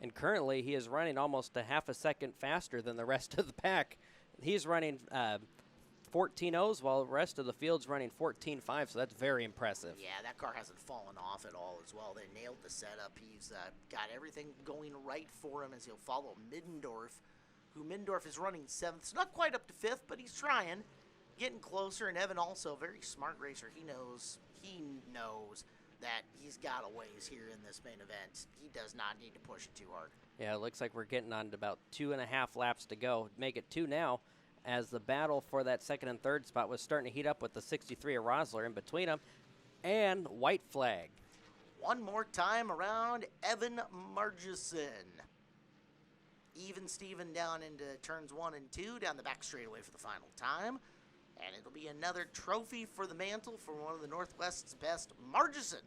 Speaker 3: And currently, he is running almost a half a second faster than the rest of the pack. He's running 14.0s, while the rest of the field's running 14.5, so that's very impressive.
Speaker 2: Yeah, that car hasn't fallen off at all as well. They nailed the setup. He's got everything going right for him as he'll follow Middendorf, who Middendorf is running 7th. So not quite up to 5th, but he's trying, getting closer. And Evan also, very smart racer. He knows that he's got a ways here in this main event. He does not need to push it too hard.
Speaker 3: Yeah, it looks like we're getting on to about 2.5 laps to go. Make it 2 now, as the battle for that 2nd and 3rd spot was starting to heat up with the 63 of Rossler in between them, and white flag.
Speaker 2: One more time around Evan Margison. Even Steven down into turns 1 and 2, down the back straightaway for the final time. And it'll be another trophy for the mantle for one of the Northwest's best. Margison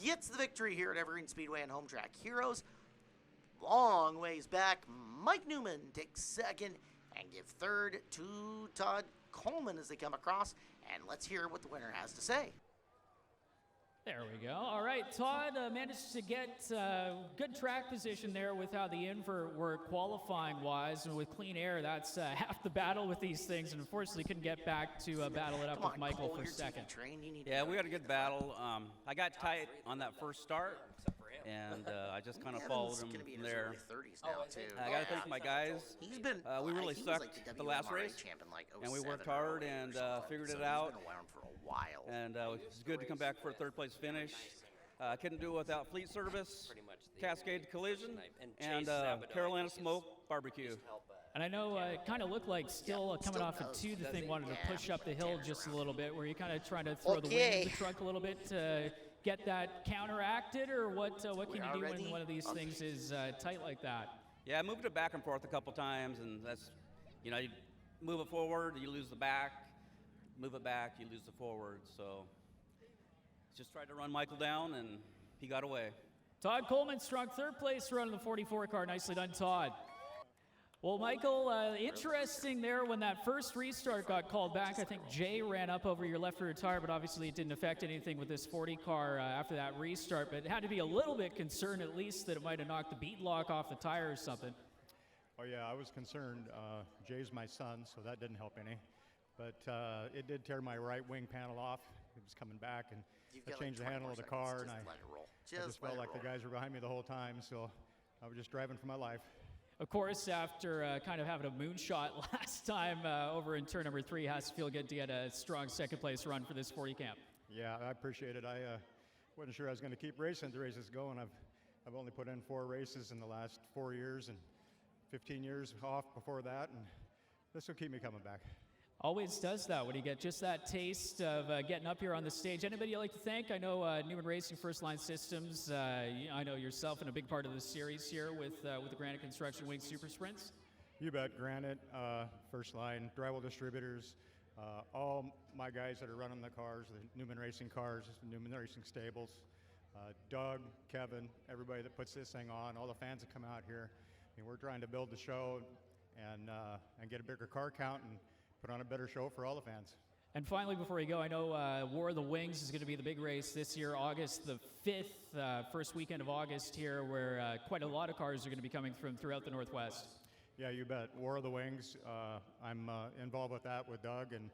Speaker 2: gets the victory here at Evergreen Speedway and Home Track Heroes. Long ways back, Mike Newman takes 2nd and give 3rd to Todd Coleman as they come across. And let's hear what the winner has to say.
Speaker 4: There we go. All right, Todd managed to get good track position there with how the invert worked qualifying-wise, and with clean air, that's half the battle with these things, and unfortunately couldn't get back to battle it up with Michael for 2nd.
Speaker 17: Yeah, we had a good battle. I got tight on that first start, and I just kind of
Speaker 2: Evan's
Speaker 17: followed him
Speaker 2: gonna be in
Speaker 17: from
Speaker 2: his
Speaker 17: there.
Speaker 2: early 30s now, too.
Speaker 17: I got to thank my guys.
Speaker 2: He's been.
Speaker 17: We really
Speaker 2: he was
Speaker 17: sucked
Speaker 2: like
Speaker 17: the last
Speaker 2: WMRA
Speaker 17: race,
Speaker 2: champ in like
Speaker 17: and we
Speaker 2: 07
Speaker 17: worked
Speaker 2: or
Speaker 17: hard
Speaker 2: 08 or
Speaker 17: and
Speaker 2: something,
Speaker 17: figured
Speaker 2: so
Speaker 17: it out.
Speaker 2: He's been around for a while.
Speaker 17: And it's good to come back for a third-place finish. Couldn't do it without Fleet Service, Cascade Collision, and Carolina Smoke Barbecue.
Speaker 4: And I know it kind of looked like still coming off of 2, the thing wanted to push up the hill just a little bit. Were you kind of trying to throw the wing in the truck a little bit to get that counteracted, or what can you do when one of these things is tight like that?
Speaker 17: Yeah, I moved it back and forth a couple times, and that's, you move it forward, you lose the back. Move it back, you lose the forward. So just tried to run Michael down, and he got away.
Speaker 4: Todd Coleman, strong third place run in the 44 car. Nicely done, Todd. Well, Michael, interesting there when that first restart got called back. I think Jay ran up over your left rear tire, but obviously it didn't affect anything with this 40 car after that restart. But it had to be a little bit concerned at least that it might have knocked the bead lock off the tire or something.
Speaker 18: Oh, yeah, I was concerned. Jay's my son, so that didn't help any. But it did tear my right wing panel off. It was coming back, and I changed the handle of the car, and I just felt like the guys were behind me the whole time, so I was just driving for my life.
Speaker 4: Of course, after kind of having a moonshot last time over in turn number 3, has to feel good to get a strong second-place run for this 40 camp.
Speaker 18: Yeah, I appreciate it. I wasn't sure I was going to keep racing the races going. I've only put in 4 races in the last 4 years and 15 years off before that, and this will keep me coming back.
Speaker 4: Always does that when you get just that taste of getting up here on the stage. Anybody you'd like to thank? I know Newman Racing First Line Systems. I know yourself and a big part of the series here with the Granite Construction Wing Super Sprints.
Speaker 18: You bet. Granite, First Line, Drywall Distributors, all my guys that are running the cars, the Newman Racing cars, the Newman Racing stables, Doug, Kevin, everybody that puts this thing on, all the fans that come out here. I mean, we're trying to build the show and get a bigger car count and put on a better show for all the fans.
Speaker 4: And finally, before you go, I know War of the Wings is going to be the big race this year, August the 5th, first weekend of August here, where quite a lot of cars are going to be coming from throughout the Northwest.
Speaker 18: Yeah, you bet. War of the Wings, I'm involved with that with Doug, and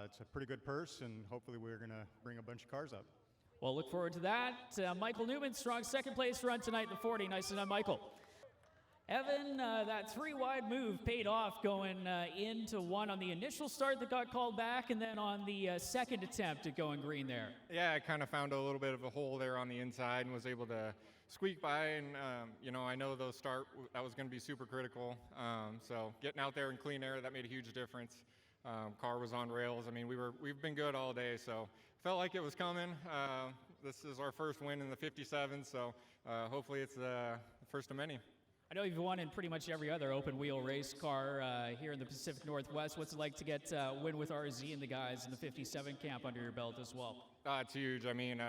Speaker 18: it's a pretty good purse, and hopefully we're going to bring a bunch of cars up.
Speaker 4: Well, look forward to that. Michael Newman, strong second place run tonight in the 40. Nicely done, Michael. Evan, that 3-wide move paid off going into 1 on the initial start that got called back, and then on the second attempt at going green there.
Speaker 19: Yeah, I kind of found a little bit of a hole there on the inside and was able to squeak by, and I know those that was going to be super critical. So getting out there in clean air, that made a huge difference. Car was on rails. I mean, we've been good all day, so felt like it was coming. This is our first win in the 57, so hopefully it's the first of many.
Speaker 4: I know you've won in pretty much every other open wheel race car here in the Pacific Northwest. What's it like to get a win with RZ and the guys in the 57 camp under your belt as well?
Speaker 19: It's huge. I mean,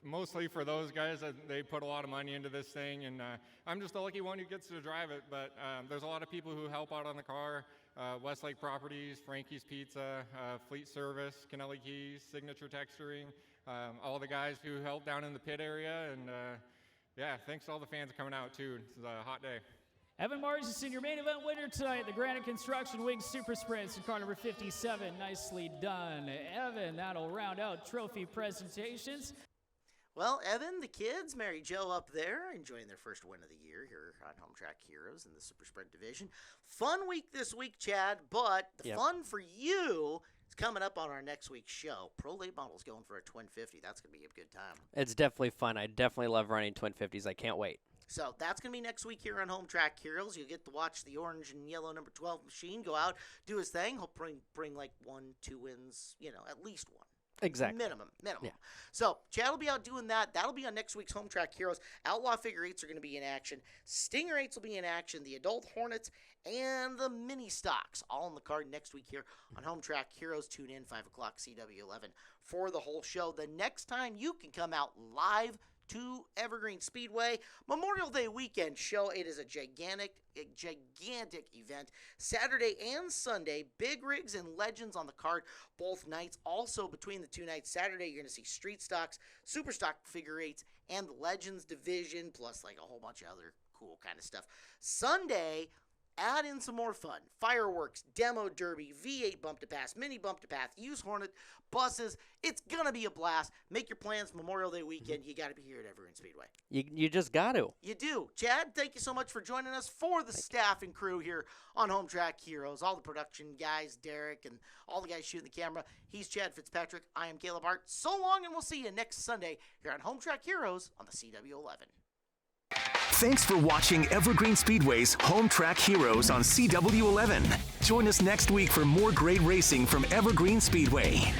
Speaker 19: mostly for those guys, they put a lot of money into this thing, and I'm just the lucky one who gets to drive it. But there's a lot of people who help out on the car. Westlake Properties, Frankie's Pizza, Fleet Service, Kennelly Keys, Signature Texturing, all the guys who help down in the pit area, and yeah, thanks to all the fans coming out too. It's a hot day.
Speaker 4: Evan Margeson, your main event winner tonight, the Granite Construction Wing Super Sprints in car number 57. Nicely done, Evan. That'll round out trophy presentations.
Speaker 2: Well, Evan, the kids, Mary Jo up there, enjoying their first win of the year here on Home Track Heroes in the Super Sprint division. Fun week this week, Chad, but the fun for you is coming up on our next week's show. Pro Late Model's going for a Twin 50. That's going to be a good time.
Speaker 3: It's definitely fun. I definitely love running Twin 50s. I can't wait.
Speaker 2: So that's going to be next week here on Home Track Heroes. You'll get to watch the orange and yellow number 12 machine go out, do his thing. He'll bring like 1-2 wins, at least one.
Speaker 3: Exactly.
Speaker 2: Minimum.
Speaker 3: Yeah.
Speaker 2: So Chad will be out doing that. That'll be on next week's Home Track Heroes. Outlaw Figure 8s are going to be in action. Stinger 8s will be in action. The Adult Hornets and the Mini Stocks all on the card next week here on Home Track Heroes. Tune in 5 o'clock CW11 for the whole show. The next time you can come out live to Evergreen Speedway, Memorial Day weekend show. It is a gigantic event. Saturday and Sunday, big rigs and legends on the card both nights. Also, between the 2 nights, Saturday, you're going to see street stocks, super stock figure 8s, and the legends division, plus like a whole bunch of other cool kind of stuff. Sunday, add in some more fun. Fireworks, demo derby, V8 bump to pass, mini bump to pass, use Hornet buses. It's going to be a blast. Make your plans Memorial Day weekend. You got to be here at Evergreen Speedway.
Speaker 3: You just got to.
Speaker 2: You do. Chad, thank you so much for joining us. For the staff and crew here on Home Track Heroes, all the production guys, Derek, and all the guys shooting the camera. He's Chad Fitzpatrick. I am Caleb Hart. So long, and we'll see you next Sunday here on Home Track Heroes on the CW11.
Speaker 1: Thanks for watching Evergreen Speedway's Home Track Heroes on CW11. Join us next week for more great racing from Evergreen Speedway.